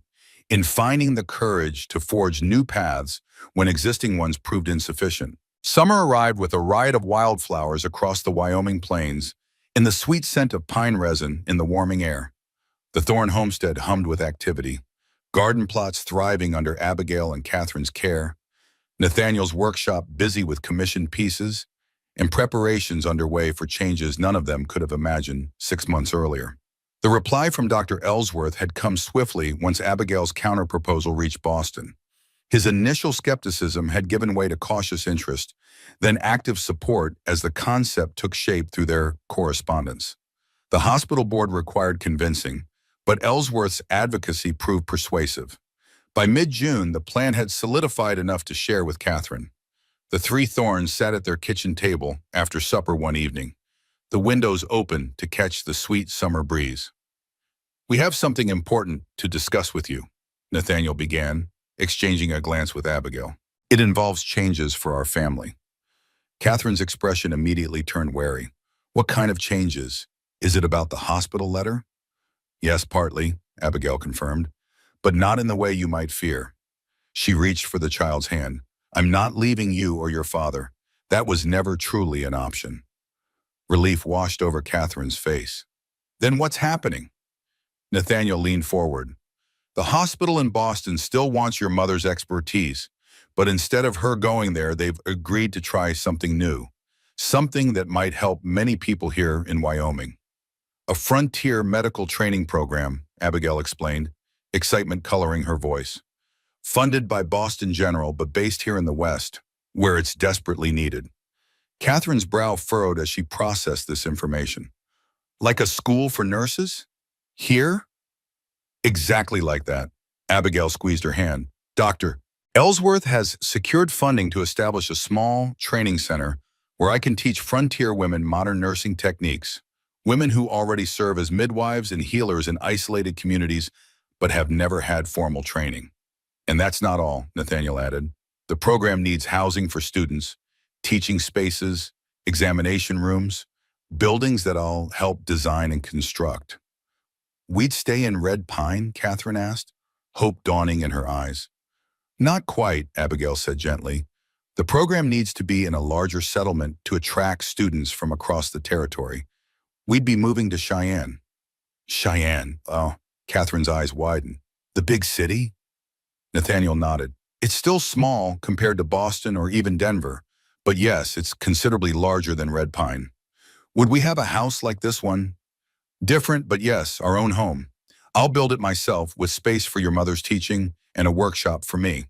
in finding the courage to forge new paths when existing ones proved insufficient. Summer arrived with a riot of wildflowers across the Wyoming plains, and the sweet scent of pine resin in the warming air. The Thorne homestead hummed with activity, garden plots thriving under Abigail and Catherine's care, Nathaniel's workshop busy with commissioned pieces, and preparations underway for changes none of them could have imagined 6 months earlier. The reply from Dr. Ellsworth had come swiftly once Abigail's counterproposal reached Boston. His initial skepticism had given way to cautious interest, then active support as the concept took shape through their correspondence. The hospital board required convincing, but Ellsworth's advocacy proved persuasive. By mid-June, the plan had solidified enough to share with Catherine. The three Thornes sat at their kitchen table after supper one evening, the windows open to catch the sweet summer breeze. "We have something important to discuss with you," Nathaniel began, exchanging a glance with Abigail. "It involves changes for our family." Catherine's expression immediately turned wary. "What kind of changes? Is it about the hospital letter?" "Yes, partly," Abigail confirmed, "but not in the way you might fear." She reached for the child's hand. "I'm not leaving you or your father. That was never truly an option." Relief washed over Catherine's face. "Then what's happening?" Nathaniel leaned forward. "The hospital in Boston still wants your mother's expertise, but instead of her going there, they've agreed to try something new, something that might help many people here in Wyoming. A frontier medical training program," Abigail explained, excitement coloring her voice. "Funded by Boston General, but based here in the West, where it's desperately needed." Catherine's brow furrowed as she processed this information. "Like a school for nurses? Here?" "Exactly like that." Abigail squeezed her hand. "Dr. Ellsworth has secured funding to establish a small training center where I can teach frontier women modern nursing techniques, women who already serve as midwives and healers in isolated communities but have never had formal training. And that's not all," Nathaniel added. "The program needs housing for students, teaching spaces, examination rooms, buildings that I'll help design and construct." "We'd stay in Red Pine?" Catherine asked, hope dawning in her eyes. "Not quite," Abigail said gently. "The program needs to be in a larger settlement to attract students from across the territory. We'd be moving to Cheyenne." "Cheyenne, oh," Catherine's eyes widened. "The big city?" Nathaniel nodded. "It's still small compared to Boston or even Denver, but yes, it's considerably larger than Red Pine. Would we have a house like this one?" "Different, but yes, our own home. I'll build it myself with space for your mother's teaching and a workshop for me."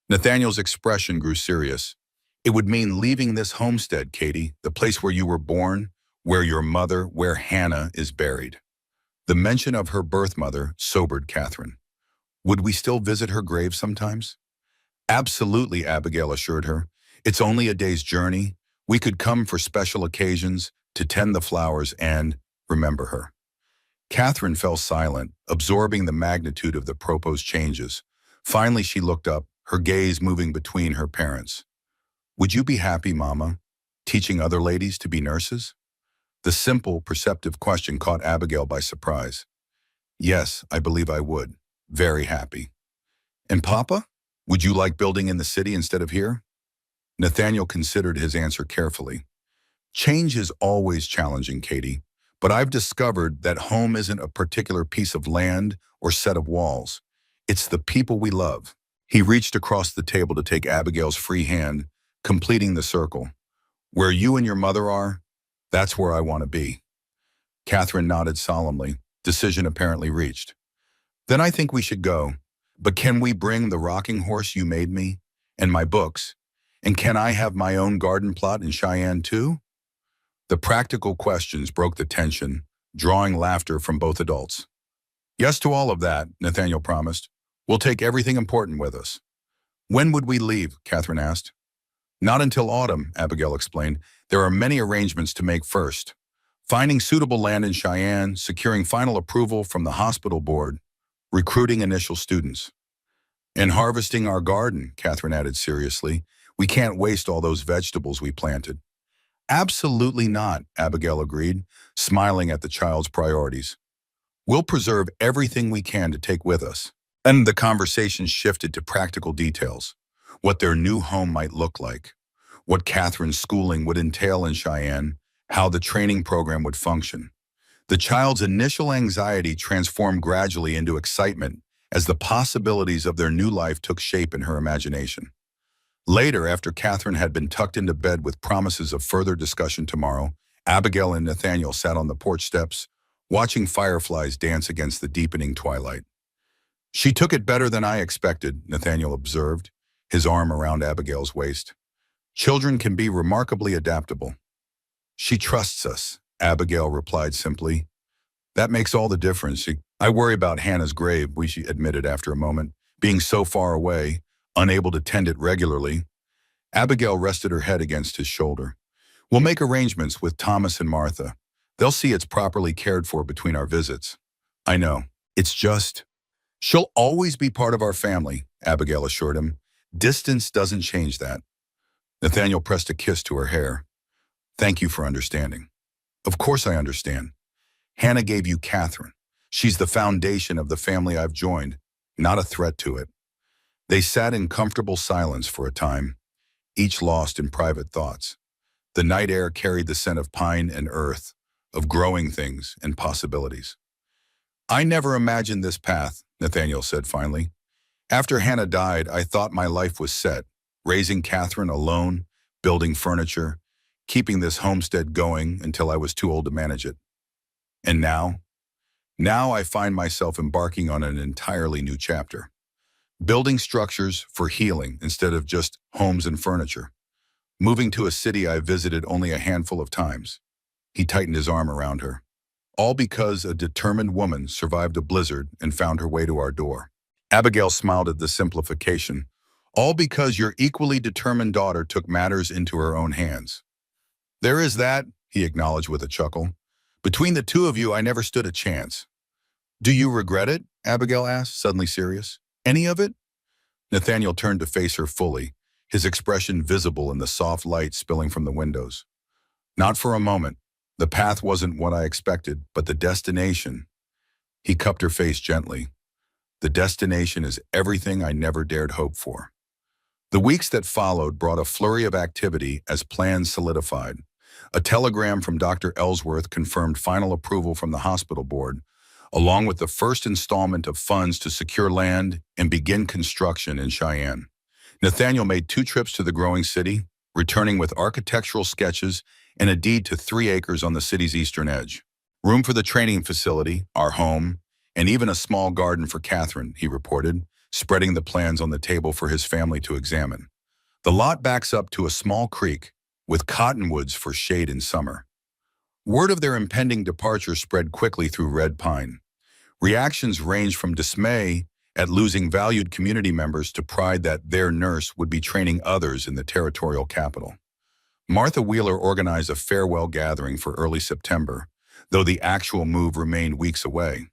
Nathaniel's expression grew serious. "It would mean leaving this homestead, Katie, the place where you were born, where your mother, where Hannah is buried." The mention of her birth mother sobered Catherine. "Would we still visit her grave sometimes?" "Absolutely," Abigail assured her. "It's only a day's journey. We could come for special occasions, to tend the flowers and remember her." Catherine fell silent, absorbing the magnitude of the proposed changes. Finally, she looked up, her gaze moving between her parents. "Would you be happy, Mama, teaching other ladies to be nurses?" The simple, perceptive question caught Abigail by surprise. "Yes, I believe I would. Very happy." "And Papa? Would you like building in the city instead of here?" Nathaniel considered his answer carefully. "Change is always challenging, Katie, but I've discovered that home isn't a particular piece of land or set of walls. It's the people we love." He reached across the table to take Abigail's free hand, completing the circle. "Where you and your mother are, that's where I want to be." Catherine nodded solemnly, decision apparently reached. "Then I think we should go. But can we bring the rocking horse you made me? And my books? And can I have my own garden plot in Cheyenne too?" The practical questions broke the tension, drawing laughter from both adults. "Yes to all of that," Nathaniel promised. "We'll take everything important with us." "When would we leave?" Catherine asked. "Not until autumn," Abigail explained. "There are many arrangements to make first. Finding suitable land in Cheyenne, securing final approval from the hospital board, recruiting initial students. And harvesting our garden," Catherine added seriously. "We can't waste all those vegetables we planted." "Absolutely not," Abigail agreed, smiling at the child's priorities. "We'll preserve everything we can to take with us." And the conversation shifted to practical details, what their new home might look like. what Catherine's schooling would entail in Cheyenne, how the training program would function. The child's initial anxiety transformed gradually into excitement as the possibilities of their new life took shape in her imagination. Later, after Catherine had been tucked into bed with promises of further discussion tomorrow, Abigail and Nathaniel sat on the porch steps, watching fireflies dance against the deepening twilight. "She took it better than I expected," Nathaniel observed, his arm around Abigail's waist. "Children can be remarkably adaptable." "She trusts us," Abigail replied simply. "That makes all the difference. I worry about Hannah's grave," she admitted after a moment, "being so far away, unable to tend it regularly." Abigail rested her head against his shoulder. "We'll make arrangements with Thomas and Martha. They'll see it's properly cared for between our visits." "I know. It's just—" "She'll always be part of our family," Abigail assured him. "Distance doesn't change that." Nathaniel pressed a kiss to her hair. "Thank you for understanding." "Of course I understand. Hannah gave you Catherine. She's the foundation of the family I've joined, not a threat to it." They sat in comfortable silence for a time, each lost in private thoughts. The night air carried the scent of pine and earth, of growing things and possibilities. "I never imagined this path," Nathaniel said finally. "After Hannah died, I thought my life was set, raising Catherine alone, building furniture, keeping this homestead going until I was too old to manage it. And now I find myself embarking on an entirely new chapter, building structures for healing instead of just homes and furniture, moving to a city I visited only a handful of times." He tightened his arm around her. "All because a determined woman survived a blizzard and found her way to our door." Abigail smiled at the simplification. "All because your equally determined daughter took matters into her own hands." "There is that," he acknowledged with a chuckle. "Between the two of you, I never stood a chance." "Do you regret it?" Abigail asked, suddenly serious. "Any of it?" Nathaniel turned to face her fully, his expression visible in the soft light spilling from the windows. "Not for a moment. The path wasn't what I expected, but the destination—" He cupped her face gently. "The destination is everything I never dared hope for." The weeks that followed brought a flurry of activity as plans solidified. A telegram from Dr. Ellsworth confirmed final approval from the hospital board, along with the first installment of funds to secure land and begin construction in Cheyenne. Nathaniel made 2 trips to the growing city, returning with architectural sketches and a deed to 3 acres on the city's eastern edge. "Room for the training facility, our home, and even a small garden for Catherine," he reported, spreading the plans on the table for his family to examine. "The lot backs up to a small creek, with cottonwoods for shade in summer." Word of their impending departure spread quickly through Red Pine. Reactions ranged from dismay at losing valued community members to pride that their nurse would be training others in the territorial capital. Martha Wheeler organized a farewell gathering for early September, though the actual move remained weeks away.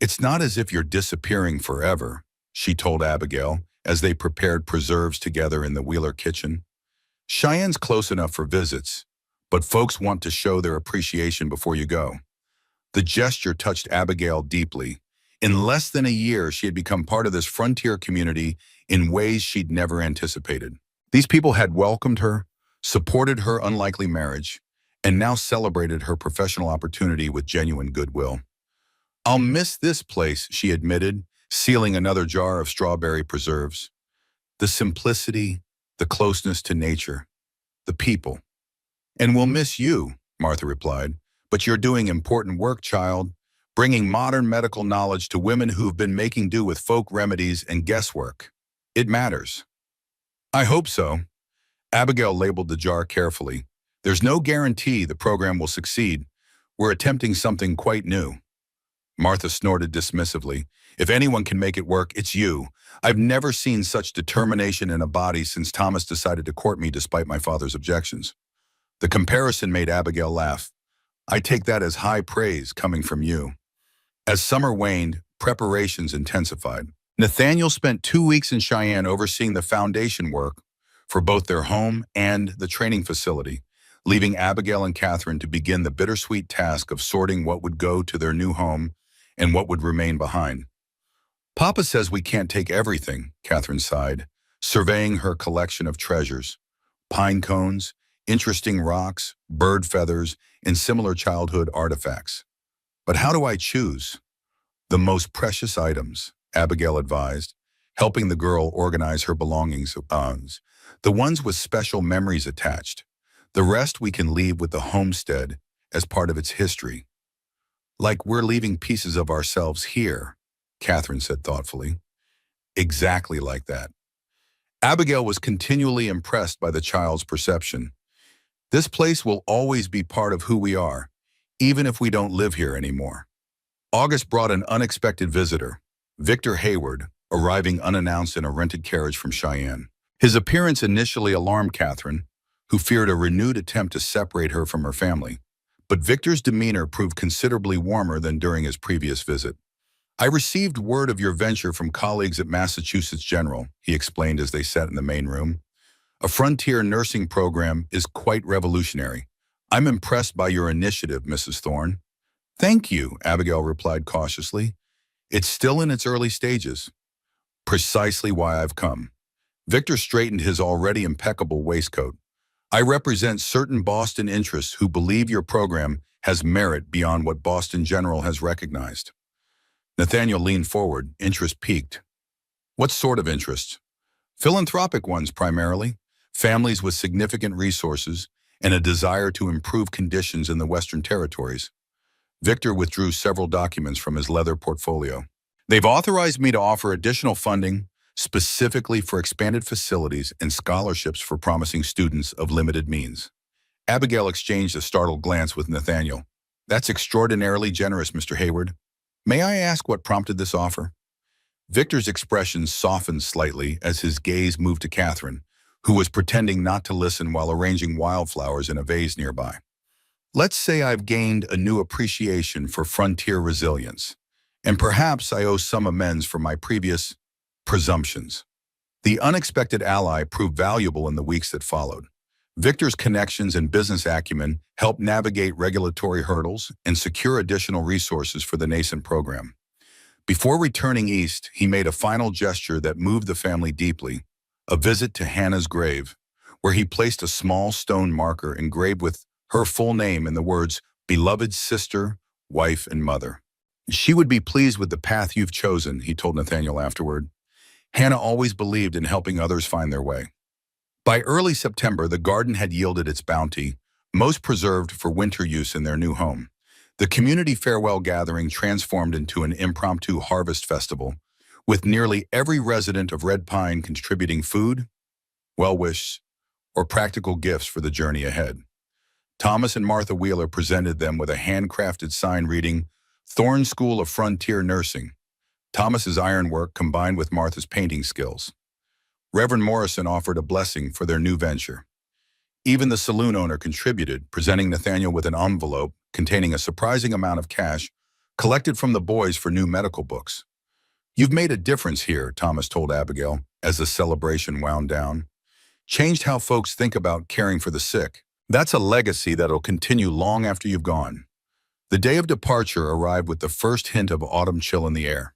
"It's not as if you're disappearing forever," she told Abigail as they prepared preserves together in the Wheeler kitchen. "Cheyenne's close enough for visits, but folks want to show their appreciation before you go." The gesture touched Abigail deeply. In less than a year, she had become part of this frontier community in ways she'd never anticipated. These people had welcomed her, supported her unlikely marriage, and now celebrated her professional opportunity with genuine goodwill. "I'll miss this place," she admitted, sealing another jar of strawberry preserves. "The simplicity, the closeness to nature, the people." "And we'll miss you," Martha replied. "But you're doing important work, child, bringing modern medical knowledge to women who've been making do with folk remedies and guesswork. It matters." "I hope so." Abigail labeled the jar carefully. "There's no guarantee the program will succeed. We're attempting something quite new." Martha snorted dismissively. "If anyone can make it work, it's you. I've never seen such determination in a body since Thomas decided to court me despite my father's objections." The comparison made Abigail laugh. "I take that as high praise coming from you." As summer waned, preparations intensified. Nathaniel spent 2 weeks in Cheyenne overseeing the foundation work for both their home and the training facility, leaving Abigail and Catherine to begin the bittersweet task of sorting what would go to their new home and what would remain behind. "Papa says we can't take everything," Catherine sighed, surveying her collection of treasures. pine cones, interesting rocks, bird feathers, and similar childhood artifacts. But how do I choose? The most precious items, Abigail advised, helping the girl organize her belongings. The ones with special memories attached. The rest we can leave with the homestead as part of its history. Like we're leaving pieces of ourselves here, Catherine said thoughtfully. Exactly like that. Abigail was continually impressed by the child's perception. This place will always be part of who we are, even if we don't live here anymore. August brought an unexpected visitor, Victor Hayward, arriving unannounced in a rented carriage from Cheyenne. His appearance initially alarmed Catherine, who feared a renewed attempt to separate her from her family. But Victor's demeanor proved considerably warmer than during his previous visit. I received word of your venture from colleagues at Massachusetts General, he explained as they sat in the main room. A frontier nursing program is quite revolutionary. I'm impressed by your initiative, Mrs. Thorne. Thank you, Abigail replied cautiously. It's still in its early stages. Precisely why I've come. Victor straightened his already impeccable waistcoat. I represent certain Boston interests who believe your program has merit beyond what Boston General has recognized. Nathaniel leaned forward, interest piqued. What sort of interests? Philanthropic ones primarily, families with significant resources and a desire to improve conditions in the Western Territories. Victor withdrew several documents from his leather portfolio. They've authorized me to offer additional funding specifically for expanded facilities and scholarships for promising students of limited means. Abigail exchanged a startled glance with Nathaniel. That's extraordinarily generous, Mr. Hayward. May I ask what prompted this offer? Victor's expression softened slightly as his gaze moved to Catherine, who was pretending not to listen while arranging wildflowers in a vase nearby. Let's say I've gained a new appreciation for frontier resilience, and perhaps I owe some amends for my previous presumptions. The unexpected ally proved valuable in the weeks that followed. Victor's connections and business acumen helped navigate regulatory hurdles and secure additional resources for the nascent program. Before returning east, he made a final gesture that moved the family deeply, a visit to Hannah's grave, where he placed a small stone marker engraved with her full name in the words, "Beloved sister, wife, and mother." She would be pleased with the path you've chosen, he told Nathaniel afterward. Hannah always believed in helping others find their way. By early September, the garden had yielded its bounty, most preserved for winter use in their new home. The community farewell gathering transformed into an impromptu harvest festival, with nearly every resident of Red Pine contributing food, well wishes, or practical gifts for the journey ahead. Thomas and Martha Wheeler presented them with a handcrafted sign reading, "Thorne School of Frontier Nursing." Thomas's ironwork combined with Martha's painting skills. Reverend Morrison offered a blessing for their new venture. Even the saloon owner contributed, presenting Nathaniel with an envelope containing a surprising amount of cash collected from the boys for new medical books. You've made a difference here, Thomas told Abigail as the celebration wound down. Changed how folks think about caring for the sick. That's a legacy that'll continue long after you've gone. The day of departure arrived with the first hint of autumn chill in the air.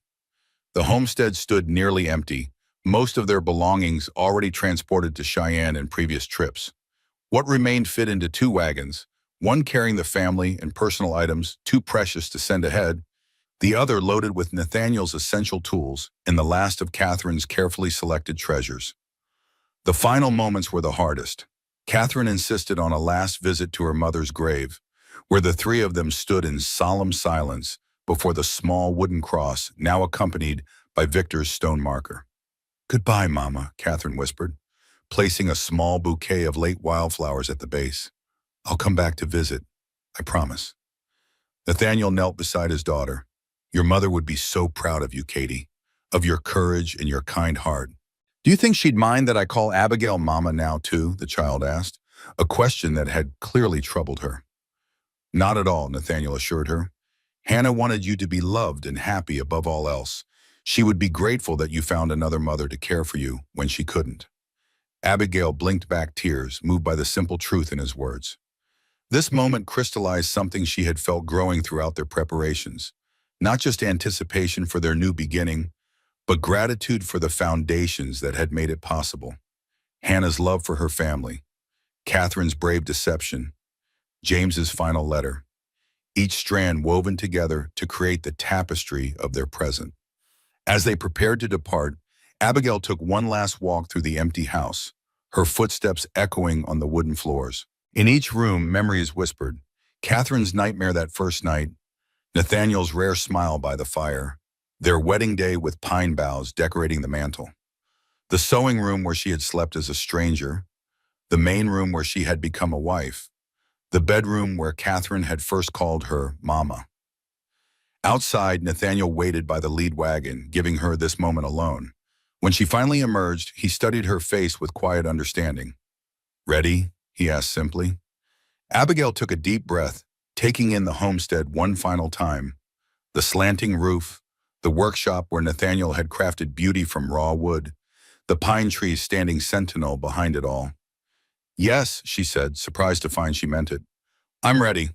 The homestead stood nearly empty, most of their belongings already transported to Cheyenne in previous trips. What remained fit into 2 wagons, one carrying the family and personal items too precious to send ahead, the other loaded with Nathaniel's essential tools and the last of Catherine's carefully selected treasures. The final moments were the hardest. Catherine insisted on a last visit to her mother's grave, where the 3 of them stood in solemn silence before the small wooden cross, now accompanied by Victor's stone marker. "Goodbye, Mama," Catherine whispered, placing a small bouquet of late wildflowers at the base. "I'll come back to visit, I promise." Nathaniel knelt beside his daughter. "Your mother would be so proud of you, Katie, of your courage and your kind heart." "Do you think she'd mind that I call Abigail Mama now, too?" the child asked, a question that had clearly troubled her. "Not at all," Nathaniel assured her. "Hannah wanted you to be loved and happy above all else. She would be grateful that you found another mother to care for you when she couldn't." Abigail blinked back tears, moved by the simple truth in his words. This moment crystallized something she had felt growing throughout their preparations, not just anticipation for their new beginning, but gratitude for the foundations that had made it possible. Hannah's love for her family, Catherine's brave deception, James's final letter, each strand woven together to create the tapestry of their present. As they prepared to depart, Abigail took one last walk through the empty house, her footsteps echoing on the wooden floors. In each room, memories whispered. Catherine's nightmare that first night, Nathaniel's rare smile by the fire, their wedding day with pine boughs decorating the mantel, the sewing room where she had slept as a stranger, the main room where she had become a wife, the bedroom where Catherine had first called her Mama. Outside, Nathaniel waited by the lead wagon, giving her this moment alone. When she finally emerged, he studied her face with quiet understanding. "Ready?" he asked simply. Abigail took a deep breath, taking in the homestead one final time. The slanting roof, the workshop where Nathaniel had crafted beauty from raw wood, the pine trees standing sentinel behind it all. "Yes," she said, surprised to find she meant it. "I'm ready."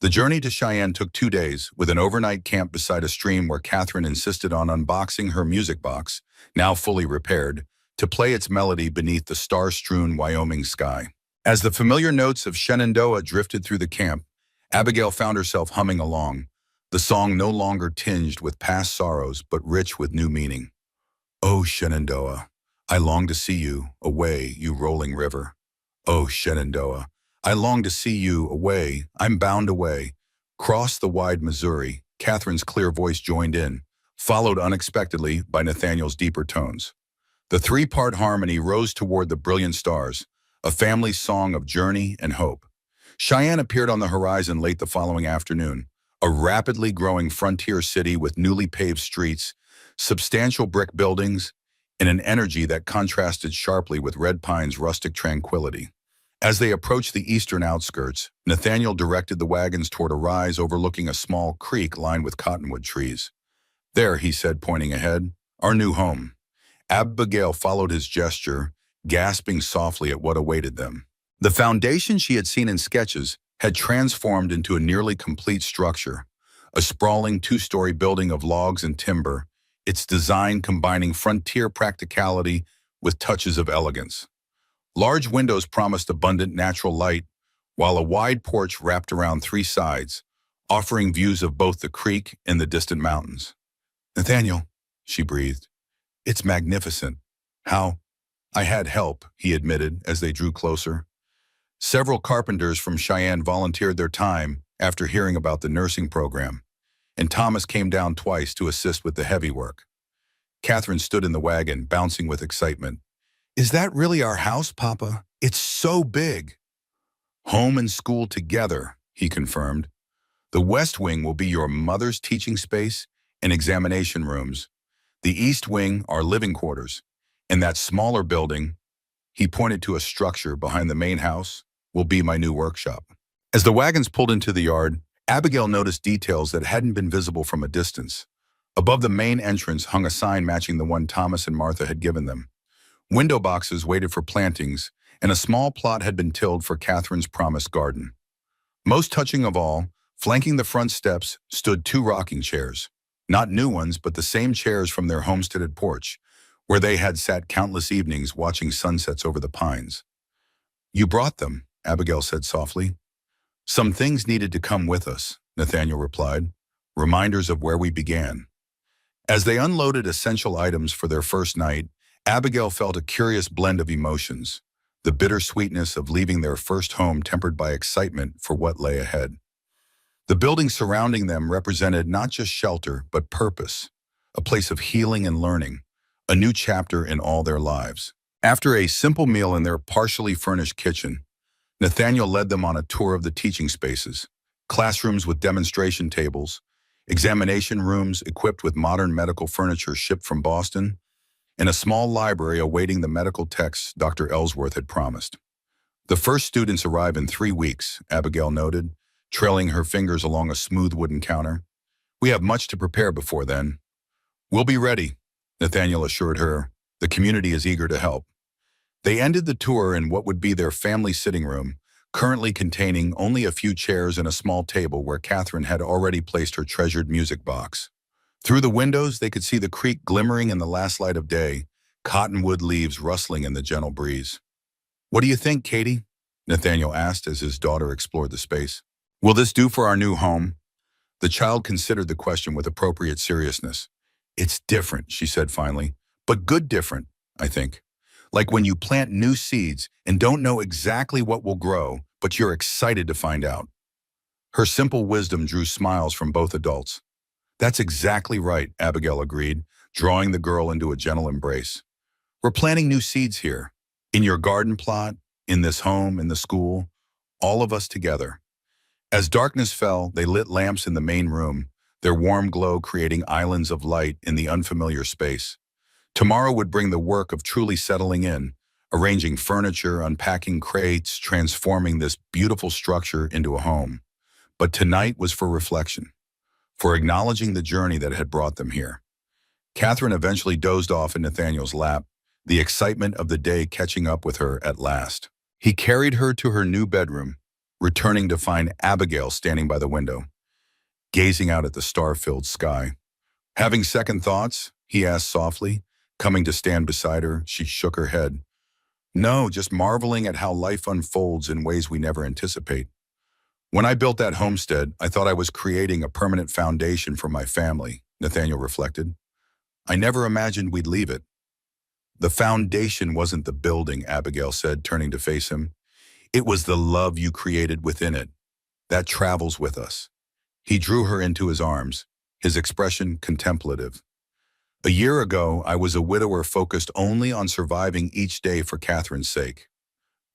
The journey to Cheyenne took 2 days, with an overnight camp beside a stream where Catherine insisted on unboxing her music box, now fully repaired, to play its melody beneath the star-strewn Wyoming sky. As the familiar notes of Shenandoah drifted through the camp, Abigail found herself humming along, the song no longer tinged with past sorrows but rich with new meaning. "Oh, Shenandoah, I long to see you, away, you rolling river. Oh, Shenandoah, I long to see you, away, I'm bound away." Cross the wide Missouri, Catherine's clear voice joined in, followed unexpectedly by Nathaniel's deeper tones. The three-part harmony rose toward the brilliant stars, a family song of journey and hope. Cheyenne appeared on the horizon late the following afternoon, a rapidly growing frontier city with newly paved streets, substantial brick buildings, and an energy that contrasted sharply with Red Pine's rustic tranquility. As they approached the eastern outskirts, Nathaniel directed the wagons toward a rise overlooking a small creek lined with cottonwood trees. "There," he said, pointing ahead, "our new home." Abigail followed his gesture, gasping softly at what awaited them. The foundation she had seen in sketches had transformed into a nearly complete structure, a sprawling two-story building of logs and timber, its design combining frontier practicality with touches of elegance. Large windows promised abundant natural light, while a wide porch wrapped around three sides, offering views of both the creek and the distant mountains. "Nathaniel," she breathed, "it's magnificent." "How?" "I had help," he admitted as they drew closer. Several carpenters from Cheyenne volunteered their time after hearing about the nursing program, and Thomas came down twice to assist with the heavy work. Catherine stood in the wagon, bouncing with excitement. "Is that really our house, Papa? It's so big." "Home and school together," he confirmed. "The west wing will be your mother's teaching space and examination rooms. The east wing, our living quarters. And that smaller building," he pointed to a structure behind the main house, "will be my new workshop." As the wagons pulled into the yard, Abigail noticed details that hadn't been visible from a distance. Above the main entrance hung a sign matching the one Thomas and Martha had given them. Window boxes waited for plantings, and a small plot had been tilled for Catherine's promised garden. Most touching of all, flanking the front steps, stood two rocking chairs. Not new ones, but the same chairs from their homesteaded porch, where they had sat countless evenings watching sunsets over the pines. "You brought them," Abigail said softly. "Some things needed to come with us," Nathaniel replied, "reminders of where we began." As they unloaded essential items for their first night, Abigail felt a curious blend of emotions, the bittersweetness of leaving their first home tempered by excitement for what lay ahead. The building surrounding them represented not just shelter, but purpose, a place of healing and learning, a new chapter in all their lives. After a simple meal in their partially furnished kitchen, Nathaniel led them on a tour of the teaching spaces, classrooms with demonstration tables, examination rooms equipped with modern medical furniture shipped from Boston, and a small library awaiting the medical texts Dr. Ellsworth had promised. "The first students arrive in 3 weeks," Abigail noted, trailing her fingers along a smooth wooden counter. "We have much to prepare before then." "We'll be ready," Nathaniel assured her. "The community is eager to help." They ended the tour in what would be their family sitting room, currently containing only a few chairs and a small table where Catherine had already placed her treasured music box. Through the windows, they could see the creek glimmering in the last light of day, cottonwood leaves rustling in the gentle breeze. "What do you think, Katie?" Nathaniel asked as his daughter explored the space. Will this do for our new home? The child considered the question with appropriate seriousness. It's different, she said finally, but good different, I think. Like when you plant new seeds and don't know exactly what will grow, but you're excited to find out. Her simple wisdom drew smiles from both adults. That's exactly right, Abigail agreed, drawing the girl into a gentle embrace. We're planting new seeds here. In your garden plot, in this home, in the school, all of us together. As darkness fell, they lit lamps in the main room, their warm glow creating islands of light in the unfamiliar space. Tomorrow would bring the work of truly settling in, arranging furniture, unpacking crates, transforming this beautiful structure into a home. But tonight was for reflection, for acknowledging the journey that had brought them here. Catherine eventually dozed off in Nathaniel's lap, the excitement of the day catching up with her at last. He carried her to her new bedroom, returning to find Abigail standing by the window, gazing out at the star-filled sky. Having second thoughts? He asked softly. Coming to stand beside her, she shook her head. No, just marveling at how life unfolds in ways we never anticipate. When I built that homestead, I thought I was creating a permanent foundation for my family, Nathaniel reflected. I never imagined we'd leave it. The foundation wasn't the building, Abigail said, turning to face him. It was the love you created within it. That travels with us. He drew her into his arms, his expression contemplative. A year ago, I was a widower focused only on surviving each day for Catherine's sake.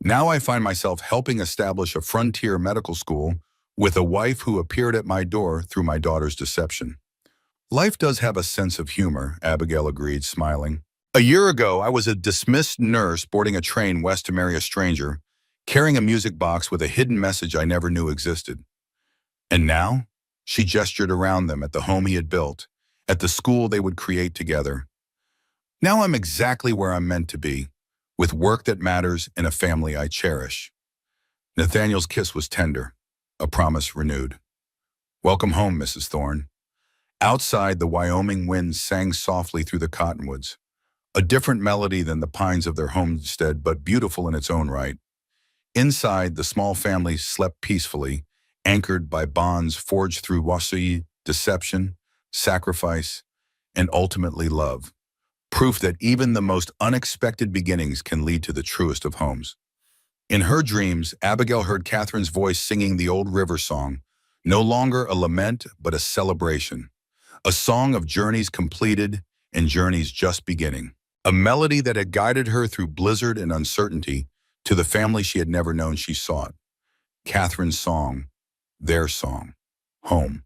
Now I find myself helping establish a frontier medical school with a wife who appeared at my door through my daughter's deception. Life does have a sense of humor, Abigail agreed, smiling. A year ago, I was a dismissed nurse boarding a train west to marry a stranger, carrying a music box with a hidden message I never knew existed. And now, she gestured around them at the home he had built, at the school they would create together. Now I'm exactly where I'm meant to be, with work that matters and a family I cherish. Nathaniel's kiss was tender, a promise renewed. Welcome home, Mrs. Thorne. Outside, the Wyoming wind sang softly through the cottonwoods, a different melody than the pines of their homestead, but beautiful in its own right. Inside, the small family slept peacefully, anchored by bonds forged through wasui, deception, sacrifice, and ultimately love. Proof that even the most unexpected beginnings can lead to the truest of homes. In her dreams, Abigail heard Catherine's voice singing the old river song, no longer a lament, but a celebration. A song of journeys completed and journeys just beginning. A melody that had guided her through blizzard and uncertainty to the family she had never known she sought. Catherine's song, their song, home.